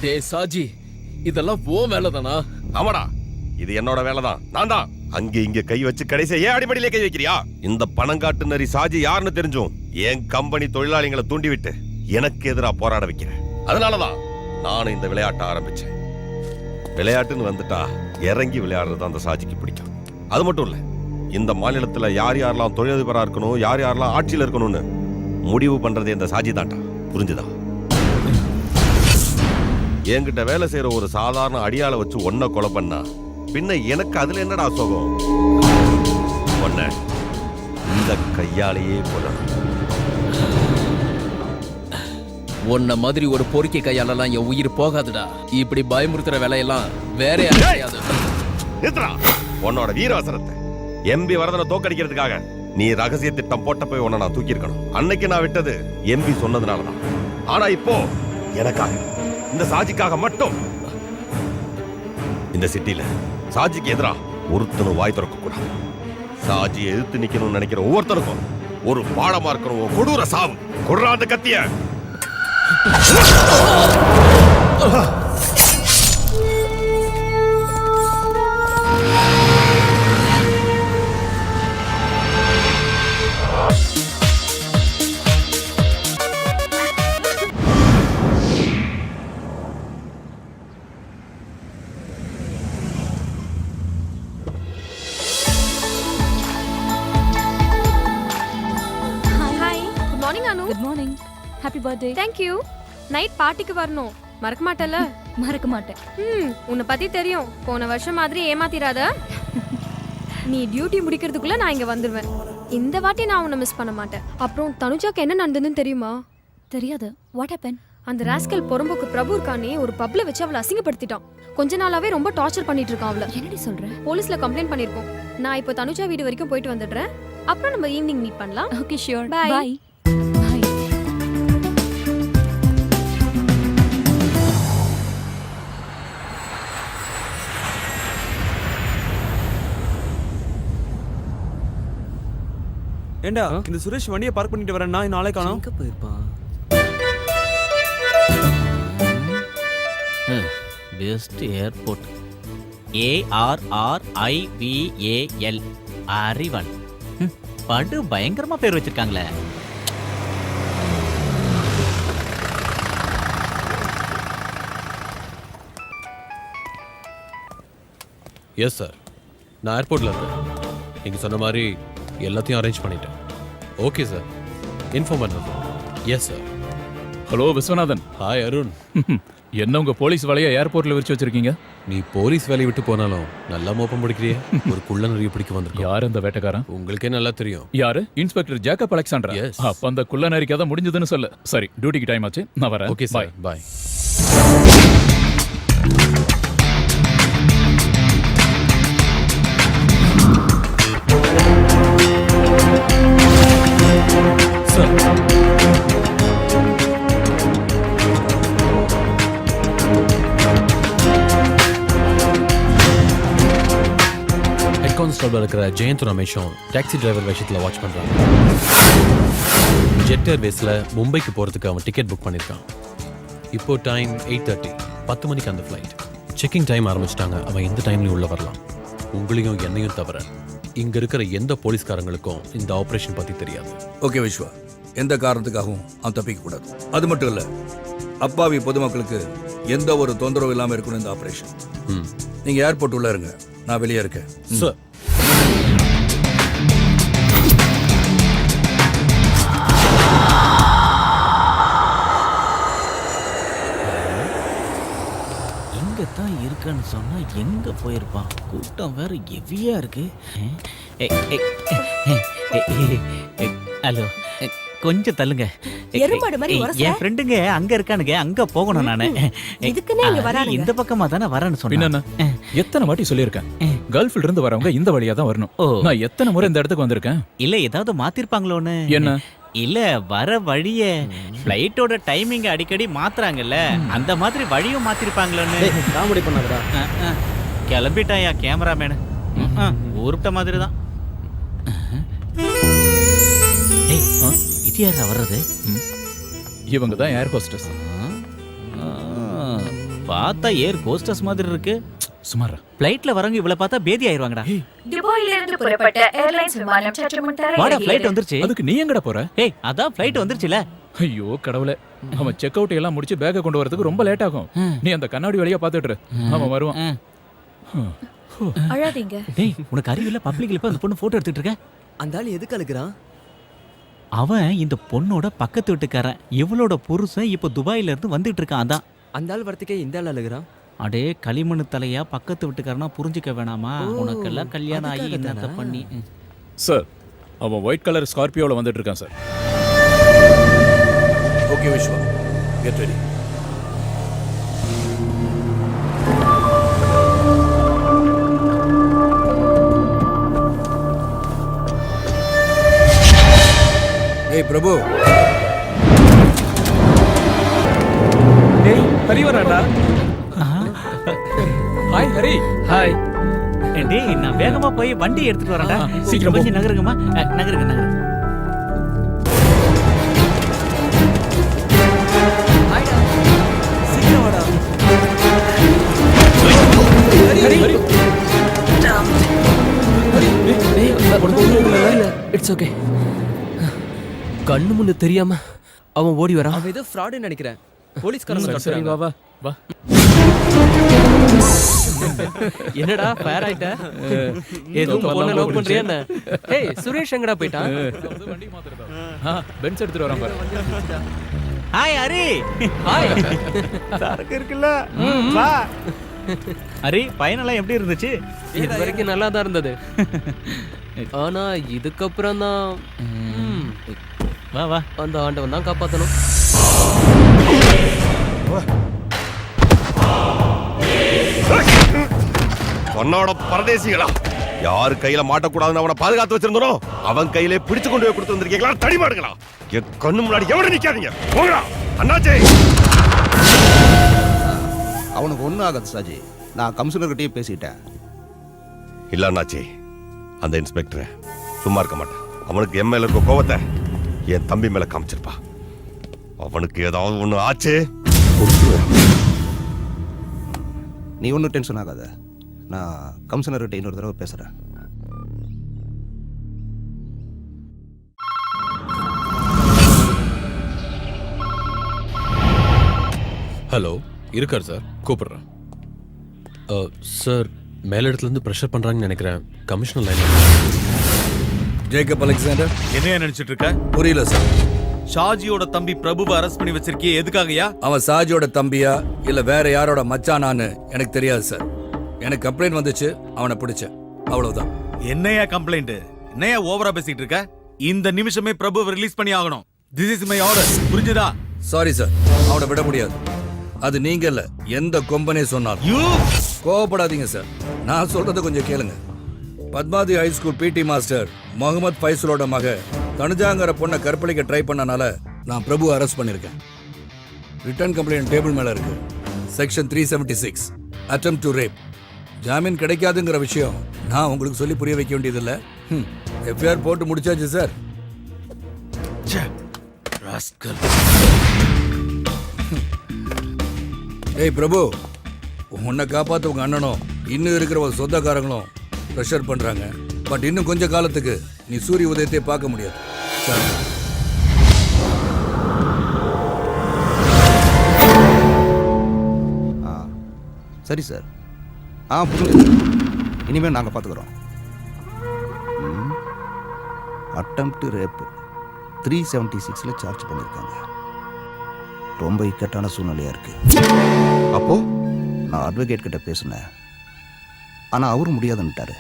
டேய் சாஜி, இதெல்லாம் ஓ வேலைதானா? ஆமாடா, இது என்னோட வேலைதான். நான் தான் அங்க இங்க கை வச்சு கடைசியா ஏன் அடிப்படையிலே கை வைக்கிறியா? இந்த பணங்காட்டு நரி சாஜி யாருன்னு தெரிஞ்சும் என் கம்பெனி தொழிலாளிகளை தூண்டிவிட்டு எனக்கு எதிரா போராட வைக்கிறேன். அதனாலதான் நானும் இந்த விளையாட்டை ஆரம்பிச்சேன். விளையாட்டுன்னு வந்துட்டா இறங்கி விளையாடுறது அந்த சாஜிக்கு பிடிக்கும். அது மட்டும் இல்ல, இந்த மாநிலத்துல யார் யாரெல்லாம் தொழிலதிபரா இருக்கணும், யார் யாரெல்லாம் ஆட்சியில் இருக்கணும்னு முடிவு பண்றது இந்த சாஜி தான்டா. புரிஞ்சுதா? என்கிட்ட வேலை செய்யற ஒரு சாதாரண அடியாள வச்சு ஒன்ன கொலை பண்ணா பின்ன எனக்கு அதுல என்னடா சோகம்? ஒன்ன இந்த கையாலேயே கொல்லணும். உன்ன மாதிரி ஒரு பொறுக்கி கையாலலாம் என் உயிர் போகாதுடா. இப்படி பயமுறுத்துற வேலையெல்லாம் வேற யாரையாவது. உன்னோட வீரவசனத்தை எம்பி வரதனை தோக்கடிக்கிறதுக்காக நீ ரகசிய திட்டம் போட்ட போய் உன்னை நான் தூக்கி இருக்கணும். அன்னைக்கு நான் விட்டது எம்பி சொன்னதுனாலதான். ஆனா இப்போ எனக்காக, இந்த சாஜிக்காக மட்டும் இந்த சிட்டில சாஜிக்கு எதிரா ஒருத்தனும் வாய் திறக்க கூடாது. சாஜியை எதிர்த்து நிக்கணும்னு நினைக்கிற ஒவ்வொருத்தருக்கும் ஒரு பாடமா இருக்கணும். கொடூர சாவு. கொடுறா அந்த கத்திய. Good morning. Happy birthday. Thank you. Night பார்ட்டிக்கு வரணும். மறக்க மாட்டல? மறக்க மாட்டேன். உன்னை பத்தி தெரியும். போன வருஷம் மாதிரி ஏமாத்திராத. நீ டியூட்டி முடிக்கிறதுக்குள்ள நான் இங்க வந்துருவேன். இந்த வாட்டி நான் உன்னை மிஸ் பண்ண மாட்டேன். அப்புறம் தனுஜாக்கு என்ன நடந்ததுன்னு தெரியுமா? தெரியாது. What happen? அந்த ராஸ்கல் பொறம்போக்கு பிரபு இருக்கானே, ஒரு பப்ல வச்சு அவளை அசிங்கப்படுத்திட்டான். கொஞ்ச நாளாவே ரொம்ப டார்ச்சர் பண்ணிட்டு இருக்கான் அவளை. என்னடி சொல்ற? போலீஸ்ல கம்ப்ளைண்ட் பண்ணிருக்கோம். நான் இப்போ தனுஜா வீடு வரைக்கும் போயிட்டு வந்துடுறேன். அப்புறம் நம்ம ஈவினிங் மீட் பண்ணலாம். Okay sure. பை. பை. ஏண்டா இந்த சுரேஷ் வண்டியை பார்க் பண்ணிட்டு வரேன்னா நாளை காணோம். எங்க போயிருப்பான்? பெஸ்ட் ஏர்போர்ட் ARRIVAL அறிவன். படு பயங்கரமா பேர் வச்சிருக்காங்களே. எஸ் சார், நான் ஏர்போர்ட்ல இருக்கேன். நீங்க சொன்ன மாதிரி எல்லாத்தையும் அரேஞ்ச் பண்ணிட்டேன். ஓகே சார், இன்ஃபார்ம் பண்ணுறேன். Yes sir. Hello Viswanathan. Hi Arun. என்ன உங்க போலீஸ் வேலையை ஏர்போர்ட்ல விரிச்சு வச்சிருக்கீங்க? நீ போலீஸ் வேலையை விட்டு போனாலும் நல்லா மோப்பம் பிடிக்கிறியே. ஒரு குள்ள நிறைய பிடிக்க வந்திருக்கோம். யார் அந்த வேட்டைக்காரன்? உங்களுக்கே நல்லா தெரியும். யாரு? Inspector Jacob Alexander. Yes. அப்ப அந்த குள்ள நரிக்கு அதான் முடிஞ்சதுன்னு சொல்லு. சரி, டியூட்டிக்கு டைம் ஆச்சு, நான் வரேன். ஓகே சார், பாய். ஹெட் கான்ஸ்டபிள் இருக்கிற ஜெயந்த் ரமேஷும் டாக்ஸி டிரைவர் விஷயத்தில் வாட்ச் பண்ணுறாங்க. ஜெட் ஏர்வேஸில் மும்பைக்கு போகிறதுக்கு அவன் டிக்கெட் புக் பண்ணியிருக்கான். இப்போ டைம் 8:30. 10 மணிக்கு அந்த ஃப்ளைட். செக்கிங் டைம் ஆரம்பிச்சிட்டாங்க. அவன் எந்த டைம்லையும் உள்ள வரலாம். உங்களையும் என்னையும் தவிர இங்கே இருக்கிற எந்த போலீஸ்காரங்களுக்கும் இந்த ஆப்ரேஷன் பற்றி தெரியாது. ஓகே விஸ்வா, எந்த காரணத்துக்காகவும் அவன் தப்பிக்க கூடாது. அது மட்டும் இல்ல, அப்பாவி பொதுமக்களுக்கு எந்த ஒரு தொந்தரவு இல்லாம இருக்கணும் இந்த ஆபரேஷன். நீங்க ஏர்போர்ட் உள்ள இருங்க, நான் வெளியே இருக்கேன். சார், இங்க தான் இருக்கான்னு சொன்னா எங்க போயிருப்பான்? கூட்டம் வேற ஹெவியா இருக்கு. ஹலோ, கொஞ்சம் தள்ளுங்க. என் ஃப்ரெண்டுங்க அங்க இருக்கானுங்க, அங்க போகணும் நானு. இந்த பக்கமா தானே வரேன்னு சொன்னேன். எத்தனை வாட்டி சொல்லியிருக்கேன், கல்ஃப்ல இருந்து வரவங்க இந்த வழியா தான் வரணும். நான் எத்தனை முறை இந்த இடத்துக்கு வந்திருக்கேன். இல்ல ஏதாவது மாத்திருப்பாங்களோன்னு. என்ன? இல்ல வர வழிய ஃப்ளைட்டோட டைமிங் அடிக்கடி மாத்துறாங்கல்ல, அந்த மாதிரி வழியும் மாத்திருப்பாங்களோன்னு. காமெடி பண்ணாதடா. கிளம்பிட்டாயா கேமராமேனு? ஊருட்ட மாதிரி தான். இது யாரா வர்றது? இவங்க தான் ஏர் ஹோஸ்டஸ். பார்த்தா ஏர் கோஸ்டர்ஸ் மாதிரி இருக்கு. சுமாரா ஃப்ளைட்ல வரவங்க இவ்வளவு பார்த்தா பேதி ஆயிருவாங்கடா. துபாயிலிருந்து புறப்பட்ட ஏர்லைன்ஸ் விமானம் சற்று முன் வாடா தரையிறங்கியது. ஃப்ளைட் வந்துருச்சு. அதுக்கு நீ எங்கடா போற? ஏய் அதான் ஃப்ளைட் வந்துருச்சுல. ஐயோ கடவுளே, அவன் செக் அவுட் எல்லாம் முடிச்சு பேக்கை கொண்டு வரதுக்கு ரொம்ப லேட் ஆகும். நீ அந்த கண்ணாடி வழியா பாத்துட்டு இரு. அவன் வருவான். அழாதீங்க. டேய் உனக்கு அறிவு இல்ல? பப்ளிக்ல போய் அந்த பொண்ணு போட்டோ எடுத்துட்டு இருக்க. அந்த ஆள் எதுக்கு அழுகுறான்? அவன் இந்த பொண்ணோட பக்கத்து வீட்டுக்காரன். இவளோட புருஷன் இப்ப துபாயில இருந்து வந்துட்டு இருக்கான். அதான் அந்த ஆள் வரத்துக்கே இந்த ஆள் அழுகுறான். அடே களிமண்ணு தலையா பக்கத்து வீட்டுக்காரனா புரிஞ்சுக்க வேணாமா? உனக்கெல்லாம் கல்யாணம் ஆகி அதுக்காக என்னத்த தானா? பண்ணி சார், அவன் ஒயிட் கலர் ஸ்கார்பியோல வந்துட்டு இருக்கான் sir. Okay Vishwa, get ready. ஏய் பிரபு, ஏய் ஹரி வராடா. ஹாய் ஹரி. ஹாய். டேய் நான் வேகமா போய் வண்டி எடுத்துட்டு வரேன்டா. சீக்கிரம் போ. கொஞ்சம் நகருங்கம்மா. நகருங்க. சீக்கிரம் வாடா. It's okay. கண்ணு முன்னு தெரியாம அவன் ஓடி வரான். அவன் ஏதோ ஃப்ராடுன்னு நினைக்கிறேன். போலீஸ்காரங்க சரி வா வா வா. என்னடா ஃபயர் ஆயிட்ட? ஏதோ பொண்ணு லவ் பண்றியா என்ன? ஏய் சுரேஷ் எங்கடா போயிட்டான்? வண்டி மாத்துறதா? பென்ஸ் எடுத்துட்டு வரான் பாரு. ஹாய் ஹரி. ஹாய். சரக்கு இருக்குல்ல. வா. ஹரி பயணெல்லாம் எப்படி இருந்துச்சு? இது வரைக்கும் நல்லா தான் இருந்தது. ஆனா இதுக்கப்புறம் தான் வா வா. அந்த ஆண்டவன் தான் காப்பாத்தணும். உன்னோட பரதேசிகளா, யாரு கையில மாட்டக்கூடாதுன்னு அவனை பாதுகாத்து வச்சிருந்தனோ அவன் கையிலே பிடிச்சு கொண்டு போய் கொடுத்து வந்திருக்கீங்களா? தடிமாடுங்களா, என் கண்ணு முன்னாடி எவனை நிக்காதீங்க. போங்கடா அண்ணாச்சே. அவனுக்கு ஒன்றும் ஆகாது சாஜி, நான் கமிஷனர்கிட்டயே பேசிட்டேன். இல்ல அண்ணாச்சி, அந்த இன்ஸ்பெக்டர் சும்மா இருக்க மாட்டான். அவனுக்கு என் மேல இருக்க கோவத்தை என் தம்பி மேல காமிச்சிருப்பா. அவனுக்கு ஏதாவது ஒண்ணு ஆச்சு. நீ ஒன்றும் டென்ஷன் ஆகாத, நான் கமிஷனர்கிட்ட இன்னொரு தடவை பேசுகிறேன். ஹலோ, இருக்கார் சார், கூப்பிடுறேன். சார், மேலிடத்துல இருந்து ப்ரெஷர் பண்றாங்கன்னு நினைக்கிறேன். Commissioner line. ஜேக்கப் அலெக்சாண்டர், என்ன நினைச்சிட்டு இருக்க? புரியல சார். ஷாஜியோட தம்பி பிரபுவை அரெஸ்ட் பண்ணி வச்சிருக்கியே, எதுக்காகயா? அவன் சாஜியோட தம்பியா இல்ல வேற யாரோட மச்சானான்னு எனக்கு தெரியாது சார். எனக்கு கம்ப்ளைண்ட் வந்துச்சு, அவனை பிடிச்சேன், அவ்வளவுதான். என்னையா கம்ப்ளைண்ட்? என்னையா ஓவரா பேசிட்டு இருக்க? இந்த நிமிஷமே பிரபுவை ரிலீஸ் பண்ணி ஆகணும். திஸ் இஸ் மை ஆர்டர், புரிஞ்சுதா? சாரி சார், அவனை விட முடியாது. அது நீங்க இல்ல, எந்த கொம்பனே சொன்னாலும். யூ கோவப்படாதீங்க சார், நான் சொல்றதை கொஞ்சம் கேளுங்க. Padmavathi high school PT master Mohammed ஃபைசலோட மக தனுஜாங்கிற பொண்ணை கற்பழிக்க ட்ரை பண்ணனால நான் பிரபு அரெஸ்ட் பண்ணியிருக்கேன். ரிட்டர்ன் கம்ப்ளைண்ட் டேபிள் மேல இருக்கு. Section 376 attempt to rape. ஜாமீன் கிடைக்காதுங்கிற விஷயம் நான் உங்களுக்கு சொல்லி புரிய வைக்க வேண்டியதில்லை. எஃப்ஐஆர் போட்டு முடிச்சாச்சு சார். ஏய் பிரபு, உன்னை காப்பாற்ற உங்க அண்ணனும் இன்னும் இருக்கிற ஒரு சொந்தக்காரங்களும் ப்ரெஷர் பண்றாங்க. பட் இன்னும் கொஞ்ச காலத்துக்கு நீ சூரிய உதயத்தை பார்க்க முடியாது சார். சரி சார், புரியுது. இனிமேல் நாங்கள் பார்த்துக்குறோம். அட்டெம்ப்ட் ரேப் 376 சார்ஜ் பண்ணியிருக்காங்க. ரொம்ப இக்கட்டான சூழ்நிலையாக இருக்கு. அப்போ நான் அட்வொகேட் கிட்ட பேசினேன், ஆனால் அவரும் முடியாதுன்னுட்டாரு.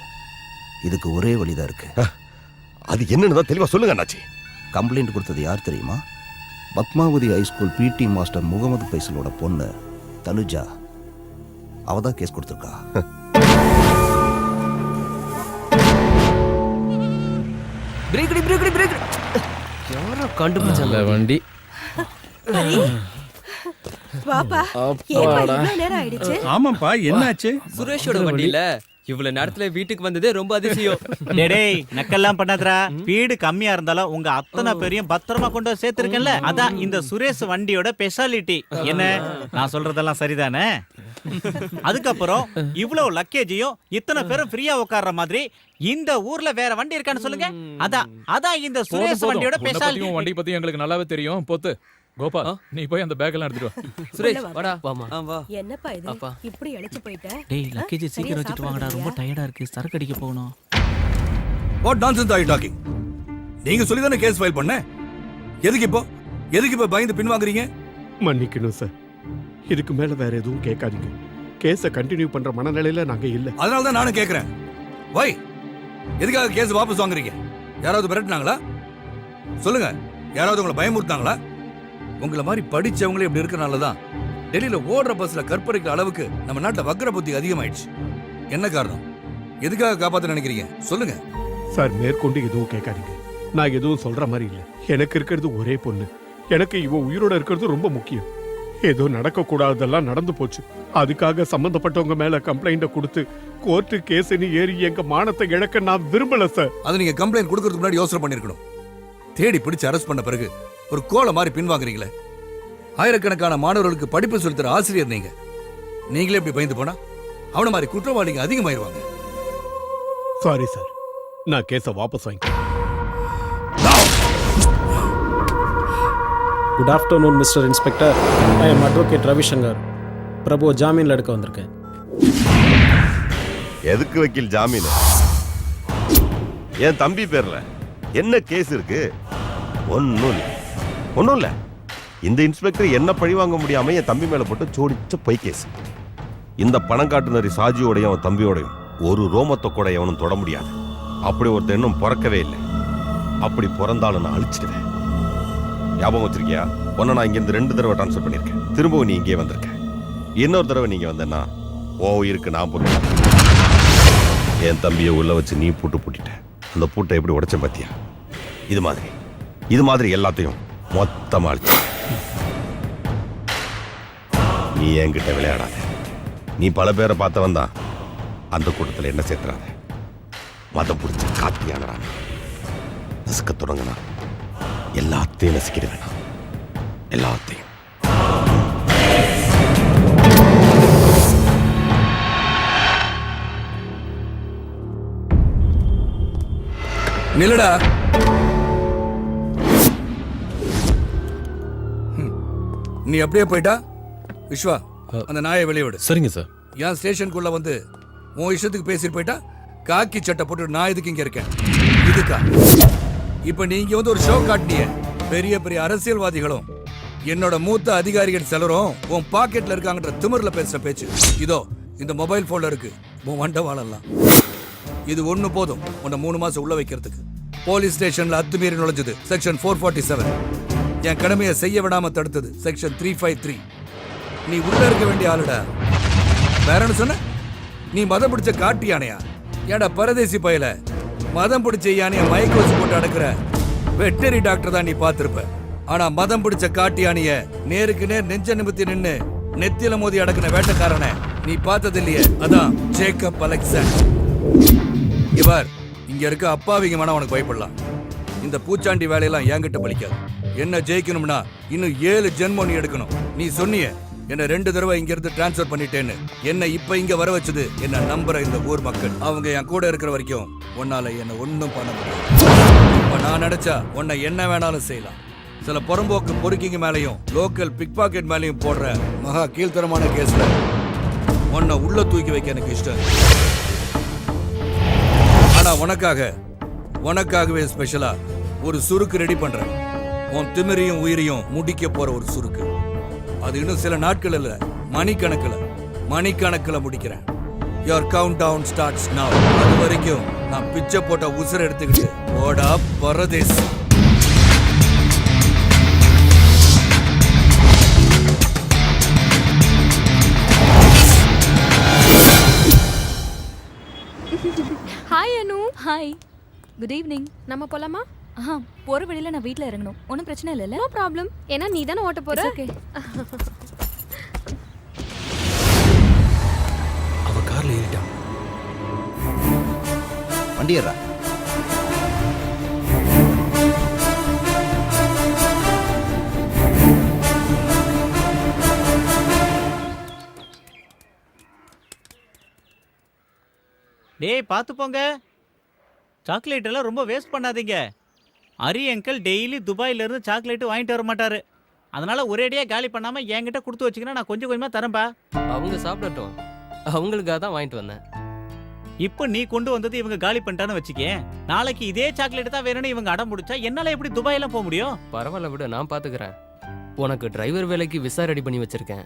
இதுக்கு ஒரே வழிதான் இருக்கு. அது என்னன்னு தான் தெளிவா சொல்லுங்க அண்ணாச்சி. கம்ப்ளைண்ட் கொடுத்தது யார் தெரியுமா? Padmavathi high school PT master Mohammed ஃபைசலோட பொண்ணு தனுஜா. அவ தான் கேஸ் கொடுத்துருக்கா. யாரோ கண்டுபிடிச்சாங்க வண்டி. பாப்பா, ஏப்பா இவ்வளவு நேரம் ஆயிடுச்சு? ஆமாப்பா, என்னாச்சு? சுரேஷோட வண்டியில இவ்வளவு நேரத்துல வீட்டுக்கு வந்ததே ரொம்ப அதிசயம். டேய் நக்கெல்லாம் பண்ணாதடா. வீடு கம்மியா இருந்தாலும் உங்க அத்தனை பேரையும் பத்திரமா கொண்டு வந்து சேர்த்திருக்கேன்ல, அதான் இந்த சுரேஷ் வண்டியோட ஸ்பெஷாலிட்டி. என்ன நான் சொல்றதெல்லாம் சரிதானே? அதுக்கப்புறம் இவ்வளவு லக்கேஜையும் இத்தனை பேரும் ஃப்ரீயா உட்கார்ற மாதிரி இந்த ஊர்ல வேற வண்டி இருக்கான்னு சொல்லுங்க. அதான் இந்த சுரேஷ் வண்டியோட ஸ்பெஷாலிட்டி. வண்டி பத்தி எங்களுக்கு நல்லாவே தெரியும். போத்து கோபால், நீ போய் அந்த பேக் எல்லாம் எடுத்துட்டு வா. சுரேஷ் வாடா. வாமா. வா. என்னப்பா இது இப்படி அழைச்சு போயிட்ட? டேய் லக்கேஜ் சீக்கிரம் வச்சிட்டு வாங்கடா, ரொம்ப டயர்டா இருக்கு, சரக்கு அடிக்க போகணும். What nonsense are you talking? நீங்க சொல்லி தானே கேஸ் ஃபைல் பண்ண. எதுக்கு இப்போ பயந்து பின்வாங்குறீங்க? மன்னிக்கணும் சார், இதுக்கு மேல வேற எதுவும் கேட்காதீங்க. கேஸை கண்டினியூ பண்ற மனநிலையில நாங்க இல்ல. அதனால தான் நானும் கேட்கிறேன். வை, எதுக்காக கேஸ் வாபஸ் வாங்குறீங்க? யாராவது மிரட்டினாங்களா? சொல்லுங்க, யாராவது உங்களை பயமுறுத்தாங்களா? உங்களை மாதிரி படிச்சவங்களே இப்படி இருக்கனால தான் டெல்லியில ஓடுற பஸ்ல கற்பழிக்கிற அளவுக்கு நம்ம நாட்டுல வக்ர புத்தி அதிகமாயிடுச்சு. என்ன காரணம்? எதுக்காக காப்பாத்த நினைக்கிறீங்க? சொல்லுங்க சார், மேற்கொண்டு எதுவும் கேட்காதீங்க. நான் எதுவும் சொல்ற மாதிரி இல்ல. எனக்கு இருக்கிறது ஒரே பொண்ணு. எனக்கு இவ உயிரோட இருக்கிறது ரொம்ப முக்கியம். ஏதோ நடக்க கூடாததெல்லாம் நடந்து போச்சு. அதுக்காக சம்பந்தப்பட்டவங்க மேல கம்ப்ளைண்ட கொடுத்து கோர்ட்டு கேஸ்னு ஏறி எங்க மானத்தை இழக்க நான் விரும்பல சார். அது நீங்க கம்ப்ளைண்ட் கொடுக்கறதுக்கு முன்னாடி யோசனை பண்ணிருக்கணும். தேடி பிடிச்சு அரெஸ்ட் பண்ண பிறகு ஒரு கோலை மாதிரி பின்வாங்குறீங்களே. ஆயிரக்கணக்கான மாணவர்களுக்கு படிப்பு சொல்லித்தர ஆசிரியர் நீங்களே இப்படி பயந்து போனா அவன மாதிரி குற்றவாளிங்க அதிகமாயிருவாங்க. சாரி சார், நான் கேஸை வாபஸ் வாங்கிக்கிறேன். Good afternoon mister inspector. I am advocate Ravishankar. Prabhu ஜாமீன்ல எடுக்க வந்திருக்கேன். எதுக்கு வக்கீல் ஜாமீன்? என் தம்பி பேர்ல என்ன கேஸ் இருக்கு? ஒன்னும் இல்ல. இந்த இன்ஸ்பெக்டர் என்ன பழி வாங்க முடியாம என் தம்பி மேல போட்டு சோடிச்ச பொய் கேஸ். இந்த பணம் காட்டுனரி சாஜியோடையும் அவன் தம்பியோடையும் ஒரு ரோமத்தை கூட எவனும் தொட முடியாது. அப்படி ஒருத்தர் இன்னும் பிறக்கவே இல்லை. அப்படி பிறந்தாலும் நான் அழிச்சிடுவேன். ஞாபகம் வச்சிருக்கியா? ஒன்னு நான் இங்கிருந்து 2 தடவை டிரான்ஸ்ஃபர் பண்ணிருக்கேன். திரும்பவும் நீ இங்கே வந்திருக்க. இன்னொரு தடவை நீங்க வந்தேன்னா இருக்கு நான் போட்டு என் தம்பியை உள்ள வச்சு நீ பூட்டிட்ட. அந்த பூட்டை எப்படி உடைச்ச பாத்தியா? இது மாதிரி எல்லாத்தையும் மொத்தமா அழிச்சு. நீ என்கிட்ட விளையாடாத. நீ பல பேரை பார்த்தவன் தான். அந்த கூட்டத்தில் என்ன சேர்த்துறாத. மதம் பிடிச்ச காத்தியானடா. நசுக்க தொடங்கினா எல்லாத்தையும் நசுக்கிட வேணாம். எல்லாத்தையும். நில்லடா. நீ அப்படியே போயிட்டா விஸ்வா, அந்த நாயை வெளியே விடு. சரிங்க சார். என் ஸ்டேஷனுக்குள்ள வந்து உன் இஷ்டத்துக்கு பேசிட்டு போயிட்டா காக்கி சட்டை போட்டு நான் இதுக்கு இங்க இருக்கேன். இதுக்கா இப்ப நீங்க வந்து ஒரு ஷோ காட்டினிய. பெரிய பெரிய அரசியல்வாதிகளும் என்னோட மூத்த அதிகாரிகள் சிலரும் உன் பாக்கெட்ல இருக்காங்கன்ற திமிர்ல பேசுற பேச்சு இதோ இந்த மொபைல் போன்ல இருக்கு. உன் வண்ட வாழலாம். இது ஒண்ணு போதும் உன்னை 3 மாசம் உள்ள வைக்கிறதுக்கு. போலீஸ் ஸ்டேஷன்ல அத்துமீறி நுழைஞ்சது செக்ஷன் 447. என் கடமையை செய்ய விடாம தடுத்தது செக்ஷன் 353. நீ உள்ள இருக்க வேண்டிய ஆளுடா. வேற என்ன சொன்ன? நீ மதம் பிடிச்ச காட்டு யானையா? ஏடா பரதேசி பயல, மதம் பிடிச்ச யானைய மயக்க வச்சு போட்டு அடக்குற வெட்டரி டாக்டர் தான் நீ பார்த்திருப்ப. ஆனா மதம் பிடிச்ச காட்டு யானைய நேருக்கு நேர் நெஞ்ச நிமித்தி நின்னு நெத்தியில மோதி அடக்குன வேட்டக்காரனை நீ பார்த்தது இல்லையே. அதான் ஜேக்கப் அலெக்சாண்டர். இவர் இங்க இருக்க அப்பாவிங்க மன உனக்கு பயப்படலாம். இந்த பூச்சாண்டி வேலையெல்லாம் என்கிட்ட பலிக்காது. என்ன ஜெயிக்கணும்னா இன்னும் 7 ஜென்மம் நீ எடுக்கணும். நீ சொன்னிய என்ன 2 தடவை இங்க இருந்து டிரான்ஸ்பர் பண்ணிட்டேன்னு. என்ன இப்ப இங்க வர வச்சது என்ன நம்புற இந்த ஊர் மக்கள். அவங்க என் கூட இருக்கிற வரைக்கும் உன்னால என்ன ஒன்னும் பண்ண முடியாது. இப்ப நான் நினைச்சா உன்னை என்ன வேணாலும் செய்யலாம். சில புறம்போக்கு பொறுக்கிங்க மேலையும் லோக்கல் பிக் பாக்கெட் மேலையும் போடுற மகா கீழ்த்தரமான கேஸ்ல உன்னை உள்ள தூக்கி வைக்க எனக்கு இஷ்டம். ஆனா உனக்காகவே ஸ்பெஷலா ஒரு சுருக்கு ரெடி பண்றேன். உன் திமிரையும் உயிரையும் முடிக்க போற ஒரு சுருக்கு. அது இன்னும் சில நாட்கள் இல்ல, மணிக்கணக்கில் முடிக்கிறேன். Your countdown starts now. அது வரைக்கும் நான் பிச்சை போட்ட உசுரை எடுத்துக்கிட்டு ஓடா பரதேஸ். Hi Anu. Hi, good evening. நம்ம போலாமா? போற வழியில நான் வீட்ல இறங்கணும். ஒன்றும் பிரச்சனை இல்லைல்ல? No problem. ஏன்னா நீ தானே ஓட்ட போற. ஓகே. அவ கார்ல ஏறிட்டா. வண்டியறா. டேய் பார்த்து போங்க, சாக்லேட் எல்லாம் ரொம்ப வேஸ்ட் பண்ணாதீங்க. ஹரி அங்கிள் டெய்லி துபாயில இருந்து சாக்லேட் வாங்கிட்டு வர மாட்டாரு. அதனால ஒரேடியா காலி பண்ணாம என்கிட்ட கொடுத்து வச்சுக்கினா நான் கொஞ்சம் கொஞ்சமா தரேன்பா. அவங்க சாப்பிடட்டும், அவங்களுக்காக தான் வாங்கிட்டு வந்தேன். இப்போ நீ கொண்டு வந்தது இவங்க காலி பண்ணிட்டான்னு வச்சுக்கே, நாளைக்கு இதே சாக்லேட் தான் வேணும்னு இவங்க அடம் பிடிச்சா என்னால எப்படி துபாயெல்லாம் போக முடியும்? பரவாயில்ல விடு, நான் பாத்துக்கிறேன். உனக்கு டிரைவர் வேலைக்கு விசா ரெடி பண்ணி வச்சிருக்கேன்.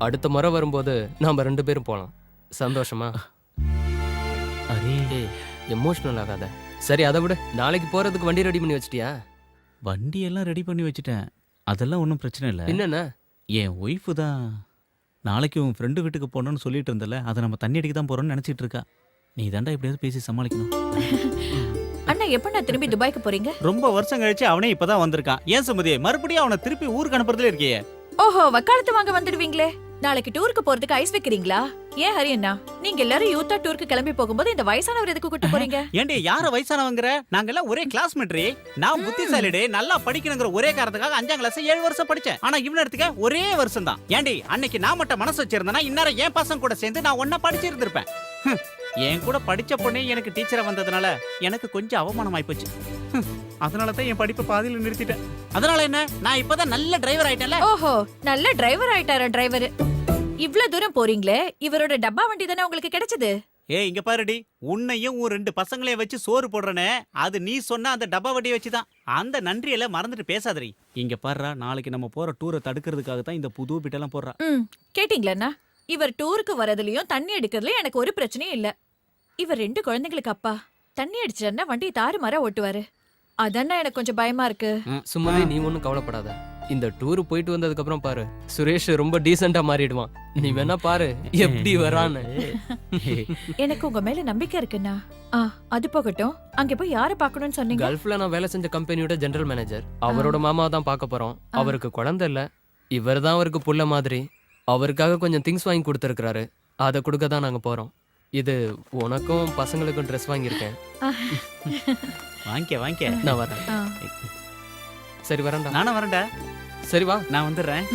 அடுத்த முறை வரும்போது நாம 2 பேரும் போலாம். சந்தோஷமா? அரே எமோஷனல் ஆகாத. சரி அதை விட, நாளைக்கு போறதுக்கு வண்டி ரெடி பண்ணி வச்சிட்டியா? வண்டி எல்லாம் ரெடி பண்ணி வச்சுட்டேன், அதெல்லாம் ஒன்றும் பிரச்சனை இல்லை. என்னென்ன? என் ஒய்ஃபு தான் நாளைக்கு உன் ஃப்ரெண்டு வீட்டுக்கு போகணும்னு சொல்லிட்டு இருந்தல, அதை நம்ம தண்ணி அடிக்க தான் போறோம்னு நினைச்சிட்டு இருக்கா. நீ தாண்டா எப்படியாவது பேசி சமாளிக்கணும். அண்ணா எப்ப நான் திரும்பி துபாய்க்கு போறீங்க? ரொம்ப வருஷம் கழிச்சு அவனே இப்பதான் வந்திருக்கான். ஏன் சுமதி மறுபடியும் அவனை திருப்பி ஊருக்கு அனுப்புறதுல இருக்கியே? ஓஹோ, வக்காலத்து வாங்க வந்துடுவீங்களே. நாளைக்கு டூருக்கு போறதுக்கு ஐஸ் வைக்கிறீங்களா? ஏன் ஹரி அண்ணா, நீங்க எல்லாரும் யூத்தா டூருக்கு கிளம்பி போகும்போது இந்த வயசானவர் எதுக்கு கூட்டு போறீங்க? ஏண்டி யார வயசானவங்கற? நாங்க எல்லாம் ஒரே கிளாஸ்மேட்ரி. நான் புத்திசாலிடே, நல்லா படிக்கணுங்கிற ஒரே காரணத்துக்காக 5ஆம் கிளாஸ் 7 வருஷம் படிச்சேன். ஆனா இவன எடுத்துக்க ஒரே வருஷம் தான். ஏண்டி அன்னைக்கு நான் மட்டும் மனசு வச்சிருந்தேனா இந்நேரம் என் பசங்க கூட சேர்ந்து நான் ஒண்ணா படிச்சு இருந்திருப்பேன். என் கூட படிச்ச பொண்ணே எனக்கு டீச்சரா வந்ததுனால எனக்கு கொஞ்சம் அவமானம் ஆயிப்போச்சு. அதனால தான் என் படிப்பை பாதியில நிறுத்திட்டேன். அதனால என்ன, நான் இப்பதான் நல்ல டிரைவர் ஆயிட்டேன்ல. ஓஹோ, நல்ல டிரைவர் ஆயிட்டாரா டிரைவர்? இவ்ளோ தூரம் போறீங்களே, இவரோட டப்பா வண்டி தானே உங்களுக்கு கிடைச்சது? ஏய் இங்க பாருடி, உன்னையும் உன் 2 பசங்களையும் வச்சு சோறு போடுறனே, அது நீ சொன்ன அந்த டப்பா வண்டியை வச்சுதான். அந்த நன்றியெல்லாம் மறந்துட்டு பேசாதடி. இங்க பாருடா, நாளைக்கு நம்ம போற டூரை தடுக்கிறதுக்காக தான் இந்த புது பிட்டெல்லாம் போடுறா. கேட்டீங்களா? இவர் டூருக்கு வரதுலயும் தண்ணி அடிக்கிறதுலயும் எனக்கு ஒரு பிரச்சனையும் இல்ல. இவர் 2 குழந்தைங்களுக்கு அப்பா. தண்ணி அடிச்சிட்டா வண்டி தாறுமாறா ஓட்டுவாரு. அதானே எனக்கு கொஞ்சம் பயமா இருக்கு. சும்மாவே நீ ஒன்றும் கவலைப்படாத. இந்த டூர் போயிட்டு வந்ததுக்கு அப்புறம் பாரு, சுரேஷ் ரொம்ப டீசெண்டா மாறிடுவான். நீ வேணா பாரு எப்படி வரான்னு. எனக்கு உங்க மேல நம்பிக்கை இருக்குண்ணா. அது போகட்டும், அங்க போய் யாரை பார்க்கணும்னு சொன்னீங்க? கல்ஃப்ல நான் வேலை செஞ்ச கம்பெனியோட ஜெனரல் மேனேஜர். அவரோட மாமா தான் பார்க்க போறோம். அவருக்கு குழந்தை இல்ல, இவர் தான் அவருக்கு புள்ள மாதிரி. அவருக்காக கொஞ்சம் திங்ஸ் வாங்கி கொடுத்துருக்காரு, அதை கொடுக்க தான் நாங்க போறோம். இது உனக்கும் பசங்களுக்கும் ட்ரெஸ் வாங்கியிருக்கேன். வாங்கிக்க. நான் வரேன். சரி வரேன்டா. நானும் வரேன்டா. சரி வா, நான் வந்துடுறேன்.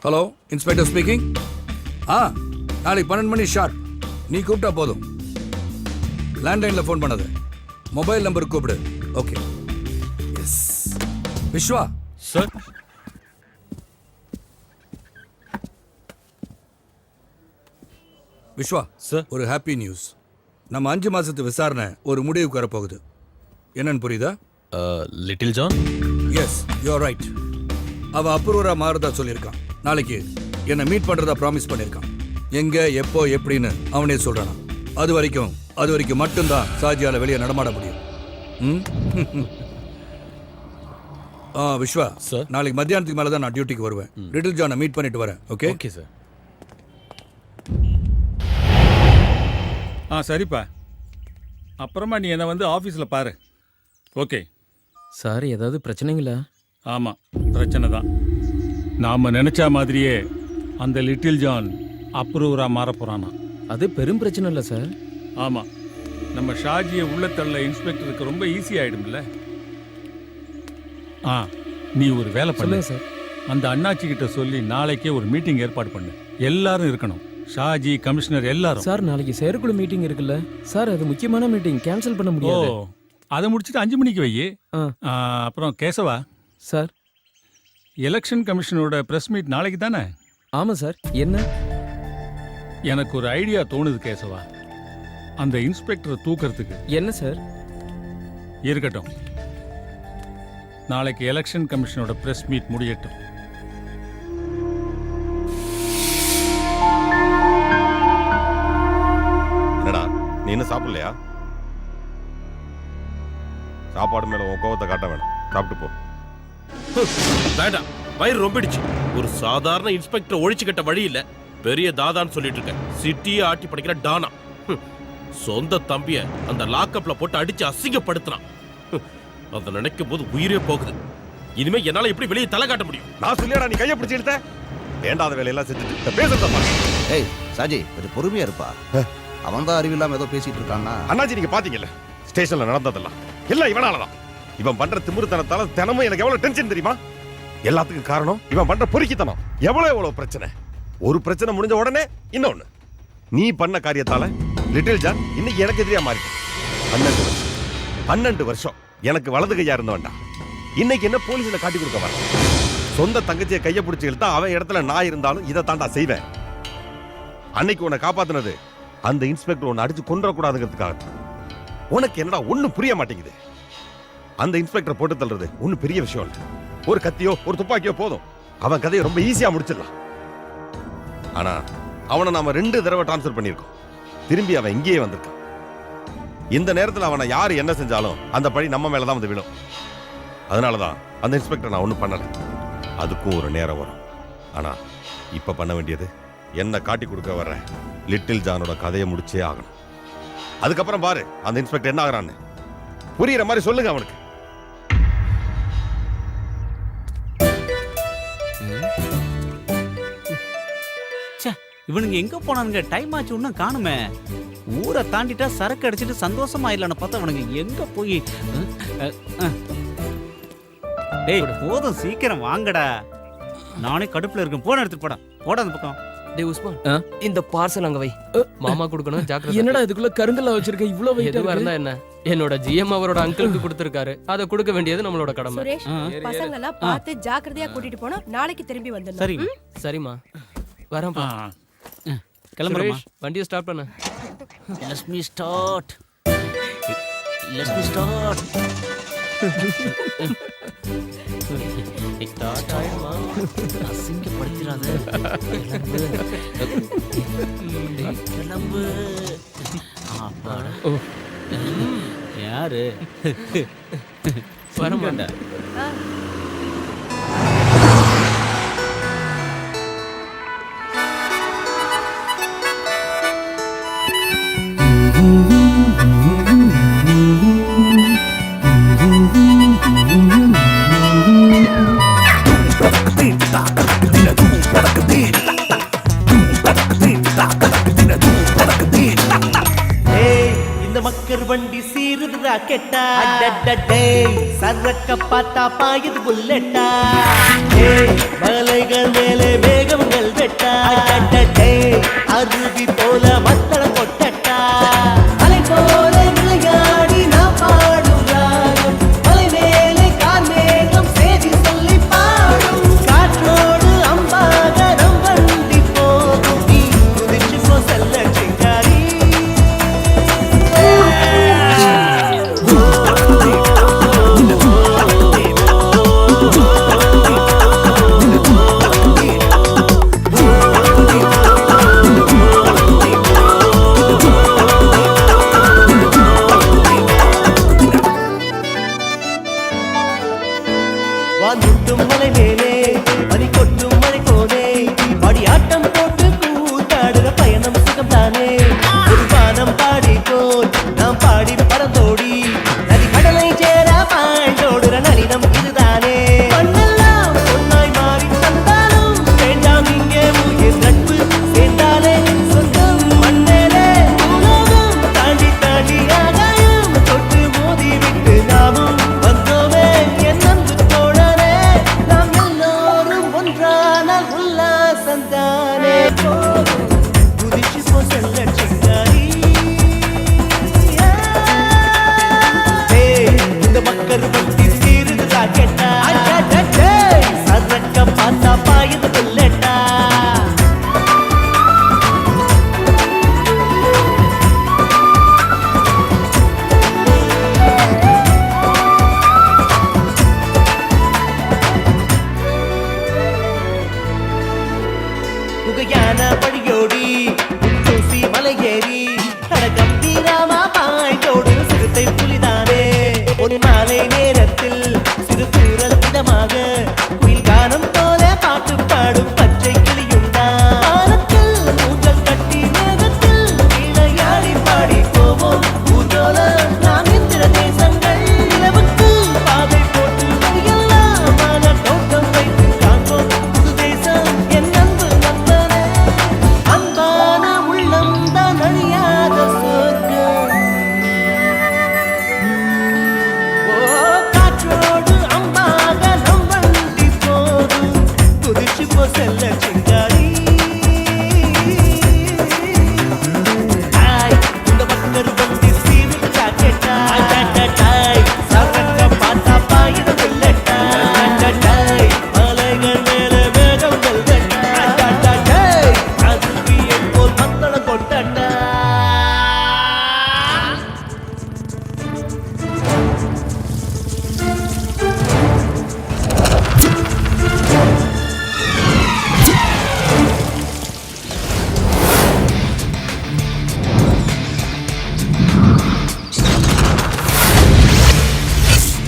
Hello, inspector speaking. நாளைக்கு 12 மணி ஷார்ப் நீ கூப்பிட்டா போதும். லேண்ட்லைனில் ஃபோன் பண்ணாத, மொபைல் நம்பருக்கு கூப்பிடு. Okay. Yes. Vishwa sir. Vishwa sir, ஒரு ஹாப்பி நியூஸ். நம்ம 5 மாசத்து விசாரணை ஒரு முடிவுக்கு வரப்போகுது. என்னன்னு புரியுதா? Little John. Yes, you are right. அவ அப்ரூவரா மாறுதா சொல்லியிருக்கான். நாளைக்கு என்னை மீட் பண்றதா ப்ராமிஸ் பண்ணியிருக்கான். எங்க எப்போ எப்படின்னு அவனே சொல்றானா. அது வரைக்கும் மட்டும்தான் சாஜியால வெளியே நடமாட முடியும். விஸ்வா சார், நாளைக்கு மத்தியானத்துக்கு மேல தான் நான் டியூட்டிக்கு வருவேன். லிட்டில் ஜானை மீட் பண்ணிட்டு வரேன். ஓகே? Okay sir. சரிப்பா, அப்புறமா நீ என்ன வந்து ஆஃபீஸில் பாரு. ஓகே சார், ஏதாவது பிரச்சனைங்களா? ஆமாம், பிரச்சனை தான். நாம் நினச்ச மாதிரியே அந்த லிட்டில் ஜான் அப்ரூவராக மாற போகிறானா. அது பெரும் பிரச்சனை இல்லை சார். ஆமாம், நம்ம ஷாஜியை உள்ளத்தள்ள இன்ஸ்பெக்டருக்கு ரொம்ப ஈஸி ஆகிடும்ல. நீ ஒரு வேலை பண்ணு சார். அந்த அண்ணாச்சி கிட்ட சொல்லி நாளைக்கே ஒரு மீட்டிங் ஏற்பாடு பண்ணு. எல்லாரும் இருக்கணும், ஷாஜி, கமிஷனர் எல்லாரும். சார், நாளைக்கு செயற்குழு மீட்டிங் இருக்குல்ல சார், அது முக்கியமான மீட்டிங், கேன்சல் பண்ண முடியாது. அதை முடிச்சுட்டு 5 மணிக்கு வை. அப்புறம் கேசவா சார், எலெக்ஷன் கமிஷனோட பிரஸ் மீட் நாளைக்கு தானே? ஆமாம் சார். என்ன? எனக்கு ஒரு ஐடியா தோணுது கேசவா, அந்த இன்ஸ்பெக்டரை தூக்கிறதுக்கு. என்ன சார்? இருக்கட்டும், நாளைக்கு எலெக்ஷன் கமிஷனோட பிரஸ் மீட் முடியட்டும். என்னடா நீ இன்னும் சாப்பிடலையா? சாப்பாடு மேல உன் கோவத்தை காட்ட வேணாம், சாப்பிட்டு போ. வேண்டாம், வயிறு ரொம்பிடுச்சு. ஒரு சாதாரண இன்ஸ்பெக்டர் ஒழிச்சு கட்ட வழி இல்ல, பெரிய தாதான்னு சொல்லிட்டு இருக்கேன். சிட்டியே ஆட்டி படிக்கிற டானா. சொந்த தம்பிய அந்த லாக்அப்ல போட்டு அடிச்சு அசிங்கப்படுத்துறான். அதை நினைக்கும் போது உயிரே போகுது. இனிமே என்னால எப்படி வெளியே தலை காட்ட முடியும்? நான் சொல்லியடா நீ கையை பிடிச்சி எடுத்த. வேண்டாத வேலையெல்லாம் செஞ்சுட்டு பேசுறதப்பா. ஏய் சாஜி கொஞ்சம் பொறுமையா இருப்பா. அவன் தான் அறிவில்லாம ஏதோ பேசிட்டு இருக்கான்னா. அண்ணாச்சி நீங்க பாத்தீங்கல்ல ஸ்டேஷன்ல நடந்ததெல்லாம் எல்லாம் இவனாலதான். இவன் பண்ற திமிருத்தனத்தால தினமும் எனக்கு எவ்வளவு டென்ஷன் தெரியுமா? எல்லாத்துக்கும் காரணம் இவன் பண்ற பொறுக்கித்தனம். எவ்வளவு பிரச்சனை. ஒரு பிரச்சனை முடிஞ்ச உடனே இன்னொன்னு. நீ பண்ண காரியத்தால லிட்டில் ஜான் இன்னைக்கு எனக்கு எதிரியா மாறி 12 வருஷம் எனக்கு வலது கையா இருந்தவன்டா. இன்னைக்கு என்ன போலீஸ்ல காட்டி கொடுக்க வர? சொந்த தங்கச்சியை கையை பிடிச்சி இழுத்தா அவன் இடத்துல நான் இருந்தாலும் இதை தாண்டா செய்வேன். அன்னைக்கு உன்னை காப்பாத்தினது அந்த இன்ஸ்பெக்டர் உன்னை அடிச்சு கொன்றக்கூடாதுங்கிறதுக்காக. உனக்கு என்னடா ஒண்ணும் புரிய மாட்டேங்குது. அந்த இன்ஸ்பெக்டர் போட்டு தள்ளுறது ஒன்னும் பெரிய விஷயம் இல்லை. ஒரு கத்தியோ ஒரு துப்பாக்கியோ போதும், அவன் கதையை ரொம்ப ஈஸியா முடிச்சிடலாம். ஆனா அவனை நாம 2 தடவை டிரான்ஸ்ஃபர் பண்ணியிருக்கோம். திரும்பி அவன் இங்கேயே வந்திருக்கான். இந்த நேரத்தில் அவனை யாரு என்ன செஞ்சாலும் அந்த பழி நம்ம மேலதான் வந்து விழும். அதனாலதான் அந்த இன்ஸ்பெக்டர் நான் ஒன்றும் பண்ணல. அதுக்கும் ஒரு நேரம் வரும். ஆனா இப்ப பண்ண வேண்டியது என்ன காட்டி கொடுக்க வர்ற லிட்டில் ஜானோட கதையை முடிச்சே ஆகணும். அதுக்கப்புறம் பாரு அந்த இன்ஸ்பெக்டர் என்ன ஆகுறான்னு. புரியுற மாதிரி சொல்லுங்க அவனுக்கு. இவனுங்க எங்க போனானுங்க? டைம் ஆச்சு இன்னும் காணுமே. ஊரை தாண்டிட்டா சரக்கு அடிச்சிட்டு சந்தோஷமா இல்லன்னு பார்த்தா அவனுங்க எங்க போய். டேய் போதும் சீக்கிரம் வாங்கடா. நானே கடுப்புல இருக்கேன். போன எடுத்துட்டு போடா அந்த பக்கம். டேய் உஸ்மான் இந்த பார்சல் அங்க வை. மாமா கொடுக்கணும் ஜாக்கிரதை. என்னடா இதுக்குள்ள கருங்கல்ல வச்சிருக்க இவ்ளோ வெயிட்? எதுவா இருந்தா என்ன? என்னோட ஜிஎம் அவரோட அங்கிளுக்கு கொடுத்திருக்காரு. அதை கொடுக்க வேண்டியது நம்மளோட கடமை. சுரேஷ் பசங்க எல்லாம் பார்த்து ஜாக்கிரதையா கூட்டிட்டு போனா நாளைக்கு திரும்பி வந்துடணும். சரி சரிம்மா வரேன்ப்பா. கிளம்புறேம்மா. வண்டியை ஸ்டார்ட் பண்ணு. Let me start. ஸ்டார்ட் ஆயிடுமா? அசிங்கப்படுத்திடாத. கிளம்பு. அப்பாடா. யாரு வரமாட்டா? இந்த மக்கர் வண்டி சீருது ராக்கெட்டா. சரக்க பார்த்தா பாயுது புல்லெட்டா. மலைகள் மேலே மேகங்கள் வெட்டா. அருவி போல மத்தள கொட்டட்டா. அலை போல விளையாடி நான் பாடும் ராகம். மலை மேலே கார்மேகம் சேதி சொல்லி பாடும். காற்றோடு அம்பாக நம் வண்டி போகும். நீ குதிச்சு போ செல்ல சிங்காரி. வாந்துட்டும் மலை மேலே பனி கொட்டும் மலை போலே பாடி ஆட்டம் போட்டு கூத்தாடுற பயணம் சுகம் தானே. ஒரு வானம் பாடி போல் நாம் பாடி பறந்தோடி நதி கடலை சேர பாய்ந்தோடுற நளினம் இதுதானே. மண்ணெல்லாம் பொன்னாய் மாறி தந்தாலும் வேண்டாம் இங்கே உயிர் நட்பு சேர்ந்தாலே சொந்தம். மண்ணேலே உலகம் தாண்டி தாண்டி ஆகாயம் தொட்டு மோதி விட்டு நாமும் வந்தோமே என் அன்பு தோழரே. நாம் எல்லோரும் ஒன்றானால் உல்லாசந்தானே. குதிச்சு போ செல்ல சிங்காரி. இந்த மக்கர் வண்டி சீருது ராக்கெட்டா. சரக்க பார்த்தா பாயுது புல்லெட்டா. புகையான வழியோடி தூசி மலை ஏறி கம்பீரமா பாய்ந்தோடு சிறுத்தை புலிதானே. ஒரு மாலை நேரத்தில் சிறு தூரல் இதமாக குயில் கானம் போல பாட்டு பாடும் பச்சை கிளியுண்டா. வானத்தில் ஊஞ்சல் கட்டி மேகத்தில் விளையாடி பாடி போவோம் ஊர்ஜோல நாம் இந்திர தேசங்கள். நிலவுக்கு பாதை போட்டு வழியெல்லாம் தோட்டம் வைத்து காண்போம் புது தேசம் என்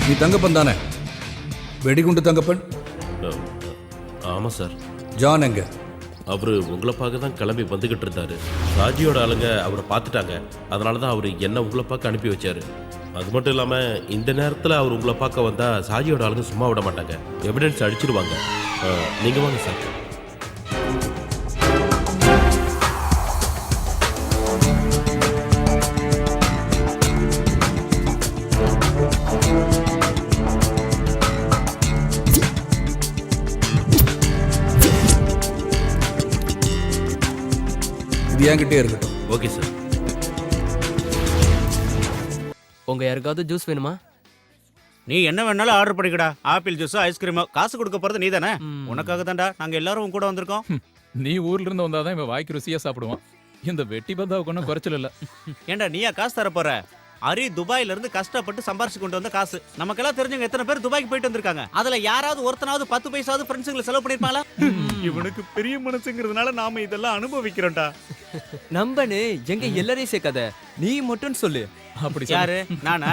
நீ தங்கப்பன் தானே? வெடிகுண்டு தங்கப்பன்? ஆமா சார். ஜான் எங்க? அவரு உங்களை பார்க்க தான் கிளம்பி வந்துகிட்டு இருந்தாரு. ராஜியோட ஆளுங்க அவரை பார்த்துட்டாங்க. அதனால தான் அவர் என்ன உங்களை பார்க்க அனுப்பி வச்சாரு. அது மட்டும் இல்லாம இந்த நேரத்தில் அவர் உங்களை பார்க்க வந்தா சாஜியோட ஆளுங்க சும்மா விட மாட்டாங்க, எவிடன்ஸ் அடிச்சிருவாங்க. நீங்க வாங்க சார். இது என்கிட்டே இருக்கட்டும். Okay sir. உங்க யாருக்காவது ஜூஸ் வேணுமா? நீ என்ன வேணாலும் ஆர்டர் பண்ணிக்கடா. Apple juice, ice cream. காசு கொடுக்க போறது நீ தானே. உனக்காக தான்டா நாங்க எல்லாரும் உன் கூட வந்திருக்கோம். நீ ஊர்ல இருந்து வந்தாதான் இவன் வாய்க்கு ருசியா சாப்பிடுவான். இந்த வெட்டி பந்தாவுக்கு ஒன்றும் குறைச்சல் இல்ல. ஏண்டா நீயா காசு தர போற? அரி துபாயில இருந்து கஷ்டப்பட்டு சம்பாரிச்சு கொண்டு வந்த காசு. நமக்கெல்லாம் தெரிஞ்சவங்க எத்தனை பேர் துபாய்க்கு போயிட்டு வந்திருக்காங்க. அதுல யாராவது ஒருத்தனாவது 10 பைசாவது ஃப்ரெண்ட்ஸுங்களை செலவு பண்ணிருப்பாங்களா? இவனுக்கு பெரிய மனசுங்கிறதுனால நாம இதெல்லாம் அனுபவிக்கிறோம்டா. நம்பனே எங்க எல்லாரையும் சேர்க்காத, நீ மட்டும் சொல்லு. அப்படி யாரு? நானா?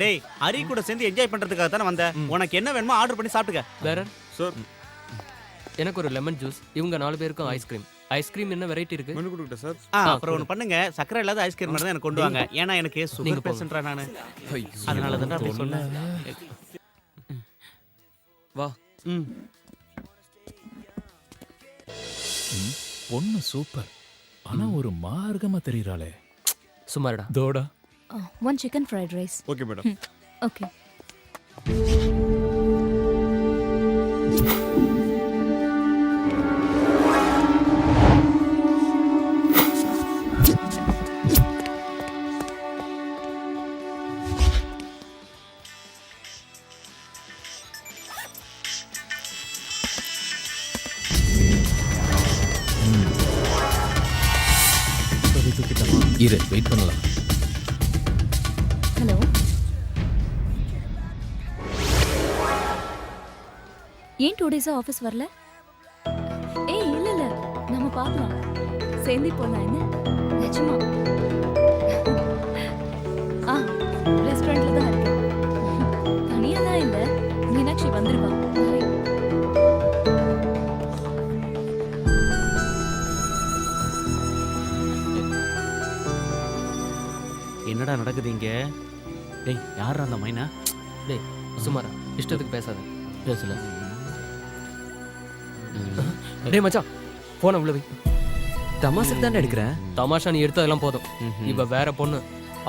டேய், அரி கூட சேர்ந்து என்ஜாய் பண்றதுக்காக தானே வந்தேன். உனக்கு என்ன வேணுமோ ஆர்டர் பண்ணி சாப்பிட்டுக்க. வேற சார், எனக்கு ஒரு லெமன் ஜூஸ். இவங்க 4 பேருக்கும் ஐஸ்கிரீம். ஐஸ்கிரீம் என்ன வெரைட்டி இருக்கு? மெனு கொடுங்க சார். அப்புறம் ஒன்று பண்ணுங்க, சக்கரை இல்லாத ஐஸ்கிரீம் தான் எனக்கு கொண்டு வாங்க. ஏன்னா எனக்கு சுகர் பேஷண்ட்ரா நானு. அதனால தான் அப்படி சொன்னேன். வா. பொண்ணு சூப்பர். ஆனா ஒரு மார்க்கமா தெரியறாளே. சுமாரடா. தோடா. 1 chicken fried rice. Okay madam. Okay. இரு, வெயிட் பண்ணலாம். ஹலோ. ஏன் 2 days ஆஃபீஸ் வரல? ஏய் இல்ல இல்ல, நம்ம பார்க்கலாம். சேர்ந்து போலாம் என்ன? நிஜமா? ரெஸ்டாரண்ட்ல தான் இருக்கேன். தனியா தான் இல்ல, மீனாட்சி வந்துருவா. என்னடா நடக்குது இங்க? டேய், யாரா அந்த மைனா? டேய் சுமாரா, இஷ்டத்துக்கு பேசாத. பேசல. டேய் மச்சான், போன உள்ள வை. தமாசுக்கு தானே எடுக்கிறேன். தமாஷா நீ எடுத்ததெல்லாம் போதும். இவ வேற பொண்ணு,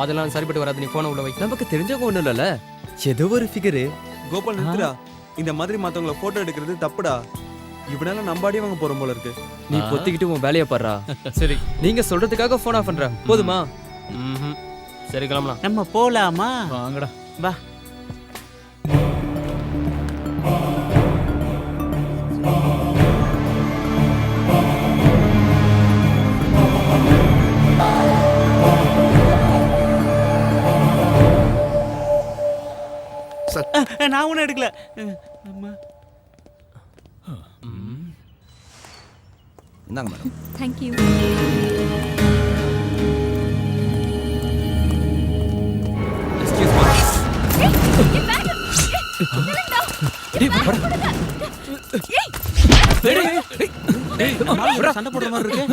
அதெல்லாம் சரிப்பட்டு வராது. நீ போன உள்ள வை. நமக்கு தெரிஞ்சவங்க ஒண்ணும் இல்லல, ஏதோ ஒரு ஃபிகரு. கோபால் நிறுத்துடா. இந்த மாதிரி மத்தவங்கள போட்டோ எடுக்கிறது தப்புடா. இவனால நம்பாடி வாங்க போறோம் போல இருக்கு. நீ பொத்திக்கிட்டு உன் வேலையை பாடுறா. சரி, நீங்க சொல்றதுக்காக போன் ஆஃப் பண்ற போதுமா? சரி கிளம்பலாம். நம்ம போலாமா? வாங்கடா. வா. நான் ஒன்னும் எடுக்கல. இந்தாங்க மேடம். Thank you. சண்டை போடுற மாதிரி இருக்கு.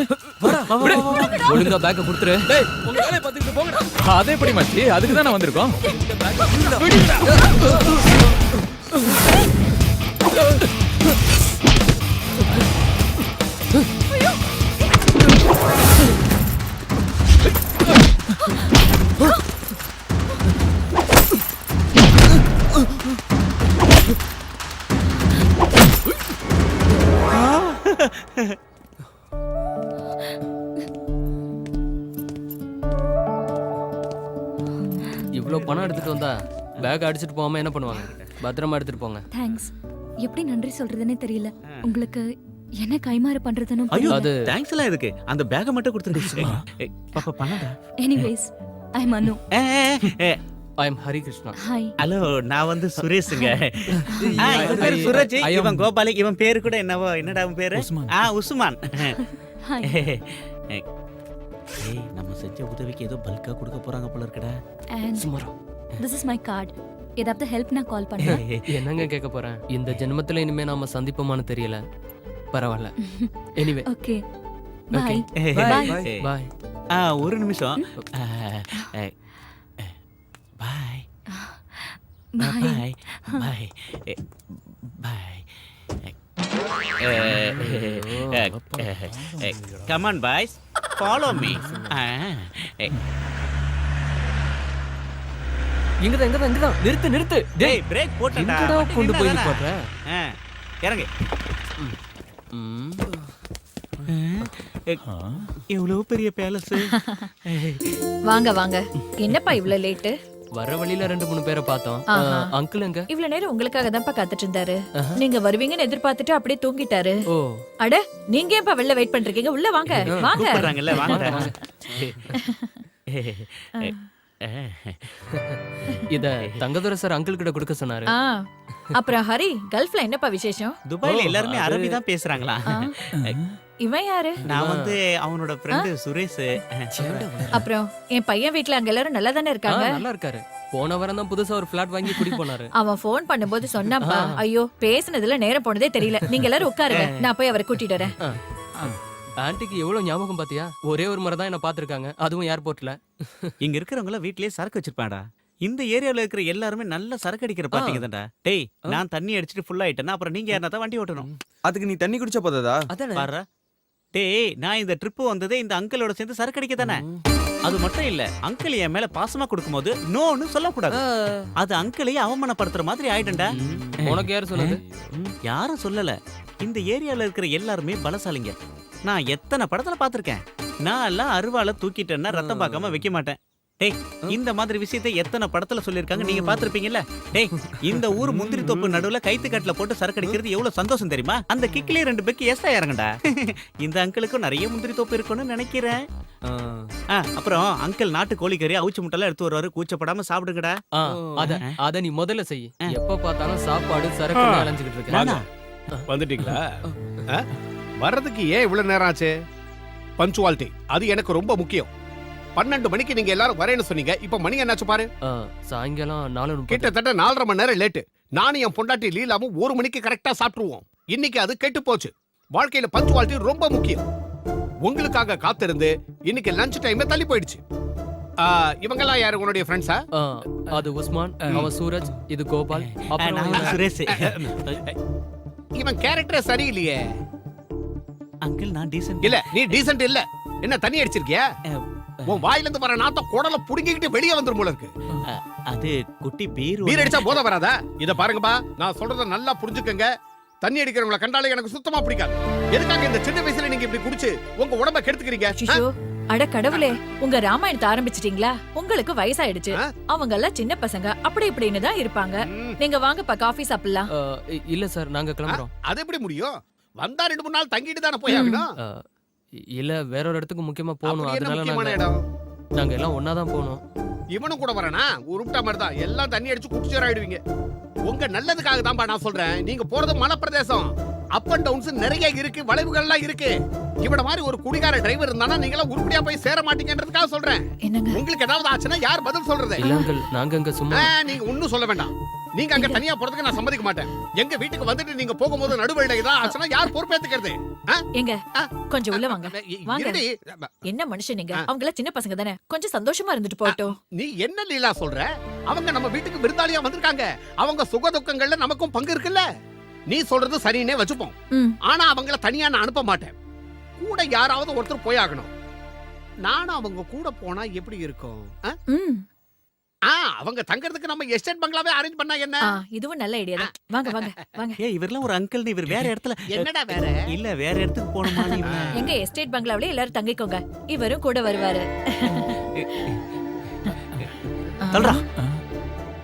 ஒழுங்கா பேக்க கொடுத்துரு. உங்க வேலையை பார்த்துட்டு போங்கடா. அதே படி மச்சி, அதுக்கு தான் வந்திருக்கோம். இவ்வளவு பணம் எடுத்துட்டு வந்தா பேக் அடிச்சிட்டு போகாம என்ன பண்ணுவாங்க? பத்திரமா எடுத்துட்டு போங்க. தேங்க்ஸ். எப்படி நன்றி சொல்றதுன்னே தெரியல. உங்களுக்கு என்ன கைமாறு பண்றதுன்னு ஐயோ, புரியல. அது தேங்க்ஸ் எல்லாம் எதுக்கு? அந்த பேக்க மட்டும் கொடுத்துடு. பாப்பா பண்ணடா. Anyways, I'm Anu. I am Hari Krishna. Hi. Hello, நான் வந்து சுரேஷுங்க. இவன் பேரு சுரேஷ், இவன் கோபாலி. இவன் பேரு கூட என்னவோ, என்னடா அவன் பேரு? உஸ்மான். Hi. ஏய், நம்ம செஞ்ச உதவிக்கு ஏதோ பல்கா கொடுக்க போறாங்க போல இருக்கடா. And this is my card. ஏதாவது ஹெல்ப்னா கால் பண்ணுறேன். என்னங்க கேட்க போறேன்? இந்த ஜென்மத்துல இனிமே நாம சந்திப்போமான்னு தெரியல. பரவாயில்ல. Anyway okay okay bye. Bye. ஒரு நிமிஷம். பாய் பாய் பாய் பாய். Come on, boys. Follow me. இங்கதான் நிறுத்து. டேய் பிரேக் போட்டடா. எங்கடா கொண்டு போய் போடுற? இறங்கு. எவ்வளவு பெரிய பேலஸ். வாங்க வாங்க. என்னப்பா இவ்ளோ லேட்டு? வர வழியில 2-3 பேரை பார்த்தோம். அங்கிள் எங்க? இவ்ளோ நேரம் உங்களுக்காக தான்ப்பா காத்துட்டு இருந்தாரு. நீங்க வருவீங்கன்னு எதிர்பார்த்துட்டு அப்படியே தூங்கிட்டாரு. ஓ அட நீங்க ஏன்ப்பா வெளில வெயிட் பண்றீங்க? உள்ள வாங்க வாங்க. கூப்பிடுறாங்கல்ல வாங்க. இத தங்கதுரை சார் அங்கிள் கிட்ட கொடுக்க சொன்னாரு. அப்புறம் ஹரி, கல்ஃப்ல என்னப்பா விசேஷம்? துபாயில எல்லாருமே அரபி தான் பேசுறாங்களா? இவன் யாரு? நான் வந்து அவனோட ஃப்ரெண்ட் சுரேஷ். அப்புறம் என் பையன் வீட்ல அங்க எல்லாரும் நல்லா தானே இருக்காங்க? நல்லா இருக்காரு. போன வாரம் தான் புதுசா ஒரு ஃபிளாட் வாங்கி குடி போனாரு. அவன் ஃபோன் பண்ணும்போது சொன்னாப்பா. ஐயோ பேசுனதுல நேரம் போனதே தெரியல. நீங்க எல்லாரும் உட்காருங்க, நான் போய் அவரை கூட்டிட்டு வரேன். ஆன்ட்டிக்கு எவ்வளவு ஞாபகம் பாத்தியா? ஒரே ஒரு முறை தான் என்ன பாத்துருக்காங்க, அதுவும் ஏர்போர்ட்ல. இங்க இருக்கிறவங்க வீட்லயே சரக்கு வச்சிருப்பாடா. இந்த ஏரியால இருக்கிற எல்லாருமே நல்ல சரக்கு அடிக்கிற பாத்தீங்க தான்டா. டேய் நான் தண்ணி அடிச்சிட்டு ஃபுல் ஆயிட்டேன்னா அப்புறம் நீங்க யாரா தான் வண்டி ஓட்டணும். அதுக்கு நீ தண்ணி குடிச்ச போதாதா? பாரு டேய், நான் இந்த ட்ரிப் வந்ததே இந்த அங்கிளோட சேர்ந்து சரக்கு அடிக்க தானே. அது மட்டும் இல்ல, அங்கிள் என் மேல பாசமா கொடுக்கும்போது நோன்னு சொல்லக்கூடாது. அது அங்கிளையே அவமானப்படுத்துற மாதிரி ஆயிடும்டா. உனக்கு யாரு சொன்னது? யாரும் சொல்லல. இந்த ஏரியால இருக்கிற எல்லாருமே பலசாலிங்க. நான் எத்தனை படத்துல பாத்திருக்கேன். நான் எல்லாம் அருவாளை தூக்கிட்டேன்னா ரத்தம் பார்க்காம வைக்க மாட்டேன். டேய் இந்த மாதிரி விஷயத்தை எத்தனை படத்துல சொல்லிருக்காங்க, நீங்க பாத்திருப்பீங்கல்ல. டேய் இந்த ஊர் முந்திரி தோப்பு நடுவுல கைத்து கட்டுல போட்டு சரக்கு அடிக்கிறது எவ்வளவு சந்தோஷம் தெரியுமா? அந்த கிக்லயே 2 பெக்கு ஏசா இறங்கடா. இந்த அங்கிளுக்கும் நிறைய முந்திரி தோப்பு இருக்கும்னு நினைக்கிறேன். அப்புறம் அங்கிள் நாட்டு கோழிக்கறி அவிச்சு முட்டெல்லாம் எடுத்து வருவாரு. கூச்சப்படாம சாப்பிடுங்கடா. அத நீ முதல்ல செய். எப்ப பார்த்தாலும் சாப்பாடு சரக்கு அலைஞ்சுக்கிட்டு இருக்க. வந்துட்டீங்களா? வர்றதுக்கு ஏன் இவ்வளவு நேரம் ஆச்சு? பஞ்சுவாலிட்டி அது எனக்கு ரொம்ப முக்கியம். 12 மணிக்கு நீங்க எல்லாரும் வரேன்னு சொன்னீங்க. இப்ப மணி என்னாச்சு பாரு. சாயங்காலம் 4:30. கிட்டத்தட்ட 4.5 மணி நேரம் லேட்டு. நானும் என் பொண்டாட்டி லீலாவும் 1 மணிக்கு கரெக்டா சாப்பிட்டுருவோம். இன்னைக்கு அது கெட்டு போச்சு. வாழ்க்கையில பஞ்சுவாலிட்டி ரொம்ப முக்கியம். உங்களுக்காக காத்திருந்து இன்னைக்கு லஞ்ச் டைம் தள்ளி போயிடுச்சு. இவங்கெல்லாம் யாரு உன்னுடைய ஃப்ரெண்ட்ஸா? அது உஸ்மான், அவன் சூரஜ், இது கோபால், அப்புறம் சுரேஷ். இவன் கேரக்டர் சரியில்லையே. அங்கிள் நான் டீசன்ட் இல்ல. நீ டீசன்ட் இல்ல. என்ன தண்ணி அடிச்சிருக்கியா? உன் வாயில இருந்து வர நாத்தம் குடல புடுங்கிக்கிட்டு வெளியே வந்துரும் போல இருக்கு. அது குட்டி பீர் அடிச்சா போத வராதா? இத பாருங்கப்பா, நான் சொல்றத நல்லா புரிஞ்சுக்கங்க. தண்ணி அடிக்கிறவங்கள கண்டாலே எனக்கு சுத்தமா பிடிக்காது. எதுக்காக இந்த சின்ன வயசுல நீங்க இப்படி குடிச்சு உங்க உடம்ப கெடுத்துக்கிறீங்க? அட கடவுளே, உங்க ராமாயணத்தை ஆரம்பிச்சிட்டீங்களா? உங்களுக்கு வயசாயிடுச்சு. அவங்க எல்லாம் சின்ன பசங்க, அப்படி இப்படின்னு தான் இருப்பாங்க. நீங்க வாங்கப்பா காஃபி சாப்பிடலாம். இல்ல சார், நாங்க கிளம்புறோம். அது எப்படி முடியும்? வந்தா 2-3 நாள் தங்கிட்டு தானே போய் ஆகணும். இல்ல வேற ஒரு இடத்துக்கு முக்கியமா போகணும். அதனால நாங்க எல்லாம் ஒன்னா தான் போகணும். இவனும் கூட வரனா? உருப்பிட்ட மாதிரி தான் எல்லாம் தண்ணி அடிச்சு குடிச்சேராயிடுவீங்க. உங்க நல்லதுக்காக தான்பா நான் சொல்றேன். நீங்க போறது மலைப்பிரதேசம். அப் அண்ட் டவுன்ஸ் நிறைய இருக்கு, வளைவுகள்லாம் இருக்கு. இவன மாதிரி ஒரு குடிகார டிரைவர் இருந்தானா நீங்க எல்லாம் உருப்படியா போய் சேர மாட்டீங்கன்றதுக்காக சொல்றேன். உங்களுக்கு ஏதாவது ஆச்சுன்னா யார் பதில் சொல்றது? இல்ல அங்கிள், நாங்க அங்க சும்மா. நீங்க ஒண்ணும் சொல்ல வேண்டாம். நீங்க அங்க தனியா போறதுக்கு நான் சம்மதிக்க மாட்டேன். எங்க வீட்டுக்கு வந்துட்டு நீங்க போகும்போது நடுவழியில ஏதாவது ஆச்சுன்னா யார் பொறுப்பேத்துக்கிறது? எங்க கொஞ்சம் உள்ள வாங்க. வாங்க. என்ன மனுஷன் நீங்க? அவங்கள சின்ன பசங்க தானே, கொஞ்சம் சந்தோஷமா இருந்துட்டு போட்டோம். நீ என்ன லீலா சொல்ற? அவங்க நம்ம வீட்டுக்கு விருந்தாளியா வந்திருக்காங்க. அவங்க சுக துக்கங்கள்ல நமக்கும் பங்கு இருக்குல்ல. நீ சொல்றது சரின்னே வச்சுப்போம். ஆனா அவங்கள தனியா நான் அனுப்ப மாட்டேன். கூட யாராவது ஒருத்தர் போய் ஆகணும். நானும் அவங்க கூட போனா எப்படி இருக்கும்? அவங்க தங்கறதுக்கு நம்ம எஸ்டேட் பங்களாவே அரேஞ்ச் பண்ணா என்ன? இதுவும் நல்ல ஐடியா தான். வாங்க வாங்க வாங்க. ஏய் இவர்லாம் ஒரு அங்கிள், நீ இவர் வேற இடத்துல. என்னடா வேற? இல்ல வேற இடத்துக்கு போணுமா நீ? எங்க எஸ்டேட் பங்களாவிலே எல்லாரும் தங்கிக்கோங்க. இவரும் கூட வருவாரு. சொல்றா.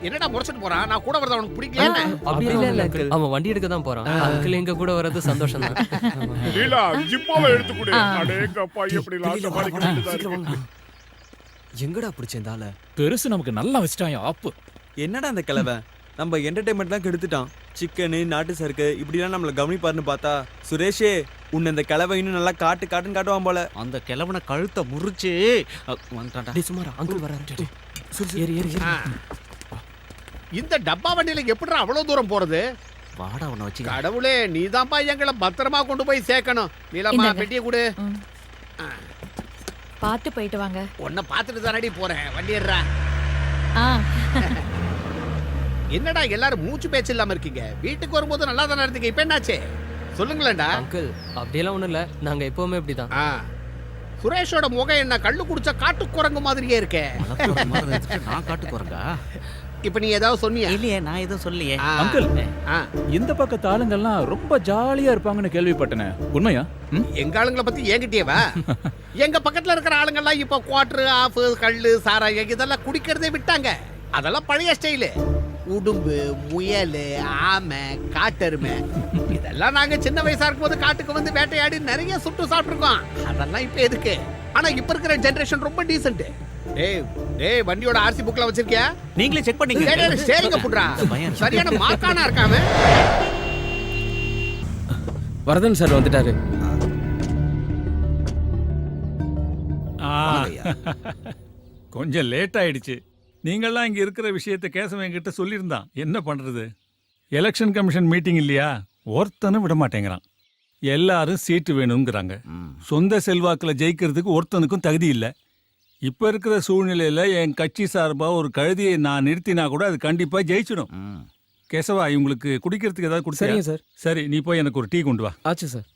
என்னடா முறைச்சிட்டு போறான்? நான் கூட வரத உனக்கு பிடிக்கல என்ன? அப்படி இல்ல அங்கிள், அவன் வண்டி எடுக்க தான் போறான். அங்கிள் எங்க கூட வரது சந்தோஷம் தான். லீலா ஜிப்பாவை எடுத்து கொடு. அடேங்கப்பா எப்படி லாஸ்ட் மாதிரி கிட்டதா. எங்கடா பிடிச்சேந்தால? பெருசு நமக்கு நல்லா வச்சிட்டான் ஆப்பு. என்னடா அந்த கிழவன் நம்ம என்டர்டைன்மெண்ட்லாம் கெடுத்துட்டான். சிக்கனு, நாட்டு சரக்கு இப்படிலாம் நம்மள கவனிப்பாருன்னு பார்த்தா சுரேஷே உன்னை இந்த கிழவன் இன்னும் நல்லா காட்டுன்னு காட்டுவான் போல. அந்த கிழவனை கழுத்தை முறிச்சு வந்துட்டான்டா. சுமாரா அங்கிள் வராரு. ஏறி ஏறி. இந்த டப்பா வண்டியில எப்படிடா அவ்வளவு தூரம் போறது? வாடா உன்னை வச்சு. கடவுளே, நீதான்ப்பா எங்களை பத்திரமா கொண்டு போய் சேர்க்கணும். நீலம்மா பெட்டியை கொடு. பார்த்து போயிட்டு வாங்க. உன்னை பார்த்துட்டு தானடி போறேன். வண்டி ஏறுறா. ஆ. என்னடா எல்லாரும் மூச்சு பேச்சு இல்லாம இருக்கீங்க? வீட்டுக்கு வரும்போது நல்லா தானே இருந்தீங்க, இப்ப என்னாச்சு? சொல்லுங்களேன்டா. அங்கிள் அப்படியெல்லாம் ஒண்ணும் இல்ல, நாங்க எப்பவுமே இப்படிதான். சுரேஷோட முகம் என்ன கள்ளு குடிச்ச காட்டு குரங்கு மாதிரியே இருக்கே. நான் காட்டு குரங்கா? இப்ப நீ ஏதாவது சொன்னியா? இல்லையே, நான் எதுவும் சொல்லலையே. அங்கிள், இந்த பக்கத்து ஆளுங்கெல்லாம் ரொம்ப ஜாலியா இருப்பாங்கன்னு கேள்விப்பட்டனே, உண்மையா? எங்க ஆளுங்களை பத்தி என்கிட்டயேவா? எங்க பக்கத்துல இருக்கிற ஆளுங்கெல்லாம் இப்ப குவார்டர், ஆஃப், கள்ளு, சாராயம் இதெல்லாம் குடிக்கிறதே விட்டாங்க. அதெல்லாம் பழைய ஸ்டைலு. உடும்பு, முயல், ஆமை, காட்டெருமை இதெல்லாம் நாங்க சின்ன வயசா இருக்கும்போது காட்டுக்கு வந்து வேட்டையாடி நிறைய சுட்டு சாப்பிட்டுருக்கோம். அதெல்லாம் இப்ப எதுக்கு? ஆனா இப்ப இருக்கிற ஜெனரேஷன் ரொம்ப டீசென்ட். டேய் வண்டியோட ஆர்சி புக்ல வச்சிருக்கியா? நீங்களே செக் பண்ணீங்க. ஸ்டேரிங்க புட்றா. சரியான மார்க்கானா இருக்காம. வரதன் சார் வந்துட்டாரு. கொஞ்சம் லேட் ஆயிடுச்சு. நீங்கள்லாம் இங்க இருக்கிற விஷயத்தை கேசவன் என்கிட்ட சொல்லியிருந்தான். என்ன பண்றது? எலெக்ஷன் கமிஷன் மீட்டிங் இல்லையா, ஒருத்தனும் விட மாட்டேங்கிறான். எல்லாரும் சீட்டு வேணுங்கிறாங்க. சொந்த செல்வாக்கில் ஜெயிக்கிறதுக்கு ஒருத்தனுக்கும் தகுதி இல்லை. இப்ப இருக்கிற சூழ்நிலையில என் கட்சி சார்பா ஒரு கழுதியை நான் நிறுத்தினா கூட அது கண்டிப்பா ஜெயிச்சிடும். கேசவா, இவங்களுக்கு குடிக்கிறதுக்கு ஏதாவது கொடுத்தீங்க சார்? சரி, நீ போய் எனக்கு ஒரு டீ கொண்டு வா. ஆச்சு சார்.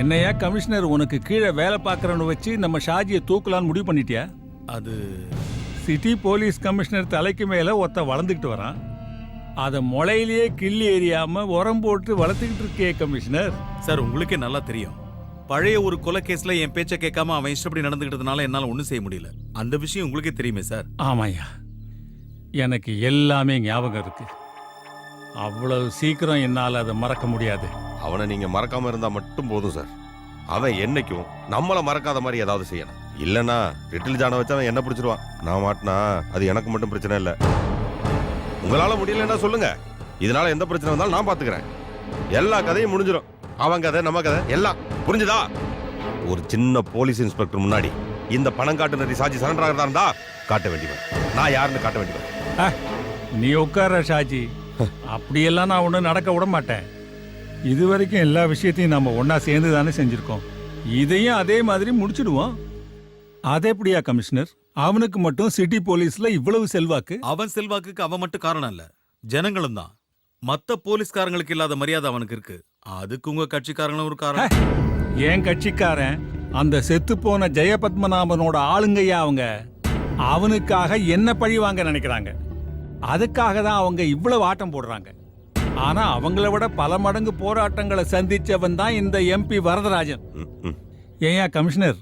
என்னையா கமிஷனர், உனக்கு கீழே வேலை பார்க்கறவனை வச்சு நம்ம ஷாஜியை தூக்கலான்னு முடிவு பண்ணிட்டியா? அது சிட்டி போலீஸ் கமிஷனர் தலைக்கு மேல ஒருத்த வளர்ந்துக்கிட்டு வரான். அதை முளையிலேயே கிள்ளி எறியாம உரம் போட்டு வளர்த்துக்கிட்டு இருக்கே கமிஷனர். சார், உங்களுக்கே நல்லா தெரியும், பழைய ஒரு கொலை கேஸ்ல என் பேச்சை கேட்காம அவன் இஷ்டப்படி நடந்துக்கிட்டதுனால என்னால ஒண்ணும் செய்ய முடியல. அந்த விஷயம் உங்களுக்கே தெரியுமே சார். ஆமாய்யா, எனக்கு எல்லாமே ஞாபகம் இருக்கு. அவ்வளவு சீக்கிரம் என்னால் அதை மறக்க முடியாது. அவனை நீங்க மறக்காம இருந்தா மட்டும் போதும் சார். அவன் என்னைக்கும் நம்மள மறக்காத மாதிரி ஏதாவது செய்யணும். இல்லனா லிட்டில் ஜானை வச்சு அவன் என்ன பிடிச்சிருவான். நான் மாட்டினா அது எனக்கு மட்டும் பிரச்சனை இல்லை. உங்களால முடியலன்னா சொல்லுங்க, இதனால எந்த பிரச்சனை வந்தாலும் நான் பாத்துக்கிறேன். எல்லா கதையும் முடிஞ்சிடும். அவன் கதை, நம்ம கதை எல்லாம் புரிஞ்சுதா? ஒரு சின்ன போலீஸ் இன்ஸ்பெக்டர் முன்னாடி இந்த பணம் காட்டு நரி சாஜி சரண்டர் ஆகிறதா இருந்தா காட்ட வேண்டியவன். நான் யாருன்னு காட்ட வேண்டியவன். நீ உட்கார ஷாஜி, அப்படியெல்லாம் நான் ஒன்றும் நடக்க விட மாட்டேன். இது வரைக்கும் எல்லா விஷயத்தையும் நம்ம ஒன்னா சேர்ந்து தானே செஞ்சிருக்கோம். இதையும் அதே மாதிரி முடிச்சிடுவோம். அது எப்படியா கமிஷனர்? அவனுக்கு மட்டும் சிட்டி போலீஸ்ல இவ்வளவு செல்வாக்கு? அவன் செல்வாக்குக்கு அவன் மட்டும் காரணம் இல்ல, ஜனங்களும் தான். மத்த போலீஸ்காரங்களுக்கு இல்லாத மரியாதை அவனுக்கு இருக்கு. அதுக்கு உங்க கட்சிக்காரங்களும் ஒரு காரணம். என் கட்சிக்காரன் அந்த செத்து போன ஜெயபத்மநாபனோட ஆளுங்கய்யா அவங்க. அவனுக்காக என்ன பழி வாங்க நினைக்கிறாங்க. அதுக்காக தான் அவங்க இவ்வளவு ஆட்டம் போடுறாங்க. ஆனா அவங்கள விட பல மடங்கு போராட்டங்களை சந்திச்சவன் தான் இந்த எம்பி வரதராஜன். ஏயா கமிஷனர்,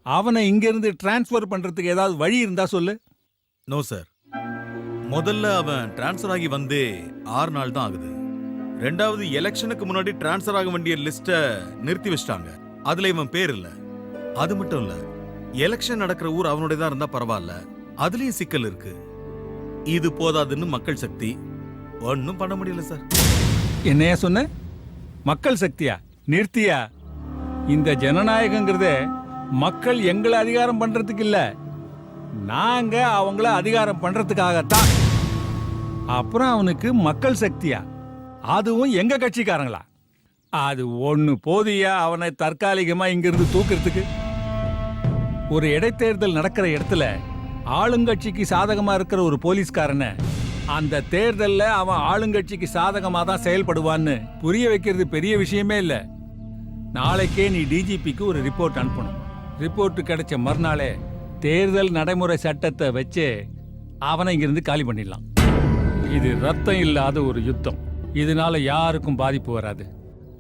அவனை இங்கிருந்து டிரான்ஸ்பர் பண்றதுக்கு ஏதாவது வழி இருந்தா சொல்லு. நோ சார், முதல்ல அவன் டிரான்ஸ்பர் ஆகி வந்து 6 நாள் தான் ஆகுது. ரெண்டாவது, எலெக்ஷனுக்கு முன்னாடி டிரான்ஸ்பர் ஆக வேண்டிய லிஸ்ட நிறுத்தி வச்சிட்டாங்க. அதுல இவன் பேர் இல்ல. அது மட்டும் இல்ல, எலெக்ஷன் நடக்கிற ஊர் அவனுடைய தான் இருந்தா பரவாயில்ல, அதுலயும் சிக்கல் இருக்கு. இது போதாதுன்னு மக்கள் சக்தி ஒன்னும் பண்ண முடியல சார். என்னையா சொன்ன? மக்கள் சக்தியா? நிறுத்தியா? இந்த ஜனநாயகங்கிறதே மக்கள் எங்களை அதிகாரம் பண்றதுக்கு இல்ல, நாங்க அவங்கள அதிகாரம் பண்றதுக்காகத்தான். அப்புறம் அவனுக்கு மக்கள் சக்தியா? அதுவும் எங்க கட்சிக்காரங்களா? அது ஒண்ணு போதியா அவனை தற்காலிகமா இங்கிருந்து தூக்குறதுக்கு? ஒரு இடைத்தேர்தல் நடக்கிற இடத்துல ஆளுங்கட்சிக்கு சாதகமா இருக்கிற ஒரு போலீஸ்காரனை அந்த தேர்தல்ல அவன் ஆளுங்கட்சிக்கு சாதகமா தான் செயல்படுவான்னு புரிய வைக்கிறது பெரிய விஷயமே இல்ல. நாளைக்கே நீ டிஜிபிக்கு ஒரு ரிப்போர்ட் அனுப்பணும். ரிப்போர்ட் கிடைச்ச மறுநாளே தேர்தல் நடைமுறை சட்டத்தை வச்சு அவனை இங்கிருந்து காலி பண்ணிடலாம். இது ரத்தம் இல்லாத ஒரு யுத்தம். இதனால யாருக்கும் பாதிப்பு வராது.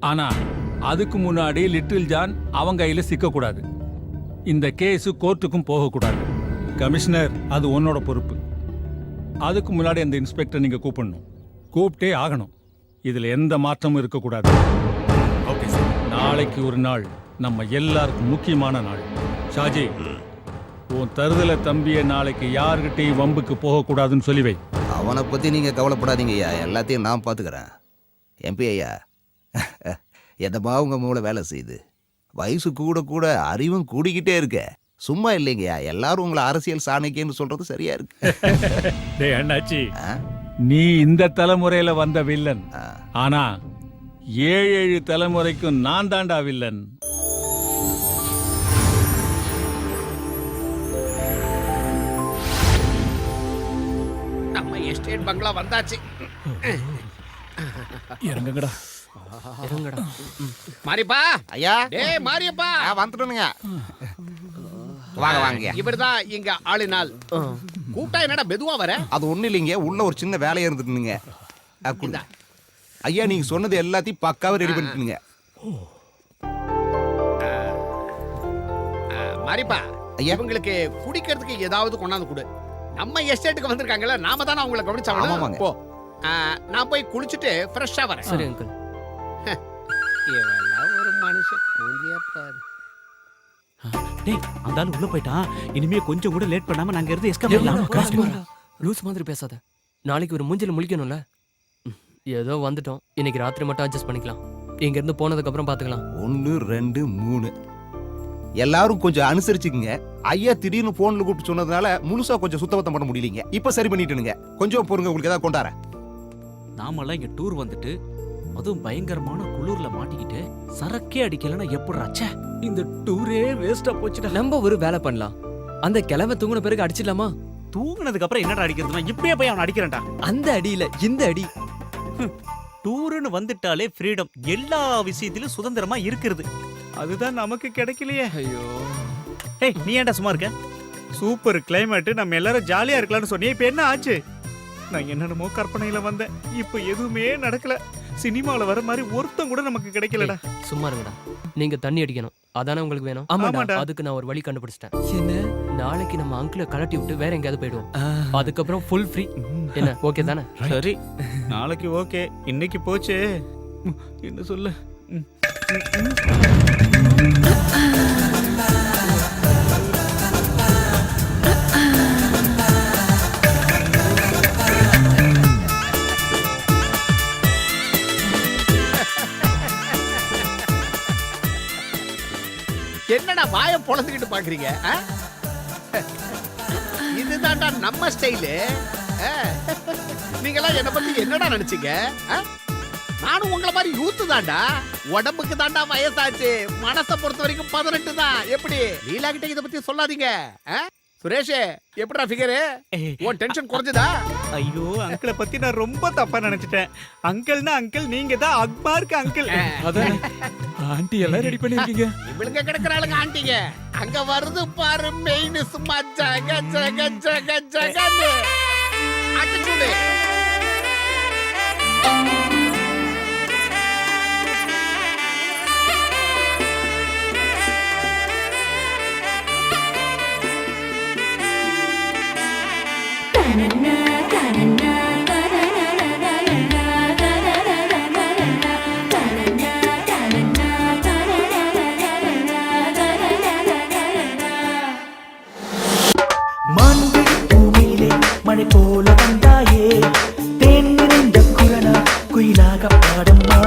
ஆனா அதுக்கு முன்னாடி லிட்டில் ஜான் அவங்க கையில சிக்கக்கூடாது. இந்த கேஸ் கோர்ட்டுக்கும் போகக்கூடாது. கமிஷனர், அது உன்னோட பொறுப்பு. அதுக்கு முன்னாடி அந்த இன்ஸ்பெக்டர் நீங்க கூப்பிடணும். கூப்பிட்டே ஆகணும். இதுல எந்த மாற்றமும் இருக்கக்கூடாது. Okay sir. நாளைக்கு ஒரு நாள் நம்ம எல்லாருக்கும் முக்கியமான நாள். ஷாஜி, உன் தருதல தம்பிய நாளைக்கு யாருகிட்டையும் வம்புக்கு போகக்கூடாதுன்னு சொல்லி வை. அவனை பத்தி நீங்க கவலைப்படாதீங்க ஐயா, எல்லாத்தையும் நான் பாத்துக்கிறேன். எம்பி ஐயா, எதமா உங்க மூளை வேலை செய்யுது. வயசு கூட கூட அறிவும் கூடிக்கிட்டே இருக்க. சும்மா இல்லைங்கய்யா, எல்லாரும் உங்களை அரசியல் சாணக்கியன்னு சொல்றது சரியா இருக்கு. டேய் அண்ணாச்சி, நீ இந்த தலைமுறையில வந்த வில்லன். ஆனா 7 தலைமுறைக்கும் நான் தாண்டா வில்லன். நம்ம எஸ்டேட் பங்களா வந்தாச்சு. இறங்குங்கடா. இறங்குடா. மாரியப்பா ஐயா. டேய் மாரியப்பா. வந்துட்டனுங்க. வாங்க வாங்க. இவர்தான் இங்க ஆளினால். கூட்டா என்னடா மெதுவா வர? அது ஒண்ணு இல்லைங்க, உள்ள ஒரு சின்ன வேலையா இருந்துட்டுங்க. ஐயா நீங்க சொன்னது எல்லாத்தையும் பக்காவா ரெடி பண்ணிட்டுங்க. மாரியப்பா இவங்களுக்கு குடிக்கிறதுக்கு ஏதாவது கொண்டாந்து கொடு. நம்ம எஸ்டேட்டுக்கு வந்திருக்காங்கல்ல, நாம தானே அவங்கள கவனிச்சாங்க. போ, நான் போய் குளிச்சுட்டு ஃப்ரெஷ்ஷா வரேன். சரி அங்கிள். இவெல்லாம் ஒரு மனுஷன் மூஞ்சியா பாரு. டேய் அந்த ஆளு உள்ள போயிட்டான். இனிமே கொஞ்சம் கூட லேட் பண்ணாம நாங்க இருந்து எஸ்கேப் பண்ணலாம். லூஸ் மாதிரி பேசாத. நாளைக்கு ஒரு மூஞ்சில முழிக்கணும்ல. ஏதோ வந்துட்டோம், இன்னைக்கு ராத்திரி மட்டும் அட்ஜஸ்ட் பண்ணிக்கலாம். இங்க இருந்து போனதுக்கு அப்புறம் பாத்துக்கலாம். 1 2 3 எல்லாரும் கொஞ்சம் அனுசரிச்சுக்குங்க. ஐயா திடீர்னு போன்ல கூப்பிட்டு சொன்னதுனால முழுசா கொஞ்சம் சுத்தபத்தம் பண்ண முடியலீங்க. இப்ப சரி பண்ணிட்டுனுங்க. கொஞ்சம் பொறுங்க, உங்களுக்கு ஏதாவது கொண்டாரேன். நாமெல்லாம் இங்க டூர் வந்துட்டு அதுவும் பயங்கரமான குளூர்ல மாட்டிக்கிட்டு சரக்கே அடிக்கலன்னா எப்படிராச்சே? இந்த டூரே வேஸ்டா போச்சுடா. நம்ம ஒரு வேலை பண்ணலாம். அந்த கிழமை தூங்குன பிறகு அடிச்சிடலாமா? தூங்குனதுக்கு அப்புறம் என்னடா அடிக்கிறதுனா இப்பவே போய் அவன் அடிக்கிறேன்டா. அந்த அடியில இந்த அடி. டூருன்னு வந்துட்டாலே ஃப்ரீடம், எல்லா விஷயத்திலும் சுதந்திரமா இருக்கிறது. அதுதான் நமக்கு கிடைக்கலையே. ஐயோ. ஏய் நீ ஏன்டா சும்மா இருக்க? சூப்பர் கிளைமேட், நம்ம எல்லாரும் ஜாலியா இருக்கலாம்னு சொன்னீங்க. இப்ப என்ன ஆச்சு? நான் என்னென்னமோ கற்பனையில வந்தேன், இப்ப எதுவுமே நடக்கல. சினிமால வர மாதிரி ஒருத்தம் கூட நமக்கு கிடைக்கலடா. சும்மா இருங்கடா. நீங்க தண்ணி அடிக்கணும், அதானே உங்களுக்கு வேணும்? ஆமாடா. அதுக்கு நான் ஒரு வழி கண்டுபிடிச்சிட்டேன். என்ன? நாளைக்கு நம்ம அங்கிளை கலட்டி விட்டு வேற எங்கேயாவது போயிடுவோம். அதுக்கப்புறம் ஃபுல் ஃப்ரீ. என்ன ஓகே தானே? சரி நாளைக்கு ஓகே, இன்னைக்கு போச்சு. என்ன சொல்ல? என்னடா வாய பொளந்துக்கிட்டு பாக்குறீங்க? இதுதான்டா நம்ம ஸ்டைலு. நீங்களாம் என்ன பத்தி என்னடா நினைச்சீங்க? நானும் உங்களை மாதிரி யூத்து தான்டா. உடம்புக்கு தாண்டா வயசாச்சு, மனசை பொறுத்த வரைக்கும் 18 தான். எப்படி லீலா கிட்ட இத பத்தி சொல்லாதீங்க. சுரேஷ் எப்படிடா ஃபிகரு? உன் டென்ஷன் குறைஞ்சதா? ஐயோ அங்கிளை பத்தி நான் ரொம்ப தப்பா நினைச்சிட்டேன். அங்கிள்னா அங்கிள், நீங்க தான் அக்பாருக்கு அங்கிள். அதான் ஆண்டி எல்லாம் ரெடி பண்ணிருக்கீங்க. இவளுங்க கிடக்குறாளுங்க ஆண்டிங்க. அங்க வருது பாரு மெயின், சும்மா ஜக ஜக ஜக ஜகன்னு அடிச்சுடு. மழை போல வந்தாயே, தேன் நிறைந்த குரலா குயிலாக பாடம்மா.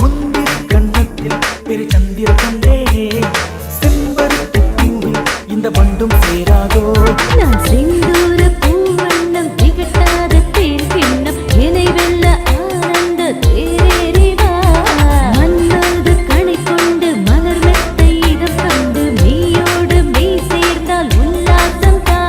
முந்திரி கண்ணத்தில் பெரு சந்திர கண்டேனே, செம்பருத்தி பூவில் இந்த வண்டும் சேராதோ. நான் செந்தூர பூவண்ணம் திகட்டாத தேன் கிண்ணம், இணை வெள்ள ஆனந்த தேரேறிவா. மன்னோடு கணை கொண்டு மலர் மெத்தை இதம் கண்டு, மெய்யோடு மெய் சேர்ந்தால் உல்லாசம் தான்.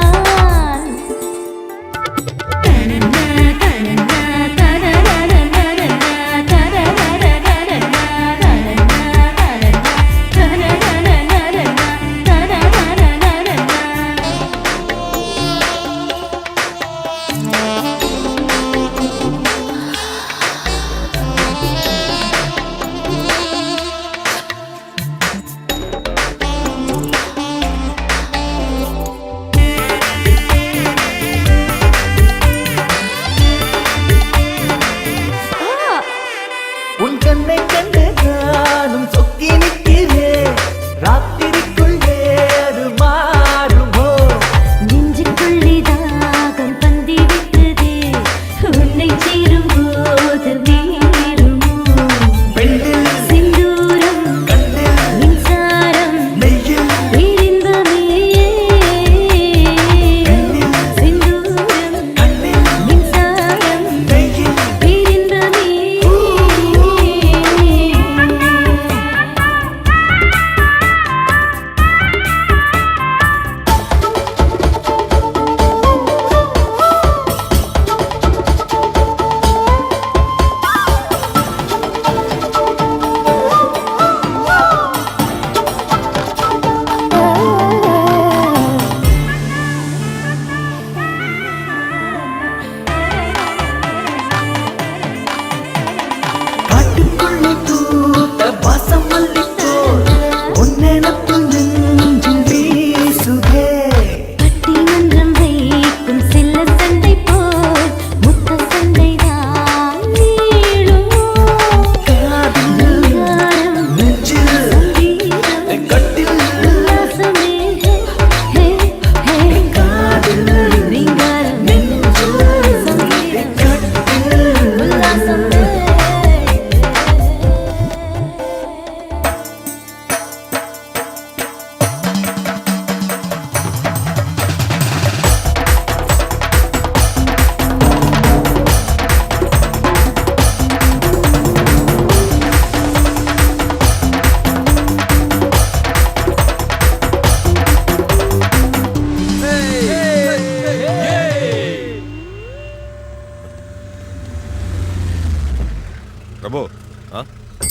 பிரபு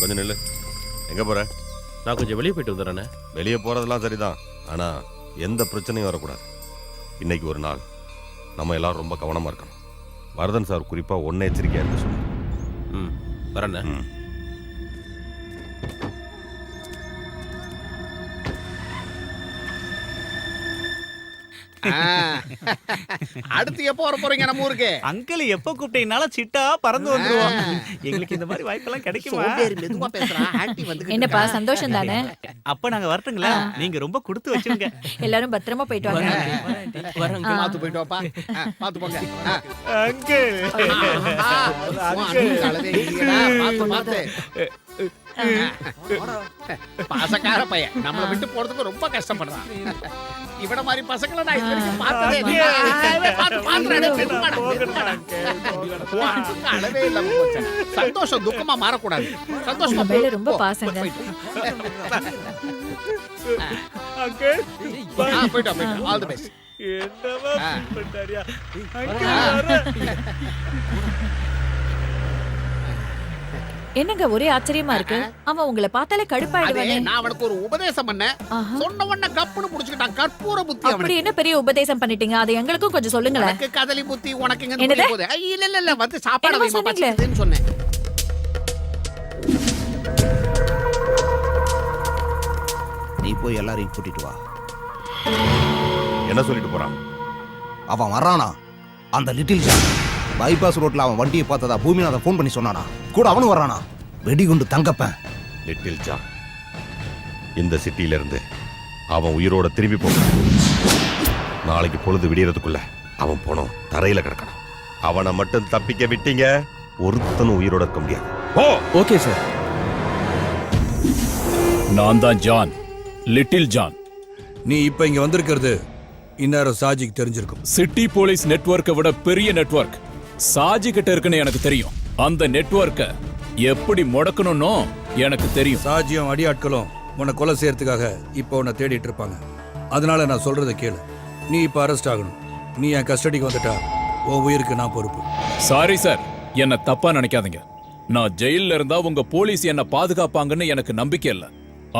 கொஞ்சம் நில்லு. எங்க போற? நான் கொஞ்சம் வெளியே போயிட்டு வந்துடுறேண்ணே. வெளியே போறதெல்லாம் சரிதான், ஆனா எந்த பிரச்சனையும் வரக்கூடாது. இன்னைக்கு ஒரு நாள் நம்ம எல்லாரும் ரொம்ப கவனமா இருக்கணும். வரதன் சார் குறிப்பா ஒன்ன எச்சரிக்கையா இருக்க சொல்லு. வரேண்ணே. அடுத்து எப்போ வர போறீங்க நம்ம ஊருக்கு? அங்கிள் எப்ப கூப்பிட்டீங்கனாலும் சிட்டா பறந்து வந்துருவோம். எங்களுக்கு இந்த மாதிரி வாய்ப்பெல்லாம் கிடைக்குமா? மெதுவா பேசுறா, ஆன்ட்டி வந்து. என்னப்பா சந்தோஷம் தானே? அப்ப நாங்க வரட்டுங்களா? நீங்க ரொம்ப கொடுத்து வச்சுங்க. எல்லாரும் பத்திரமா போயிட்டு வாங்க. பாத்து போயிட்டு வாப்பா. பாத்து போங்க. அங்கிள் பாசக்கார பையன் நம்மள விட்டு போறதுக்கு ரொம்ப கஷ்டப்படுறான். இவட மாதிரி பசங்களை நான் இது வரைக்கும் பார்த்ததே இல்ல. அளவே இல்லாம போச்சு. சந்தோஷம் துக்கமா மாறக்கூடாது. சந்தோஷமா மேல ரொம்ப பாசங்க. போயிட்டோம் போயிட்டோம். All the best. என்னங்க ஒரே ஆச்சரியமா இருக்கு. அவன் உங்களை பார்த்தாலே கடுப்பாயிடுவானே. நான் அவனுக்கு ஒரு உபதேசம் பண்ணேன். சொன்ன உடனே கப்புன்னு புடிச்சுக்கிட்டான். கற்பூர புத்தி அப்படி அவனுக்கு. என்ன பெரிய உபதேசம் பண்ணிட்டீங்க? அது எங்களுக்கும் கொஞ்சம் சொல்லுங்களேன். எனக்கு கதலி புத்தி, உனக்கு எங்க என்னது? புரிய போகுது? இல்ல இல்ல வந்து சாப்பாடு என்னமோ வைமா சொன்னீங்களே. பச்சைன்னு சொன்னேன். நீ போய் எல்லாரையும் கூட்டிட்டு வா. என்ன சொல்லிட்டு போறான்? அவன் வரானா? அந்த லிட்டில் ஜான் பைபாஸ் ரோட்ல அவன் வண்டியை பார்த்ததா பூமிநாதன் ஃபோன் பண்ணி சொன்னானா? கூட அவனும் வரானா? வெடிகுண்டு தங்கப்பேன். லிட்டில் ஜான் இந்த சிட்டியில இருந்து அவன் உயிரோட திரும்பி போகணும். நாளைக்கு பொழுது விடியறதுக்குள்ள அவன் போனோம் தரையில கிடக்கணும். அவனை மட்டும் தப்பிக்க விட்டீங்க, ஒருத்தனும் உயிரோட இருக்க முடியாது. Okay sir. நான் தான் ஜான், லிட்டில் ஜான். நீ இப்ப இங்க வந்திருக்கிறது இந்நேரம் சாஜிக்கு தெரிஞ்சிருக்கும். சிட்டி போலீஸ் நெட்வொர்க்கை விட பெரிய நெட்வொர்க் சாஜி கிட்ட இருக்குன்னு எனக்கு தெரியும். அந்த நெட்வொர்க்கை எப்படி முடக்கணும்னு எனக்கு தெரியும். சாஜியும் அடியாட்களும் உன்னை கொலை செய்யறதுக்காக இப்போ உன்னை தேடிட்டு இருப்பாங்க. அதனால நான் சொல்றதை கேளு. நீ இப்ப அரெஸ்ட் ஆகணும். நீ என் கஸ்டடிக்கு வந்துட்டா உன் உயிருக்கு நான் பொறுப்பு. சாரி சார், என்ன தப்பா நினைக்காதீங்க. நான் ஜெயில்ல இருந்தா உங்க போலீஸ் என்ன பாதுகாப்பாங்கன்னு எனக்கு நம்பிக்கை இல்ல.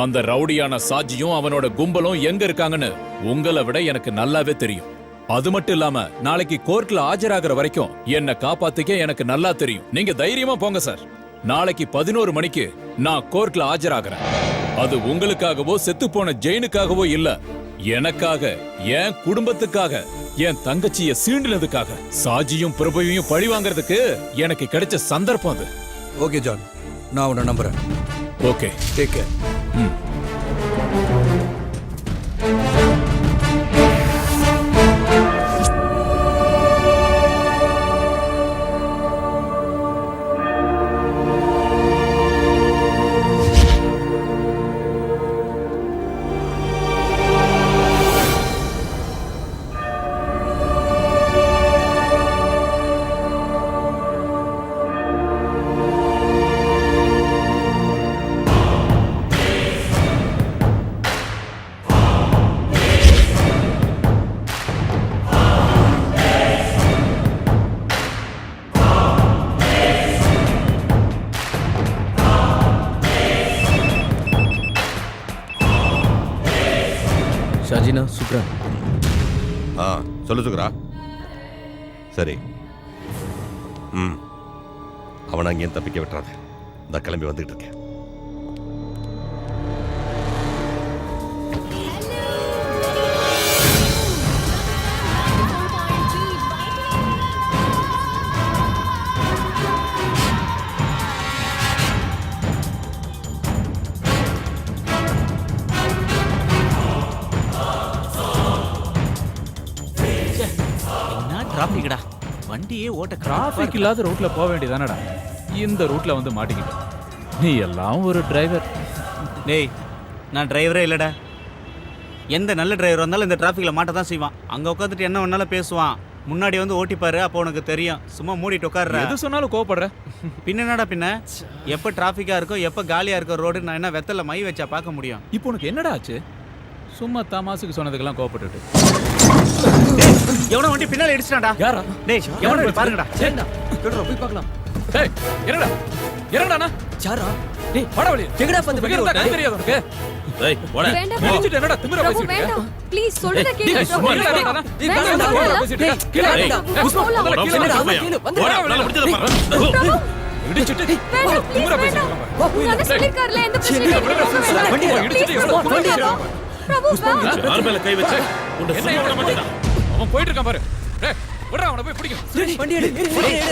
அந்த ரவுடியான சாஜியும் அவனோட கும்பலும் எங்க இருக்காங்கன்னு உங்களை விட எனக்கு நல்லாவே தெரியும். அது மட்டும் இல்லாம நாளைக்கு கோர்ட்ல ஆஜராகிற வரைக்கும் என்ன காப்பாத்திக்க எனக்கு நல்லா தெரியும். நீங்க தைரியமா போங்க சார். நாளைக்கு 11 மணிக்கு நான் கோர்ட்ல ஆஜராகிறேன். அது உங்களுக்காகவோ செத்து போன ஜெயினுக்காகவோ இல்ல, எனக்காக, என் குடும்பத்துக்காக, என் தங்கச்சிய சீண்டினதுக்காக. சாஜியும் பிரபுவையும் பழி வாங்குறதுக்கு எனக்கு கிடைச்ச சந்தர்ப்பம் அது. ஓகே ஜான், நான் உன்னை நம்புறேன். Okay, take care. Shajina, Sukra. சொல்லு சுக்ரா. சரி, அவனை அங்கேயும் தப்பிக்க விட்டுறாத. இந்த கிளம்பி வந்துகிட்டு இருக்கேன். டிராபிக்டா, வண்டியே ஓட்ட டிராபிக் இல்லாத ரூட்ல போக வேண்டியதானடா. இந்த ரூட்ல வந்து மாட்டிக்கிட்ட. நீ எல்லாம் ஒரு டிரைவர். டேய், நான் டிரைவரே இல்லடா. எந்த நல்ல டிரைவர் வந்தாலும் இந்த டிராஃபிக்ல மாட்ட தான் செய்வான். அங்க உட்காந்துட்டு என்ன வேணாலும் பேசுவான். முன்னாடி வந்து ஓட்டிப்பாரு, அப்போ உனக்கு தெரியும். சும்மா மூடிட்டு உட்கார்ற. எது சொன்னாலும் கோவப்படுற. பின்ன என்னடா பின்ன? எப்ப டிராஃபிக்கா இருக்கோ, எப்ப காலியா இருக்கோ ரோடு, நான் என்ன வெத்தல மை வச்சா பார்க்க முடியும்? இப்போ உனக்கு என்னடா ஆச்சு? சும்மா தமாசுக்கு சொன்னதுக்கெல்லாம் கோவப்பட்டுட்டு. எவனோ வண்டி பின்னால இடிச்சிட்டான்டா. யாரா? டேய், எவனோ பாருங்கடா. சரிடா, போய் பார்க்கலாம். டேய், என்னடா? இறங்கடா சாரா டேய் வாடா வெளிய எங்கடா வந்து கை தெரியாது உனக்கு டேய் போடா வேண்டாம் இடிச்சிட்டு என்னடா திமிரா பிரபு பேசிட்டு இருக்க? வேண்டாம் ப்ளீஸ் சொல்றத டேய், கேளு சும்மா இருடா, வேண்டாம். டேய், வேண்டாம், வேண்டாம், வேண்டாம். பேசிட்டு இருக்க. கீழே டேய், இறங்கு. பிரபு, புஷ்பா, போலாம். கீழே இறங்கு. போடா நல்லா முடிச்சத பாரு இடிச்சிட்டு வேண்டாம், please, திமிரா பேசிட்டு வேண்டாம். இருக்க. உங்க அண்ணன் சொல்லிருக்காருல, எந்த பிரச்சனையும் இல்லை. வண்டி Please, இடிச்சிட்டு பிரபு, வேண்டாம். பிரபு, வேண்டாம். யார் மேல கை வச்ச உன்னை என்ன சும்மா விட இவன் மாட்டேன் அவன் போயிட்டு இருக்கான் பாரு. டேய், விட்றா அவனை போய் பிடிக்கும். வண்டி எடு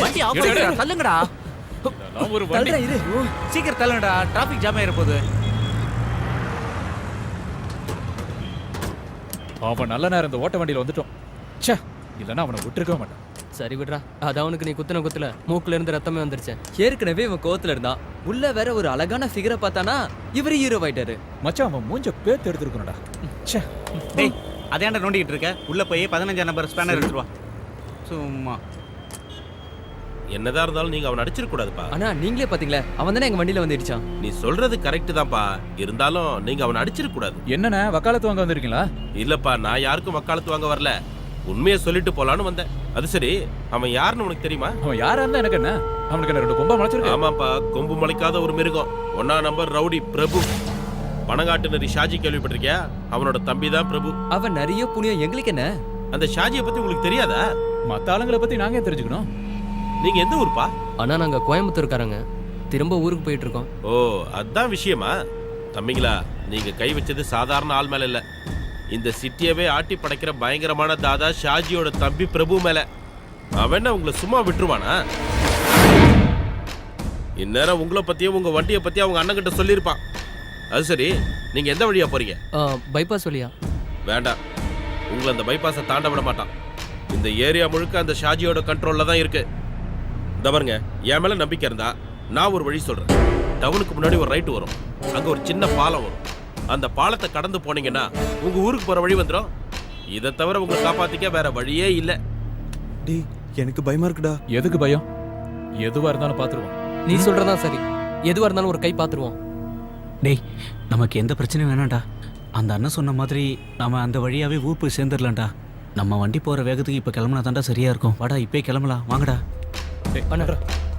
வண்டி ஆஃப் எடு, எடு. ஆயிடுறா, தள்ளுங்கடா. நான் ஒரு வண்டி தள்ளுடா இரு சீக்கிரம் தள்ளுங்கடா, டிராபிக் ஜாம் ஆயிர போகுது. அவன் நல்ல நேரம் இந்த ஓட்ட வண்டியில வந்துட்டோம். ச்சே, இல்லனா அவனை விட்டுருக்க மாட்டான். சரி விட்றா அது அவனுக்கு நீ குத்துன குத்துல மூக்குல இருந்து ரத்தமே வந்துருச்சு. ஏற்கனவே இவன் கோவத்துல இருந்தான் உள்ள வேற ஒரு அழகான ஃபிகரை பார்த்தானா இவரு ஹீரோ ஆயிட்டாரு. மச்சான் அவன் மூஞ்ச பேத்து எடுத்துருக்கணும்டா. ச்சே, டேய், அதேன்டா நோண்டிட்டு இருக்க. உள்ள போய் 15 நம்பர் ஸ்பேனர் எடுத்துட்டு வா. சும்மா என்னதான் இருந்தாலும் நீங்க அவன் அடிச்சிருக்க கூடாதுப்பா. ஆனா நீங்களே பாத்தீங்களா அவன் தானே எங்க வண்டியில வந்து இடிச்சான். நீ சொல்றது கரெக்ட் தான்ப்பா. இருந்தாலும் நீங்க அவன் அடிச்சிருக்க கூடாது. என்னண்ணே வக்காலத்து வாங்க வந்திருக்கீங்களா? இல்லப்பா, நான் யாருக்கும் வக்காலத்து வாங்க வரல. உண்மையை சொல்லிட்டு போலான்னு வந்தேன். அது சரி, அவன் யாருன்னு உனக்கு தெரியுமா? அவன் யாரா இருந்தா எனக்கு என்ன? அவனுக்கு என்ன 2 கொம்பா முளைச்சிருக்கு? ஆமாப்பா, கொம்பு முளைக்காத ஒரு மிருகம். 1ஆம் நம்பர் ரவுடி பிரபு. பணங்காட்டு நரி ஷாஜி கேள்விப்பட்டிருக்கியா? அவனோட தம்பி தான் பிரபு. அவன் நிறைய புண்ணியம் எங்களுக்கு என்ன? அந்த ஷாஜியை பத்தி உங்களுக்கு தெரியாதா? மத்த ஆளுங்களை பத்தி நாங்க ஏன் தெரிஞ்சுக்கணும்? நீங்க எந்த ஊர்ப்பா? ஆனா நாங்க கோயம்புத்தூர்காரங்க திரும்ப ஊருக்கு போயிட்டு இருக்கோம். ஓ, அதான் விஷயமா? தம்பிங்களா, நீங்க கை வச்சது சாதாரண ஆள் மேல இல்ல. இந்த சிட்டியவே ஆட்டி படைக்கிற பயங்கரமான தாதா ஷாஜியோட தம்பி பிரபு மேல. அவன் என்ன உங்களை சும்மா விட்டுருவானா? இந்நேரம் உங்களை பத்தியும் உங்க வண்டியை பத்தியும் அவங்க அண்ணன் கிட்ட சொல்லியிருப்பான். அது சரி, நீங்க எந்த வழியா போறீங்க? பைபாஸ் வழியா? வேண்டாம், உங்களை அந்த பைபாஸை தாண்ட விட மாட்டான். இந்த ஏரியா முழுக்க அந்த ஷாஜியோட கண்ட்ரோல்ல தான் இருக்கு. இந்த பாருங்க, என் மேல நம்பிக்கை இருந்தா நான் ஒரு வழி சொல்றேன். டவுனுக்கு முன்னாடி ஒரு ரைட் வரும். அங்க ஒரு சின்ன பாலம் வரும். அந்த பாலத்தை கடந்து போனீங்கன்னா உங்க ஊருக்கு போற வழி வந்துடும். இதை தவிர உங்களை காப்பாத்திக்க வேற வழியே இல்ல. டேய் எனக்கு பயமா இருக்குடா. எதுக்கு பயம்? எதுவா இருந்தாலும் பாத்துருவோம். நீ சொல்றதா சரி. எதுவா இருந்தாலும் ஒரு கை பாத்துருவோம். டேய், நமக்கு எந்த பிரச்சனையும் வேணாம்டா. அந்த அண்ணன் சொன்ன மாதிரி நாம அந்த வழியாவே ஊர் போய் சேர்ந்துடலாம்டா. நம்ம வண்டி போற வேகத்துக்கு இப்ப கிளம்புனா தான்டா சரியா இருக்கும். வாடா, இப்பே கிளம்பலாம், வாங்கடா. அண்ணா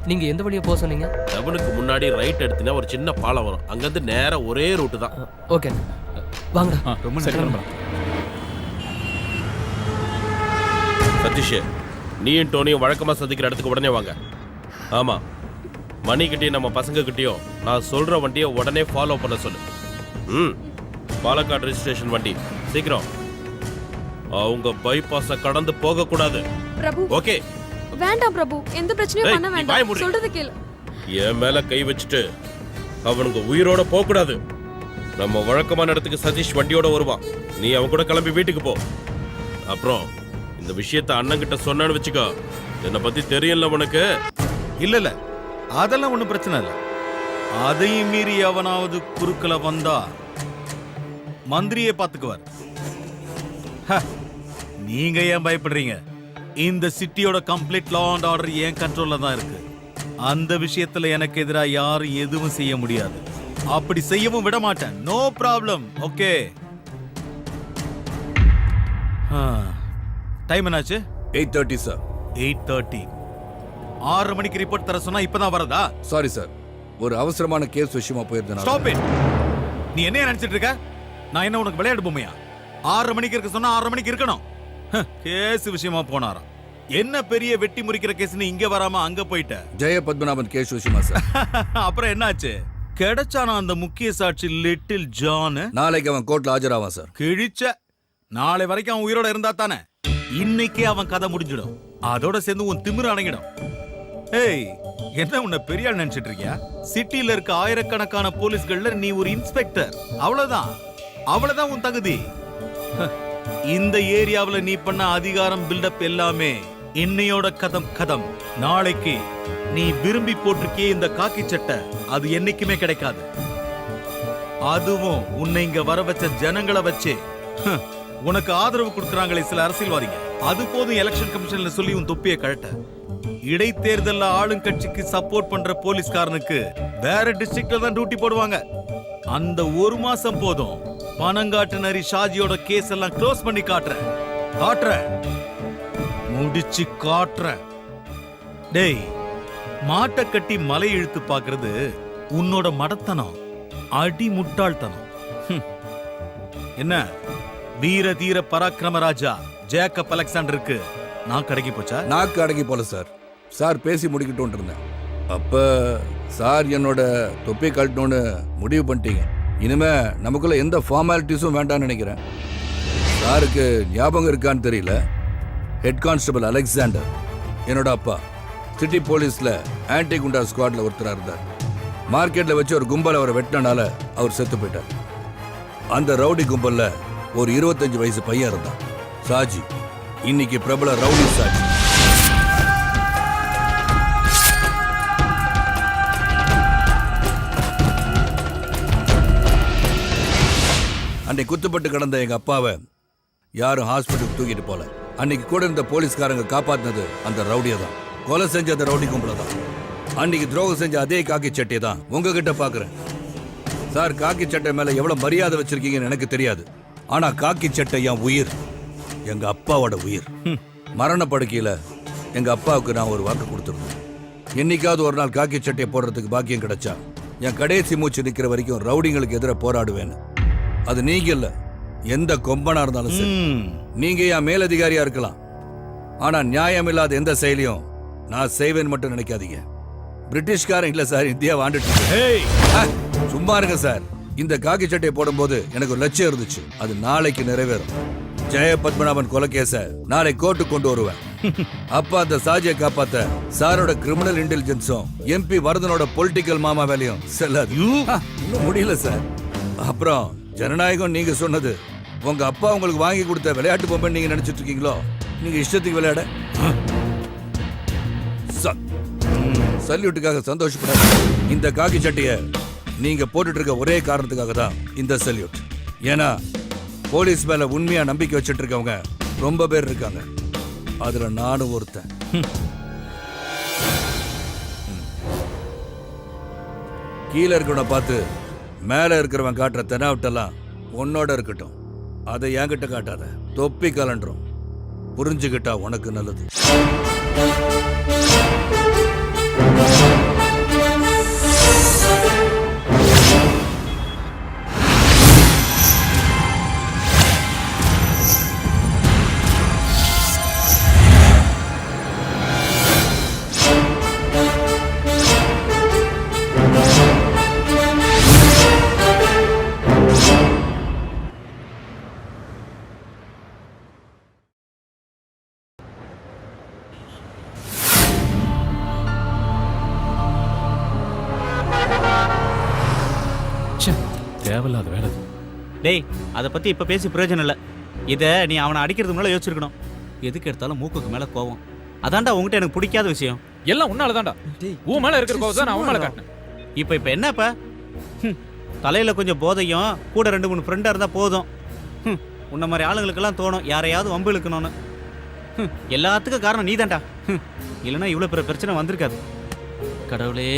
நீங்க எந்த வழியா போக சொன்னீங்க? டவுனுக்கு முன்னாடி ரைட் எடுத்தீங்கன்னா ஒரு சின்ன பாலம் வரும். அங்கிருந்து நேரா ஒரே ரூட்டு தான். ஓகே வாங்கடா. ரொம்ப சரி கிளம்பலாம். சதீஷ், நீயும் டோனியும் வழக்கமா சந்திக்கிற இடத்துக்கு உடனே வாங்க. ஆமா, மணிக்கிட்டையும் நம்ம பசங்க கிட்டையும் நான் சொல்ற வண்டியை உடனே ஃபாலோ பண்ண சொல்லு. பாலக்காடு ரெஜிஸ்ட்ரேஷன் வண்டி, சீக்கிரம். அவங்க பைபாஸ கடந்து போக கூடாது. பிரபு ஓகே? வேண்டாம் பிரபு, எந்த பிரச்சனையும் ஏய், பண்ண நீ வாயை வேண்டாம். மூடு. சொல்றத கேளு. என் மேல கை வச்சுட்டு அவனுங்க உயிரோட போக கூடாது. நம்ம வழக்கமான இடத்துக்கு சதீஷ் வண்டியோட வருவான். நீ அவன் கூட கிளம்பி வீட்டுக்கு போ. அப்புறம் இந்த விஷயத்த அண்ணன் கிட்ட சொன்னான்னு வச்சுக்கோ, என்னை பத்தி தெரியல உனக்கு. இல்ல இல்ல, அதெல்லாம் ஒண்ணும் பிரச்சனை இல்ல. அதையும் மீறி எவனாவது குறுக்கல வந்தா மந்திரியே பாத்துக்குவார். நீங்க ஏன் பயப்படுறீங்க? இந்த சிட்டியோட கம்ப்ளீட் லா அண்ட் ஆர்டர் என் கண்ட்ரோல்ல தான் இருக்கு. அந்த விஷயத்துல எனக்கு எதிராக யாரும் எதுவும் செய்ய முடியாது. அப்படி செய்யவும் விட மாட்டேன். No problem. ஓகே, டைம் என்னாச்சு? 8:30 சார். 8:30. 6 மணிக்கு ரிப்போர்ட் தர சொன்னா இப்பதான் வரதா? சாரி சார், ஒரு அவசரமான கேஸ் விஷயமா போயிருந்தேன். Stop it. நீ என்ன நினைச்சிட்டு இருக்க? நான் என்ன உனக்கு விளையாட்டு பொம்மையா? 6 மணிக்கு இருக்க சொன்னா 6 மணிக்கு இருக்கணும். கேஸ் விஷயமா போனாராம். என்ன பெரிய வெட்டி முறிக்கிற கேஸ்னு இங்க வராம அங்க போயிட்ட? ஜெய பத்மநாபன் கேஸ் விஷயமா சார். அப்புறம் என்னாச்சு? கிடைச்சானா அந்த முக்கிய சாட்சி லிட்டில் ஜான்? நாளைக்கு அவன் கோர்ட்ல ஆஜராவான் சார். கிழிச்ச. நாளை வரைக்கும் அவன் உயிரோட இருந்தா தானே இன்னைக்கே அவன் கதை முடிஞ்சிடும். அதோட சேர்ந்து உன் திமிரு அடங்கிடும். ஏய், என்ன உன்னை பெரிய ஆள் நினைச்சிட்டு இருக்கியா? சிட்டில இருக்க ஆயிரக்கணக்கான போலீஸ்கள்ல நீ ஒரு இன்ஸ்பெக்டர். அவ்வளவுதான். அவ்வளவுதான் உன் தகுதி. இந்த ஏரியாவுல நீ பண்ண அதிகாரம் பில்டப் எல்லாமே இன்னையோட கதம். நாளைக்கு நீ விரும்பி போட்டிருக்கியே இந்த காக்கி சட்டை, அது என்னைக்குமே கிடைக்காது. அதுவும் உன்னை இங்க வர வச்ச ஜனங்களை வச்சு உனக்கு ஆதரவு கொடுக்கறாங்களே சில அரசியல்வாதிங்க, அது போதும் எலெக்ஷன் கமிஷன்ல சொல்லி உன் தொப்பியை கழட்ட. இடைத்தேர்தல்ல ஆளுங்கட்சிக்கு சப்போர்ட் பண்ற போலீஸ்காரனுக்கு வேற டிஸ்ட்ரிக்ட்ல தான் டியூட்டி போடுவாங்க. அந்த 1 மாசம் போதும். பணங்காட்டு நரி ஷாஜியோட கேஸ் எல்லாம் க்ளோஸ் பண்ணி காட்டுறேன். முடிச்சு காட்டுறேன். டேய், மாட்டை கட்டி மலை இழுத்து பாக்குறது உன்னோட மடத்தனம், அடி முட்டாள்தனம். என்ன வீர தீர பராக்கிரம ராஜா ஜேக்கப் அலெக்சாண்டருக்கு நான் கடைக்கு போச்சா? நாக்கு அடங்கி போல சார். சார் பேசி முடிக்கட்டும் இருந்தேன். அப்ப சார் என்னோட தொப்பி கழட்டணும்னு முடிவு பண்ணிட்டீங்க. இனிமே நமக்குள்ள எந்த ஃபார்மாலிட்டிஸும் வேண்டாம்னு நினைக்கிறேன். சாருக்கு ஞாபகம் இருக்கான்னு தெரியல, ஹெட் கான்ஸ்டபிள் அலெக்சாண்டர் என்னோட அப்பா சிட்டி போலீஸ்ல ஆன்டி குண்டா ஸ்குவாட்ல ஒருத்தரா இருந்தார். மார்க்கெட்ல வச்சு ஒரு கும்பல் அவரை வெட்டினால அவர் செத்து போயிட்டார். அந்த ரவுடி கும்பல்ல ஒரு 25 வயசு பையன் இருந்தான், சாஜி. இன்னைக்கு பிரபல ரவுடி சாஜி. அன்னைக்கு குத்துப்பட்டு கிடந்த எங்க அப்பாவை யாரும் ஹாஸ்பிட்டலுக்கு தூக்கிட்டு போல. அன்னைக்கு கூட இருந்த போலீஸ்காரங்க காப்பாத்தினது அந்த ரவுடியை தான். கொலை செஞ்ச அந்த ரவுடி கும்பல தான். அன்னைக்கு துரோகம் செஞ்ச அதே காக்கி சட்டையை தான் உங்ககிட்ட பாக்குறேன். சார், காக்கி சட்டை மேல எவ்வளவு மரியாதை வச்சிருக்கீங்கன்னு எனக்கு தெரியாது. ஆனா காக்கி சட்டை என் உயிர், எங்க அப்பாவோட உயிர். மரண படுக்கையில எங்க அப்பாவுக்கு நான் ஒரு வாக்கு கொடுத்துருந்தேன். என்னைக்காவது ஒரு நாள் காக்கி சட்டையை போடுறதுக்கு பாக்கியம் கிடைச்சா என் கடைசி மூச்சு நிக்கிற வரைக்கும் ரவுடிங்களுக்கு எதிராக போராடுவேன்னு. அது நீங்க இல்ல, எந்த கொம்பனா இருந்தாலும் சரி. நீங்க என் மேலதிகாரியா இருக்கலாம், ஆனா நியாயம் இல்லாத எந்த செயலையும் நான் செய்வேன்னு மட்டும் நினைக்காதீங்க. பிரிட்டிஷ்காரன் இல்ல சார், இந்தியாவை ஆண்டுட்டு. சும்மா இருங்க சார். இந்த காக்கி சட்டையை போடும்போது எனக்கு ஒரு லட்சியம் இருந்துச்சு, அது நாளைக்கு நிறைவேறும். ஜெய பத்மநாபன் கொலைகேச நாளை கோர்ட்டு கொண்டு வருவேன். அப்ப அந்த சாஜியை காப்பாத்த சாரோட கிரிமினல் இன்டெலிஜென்ஸும் எம்பி வரதனோட பொலிட்டிக்கல் மாமா வேலையும் செல்லாது. இன்னும் முடியல சார். அப்புறம் ஜனநாயகம் நீங்க சொன்னது உங்க அப்பா உங்களுக்கு வாங்கி கொடுத்த விளையாட்டு பொம்மை நீங்க நினைச்சிட்டு இருக்கீங்களோ? நீங்க இஷ்டத்துக்கு விளையாட. சல்யூட்டுக்காக சந்தோஷப்படாது. இந்த காக்கி சட்டைய நீங்க போட்டுட்டு இருக்க ஒரே காரணத்துக்காக தான் இந்த சல்யூட். ஏன்னா போலீஸ் மேல உண்மையா நம்பிக்கை வச்சுட்டு இருக்கவங்க ரொம்ப பேர் இருக்காங்க, அதுல நானும் ஒருத்தன். கீழே இருக்கிறவனை பார்த்து மேல இருக்கிறவன் காட்டுற தெனாவட்டெல்லாம் உன்னோட இருக்கட்டும், அதை என்கிட்ட காட்டாத. தொப்பி கலண்டுரும், புரிஞ்சுக்கிட்டா உனக்கு நல்லது. தேவையில்லாத வேலை. டேய், அதை பத்தி இப்ப பேசி பிரயோஜனம் இல்ல. இத நீ அவனை அடிக்கிறதுக்கு மேல யோசிச்சிருக்கணும். எதுக்கு எடுத்தாலும் மூக்குக்கு மேல கோவம். அதான்டா உங்ககிட்ட எனக்கு பிடிக்காத விஷயம். எல்லாம் உன்னாலதான்டா. உன் மேல இருக்கிற கோவம் தான் நான் உன் மேல காட்டினேன். இப்ப என்னப்பா? தலையில கொஞ்சம் போதையும் கூட 2-3 ஃப்ரெண்டா இருந்தா போதும். உன்ன மாதிரி ஆளுங்களுக்கெல்லாம் தோணும் யாரையாவது வம்பு இழுக்கணும்னு. எல்லாத்துக்கும் காரணம் நீதான்டா. இல்லைன்னா இவ்வளவு பெரிய பிரச்சனை வந்திருக்காது. கடவுளே,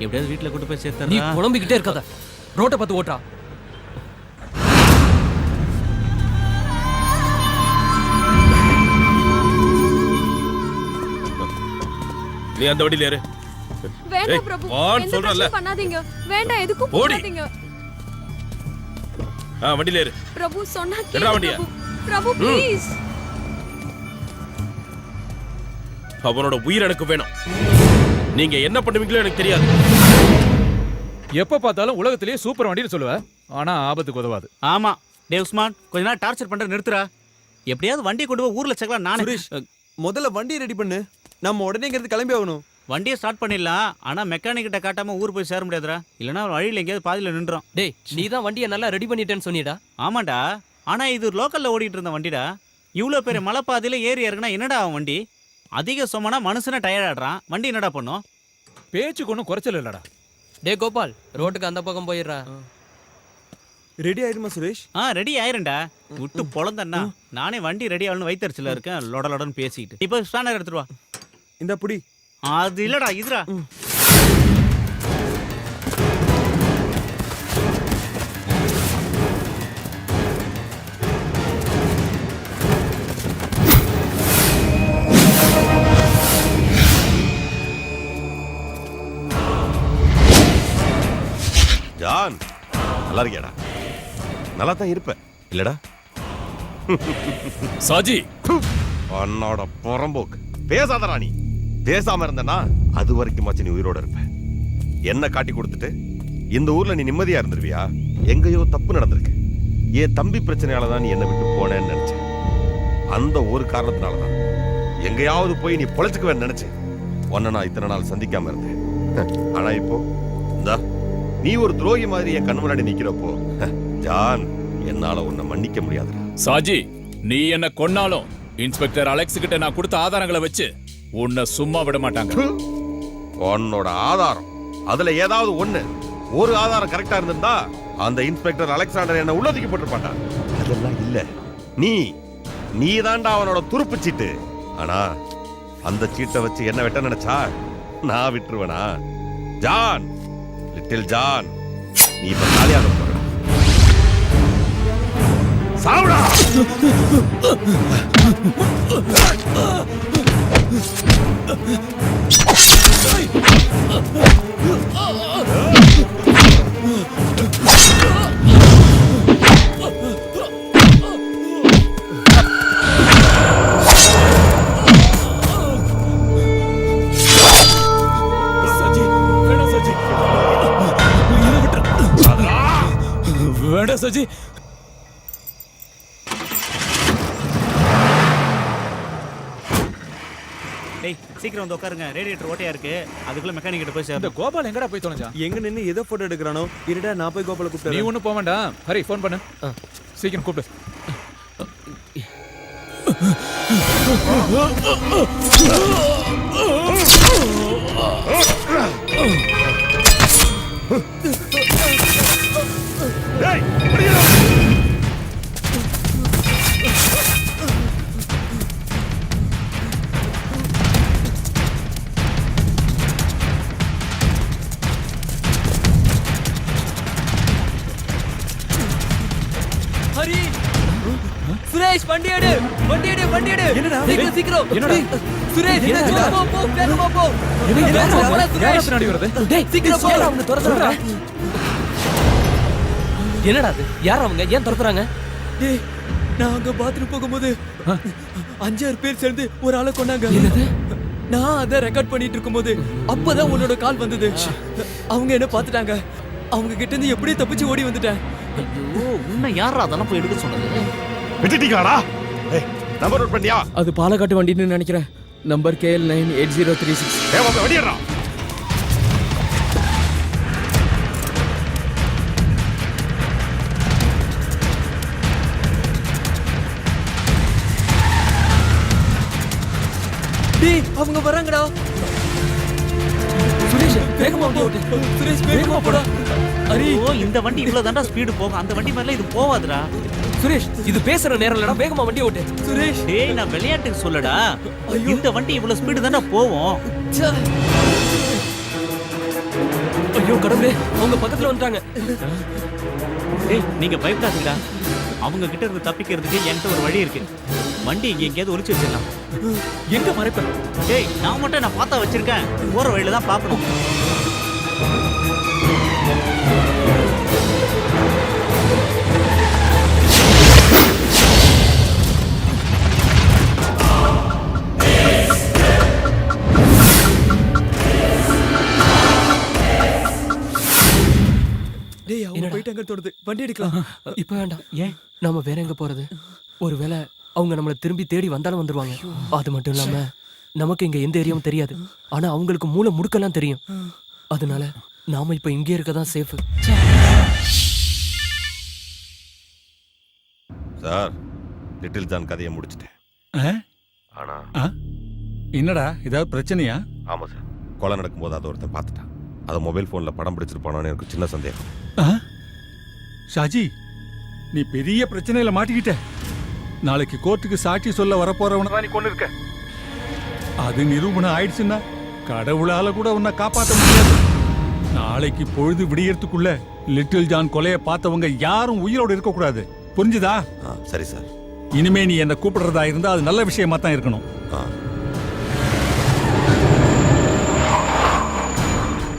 எப்படியாவது வீட்டுல கூட்டு போய் சேர்த்து. நீ புலம்பிக்கிட்டே இருக்காத, ரோட்டை பார்த்து ஓட்டா. நீ அந்த வண்டியில ஏறு. வேண்டாம் பிரபு, எந்த பிரச்சனையும் பண்ணாதீங்க. வேண்டாம், எதுக்கும் போகாதீங்க. வண்டியில ஏறு. பிரபு சொன்னா கேளு பிரபு. பிரபு ப்ளீஸ். அவனோட உயிர் எனக்கு வேணும். நீங்க என்ன பண்ணுவீங்களோ எனக்கு தெரியாது. எப்ப பார்த்தாலும் உலகத்திலேயே சூப்பர் வண்டின்னு சொல்லுவ, ஆனா ஆபத்துக்கு உதவாது. ஆமா டே உஸ்மான், கொஞ்ச நாள் டார்ச்சர் பண்ற நிறுத்துறா. எப்படியாவது வண்டி கொண்டு போய் ஊர்ல சேர்க்கலாம். நானே முதல்ல வண்டியை ரெடி பண்ணு, நம்ம உடனே இங்கிருந்து கிளம்பி ஆகணும். வண்டியை ஸ்டார்ட் பண்ணிடலாம், ஆனா மெக்கானிக் கிட்ட காட்டாம ஊர் போய் சேர முடியாதுடா. இல்லனா வழியில எங்கேயாவது பாதியில நின்றோம். டேய், நீ தான் வண்டியை நல்லா ரெடி பண்ணிட்டேன்னு சொன்னிடா. ஆமாண்டா, ஆனா இது லோக்கல்ல ஓடிட்டு இருந்த வண்டிடா. இவ்வளவு பெரிய மலைப்பாதையில ஏறி இறங்கினா என்னடா அவன் வண்டி? அதிக சொமனா மனுஷனை டயர்ட் ஆடுறான். வண்டி என்னடா பண்ணும்? பேச்சுக்கு ஒன்றும் குறைச்சல் இல்லடா. டே கோபால், ரோட்டுக்கு அந்த பக்கம் போயிடுறா. ரெடி ஆயிடுமா சுரேஷ்? ரெடி ஆயிருண்டா. விட்டு பொழந்தண்ணா. நானே வண்டி ரெடி ஆகணும்னு வைத்தறிச்சல இருக்கேன். லொடலொடன்னு பேசிக்கிட்டு. இப்போ ஸ்டாண்டர் எடுத்துட்டு வா. இந்த புடி. அது இல்லடா, இதுடா. ஜான் நல்லா இருக்கியாடா? நல்லா தான் இருப்ப இல்லடா? சாஜி அண்ணோட புறம்போக்கு பேசாதடா. நீ பேசாம இருந்தனா அது வரைக்கும் நீ உயிரோட இருப்ப. என்ன காட்டி கொடுத்துட்டு இந்த ஊர்ல நீ நிம்மதியா இருந்துருவியா? எங்கேயோ தப்பு நடந்திருக்கு. என் தம்பி பிரச்சனையால தான் நீ என்ன விட்டு போனேன்னு நினைச்சேன். அந்த ஒரு காரணத்தினாலதான் எங்கேயாவது போய் நீ பொழைச்சுக்குவேன்னு நினைச்சேன். உன்னை நான் இத்தனை நாள் சந்திக்காம இருந்தேன். ஆனா இப்போ இந்தா நீ ஒரு துரோகி மாதிரி என் கண் முன்னாடி நிக்கிறப்போ ஜான் என்னால உன்னை மன்னிக்க முடியாதுடா. சாஜி, நீ என்ன கொன்னாலும் இன்ஸ்பெக்டர் அலெக்ஸ் கிட்ட நான் கொடுத்த ஆதாரங்களை வச்சு உன்னை சும்மா விட மாட்டாங்க. உன்னோட ஆதாரம் அதுல ஏதாவது ஒரு ஆதாரம் கரெக்டா இருந்திருந்தா அந்த இன்ஸ்பெக்டர் அலெக்சாண்டர் என்ன உள்ளதுக்கு போட்டுருப்பாண்டா. அதெல்லாம் இல்ல. நீ தாண்டா அவனோட துருப்பு சீட்டு. ஆனா அந்த சீட்டை வச்சு என்ன வெட்ட நினைச்சா நான் விட்டுருவேனா? ஜான், லிட்டில் ஜான், நீ இப்ப காலியாக போற. சாவுடா! வேண்டாம் சாஜி. டேய் சீக்கிரம் வந்து உட்காருங்க. ரேடியேட்டர் ஓட்டையா இருக்கு. அதுக்குள்ள மெக்கானிக் கிட்ட போய் இந்த கோபால் எங்கடா போய் தொலைஞ்சான்? எங்க நின்னு எதை போட்டோ எடுக்கறானோ? இருடா நான் போய் கோபால கூப்பிட்டு. நீ ஒண்ணு போக வேண்டாம். ஹரி ஃபோன் பண்ணு. சீக்கிரம் கூப்பிடு. டேய் ஹரி, சுரேஷ் வண்டி எடு. என்னடா? சீக்கிரம். என்னடா? சுரேஷ் போ வேகமா போ. யாரா பின்னாடி வருது? டேய் சீக்கிரம் போ. அவங்க துரத்துறாங்க. என்னடா அது? யார் அவங்க? ஏன் துரத்துறாங்க? டேய் நான் அங்க பாத்ரூம் போகும்போது 5-6 பேர் சேர்ந்து ஒரு ஆளை கொண்டாங்க. நான் அதை ரெக்கார்ட் பண்ணிட்டு இருக்கும்போது அப்பதான் உன்னோட கால் வந்தது. அவங்க என்ன பார்த்துட்டாங்க. அவங்க கிட்ட இருந்து எப்படியே தப்பிச்சு ஓடி வந்துட்டேன். ஐயோ, உன்னை யாரா அதெல்லாம் போய் எடுக்க சொன்னது? விட்டுட்டீங்களாடா? ஏய் நம்பர் நோட் பண்ணியா? அது பாலக்காட்டு வண்டின்னு நினைக்கிறேன். Number KL 98036. ஏய் வாங்க வண்டியறா. டேய் அவங்க வராங்கடா. சுரேஷ் வேகமா ஓட்டு. சுரேஷ் வேகமா போடா. ஹரி, இந்த வண்டி இவ்வளவு தாண்டா ஸ்பீடு போகும். அந்த வண்டி மாதிரிலாம் இது போவாதுடா. சுரேஷ் இது பேசுற நேரம் இல்லடா. வேகமா வண்டி ஓட்டு. சுரேஷ் டேய் நான் விளையாட்டுக்கு சொல்லடா. இந்த வண்டி இவ்வளவு ஸ்பீடு தாண்டா போவும். ஐயோ கடவுளே, அவங்க பக்கத்துல வந்துட்டாங்க. டேய் நீங்க பயப்படாதீங்கடா. அவங்க கிட்ட இருந்து தப்பிக்கிறதுக்கு என்கிட்ட ஒரு வழி இருக்கு. வண்டி இங்க எங்கேயாவது ஒளிச்சு வச்சிடலாம். எங்க மறைப்ப? டேய் நான் பார்த்தா வச்சிருக்கேன். போற வழியில தான் பார்க்கணும். டேய் அவங்க போயிட்டாங்க தோடுது. வண்டி எடுக்கலாம். இப்ப வேண்டாம். ஏன் நாம வேற எங்க போறது? ஒருவேளை அவங்க நம்மள திரும்பி தேடி வந்தாலும் வந்துருவாங்க. அது மட்டும் இல்லாம நமக்கு இங்க எந்த ஏரியாவும் தெரியாது. ஆனா அவங்களுக்கு மூளை முடுக்கெல்லாம் தெரியும். அதனால நாம இப்ப இங்கே இருக்கதான் சேஃப். சார், லிட்டில் ஜான் கதையை முடிச்சிட்டேன். ஆனா என்னடா ஏதாவது பிரச்சனையா? ஆமா சார், கொலை நடக்கும்போது அதை ஒருத்தன் பார்த்துட்டான். அதை மொபைல் போன்ல படம் பிடிச்சிருப்பானு எனக்கு சின்ன சந்தேகம். ஷாஜி, நீ பெரிய பிரச்சனையில மாட்டிக்கிட்ட. நாளைக்கு கோர்ட்டுக்கு சாட்சி சொல்ல வரப்போறவன தான் நீ கொண்டு இருக்க. அது நிரூபணம் ஆயிடுச்சுன்னா கடவுளால கூட உன்னை காப்பாற்ற முடியாது. நாளைக்கு பொழுது விடியறதுக்குள்ள லிட்டில் ஜான் கொலையை பார்த்தவங்க யாரும் உயிரோடு இருக்க கூடாது. புரிஞ்சுதா? சரி சார். இனிமே நீ என்ன கூப்பிடுறதா இருந்தா அது நல்ல விஷயமா தான் இருக்கணும்.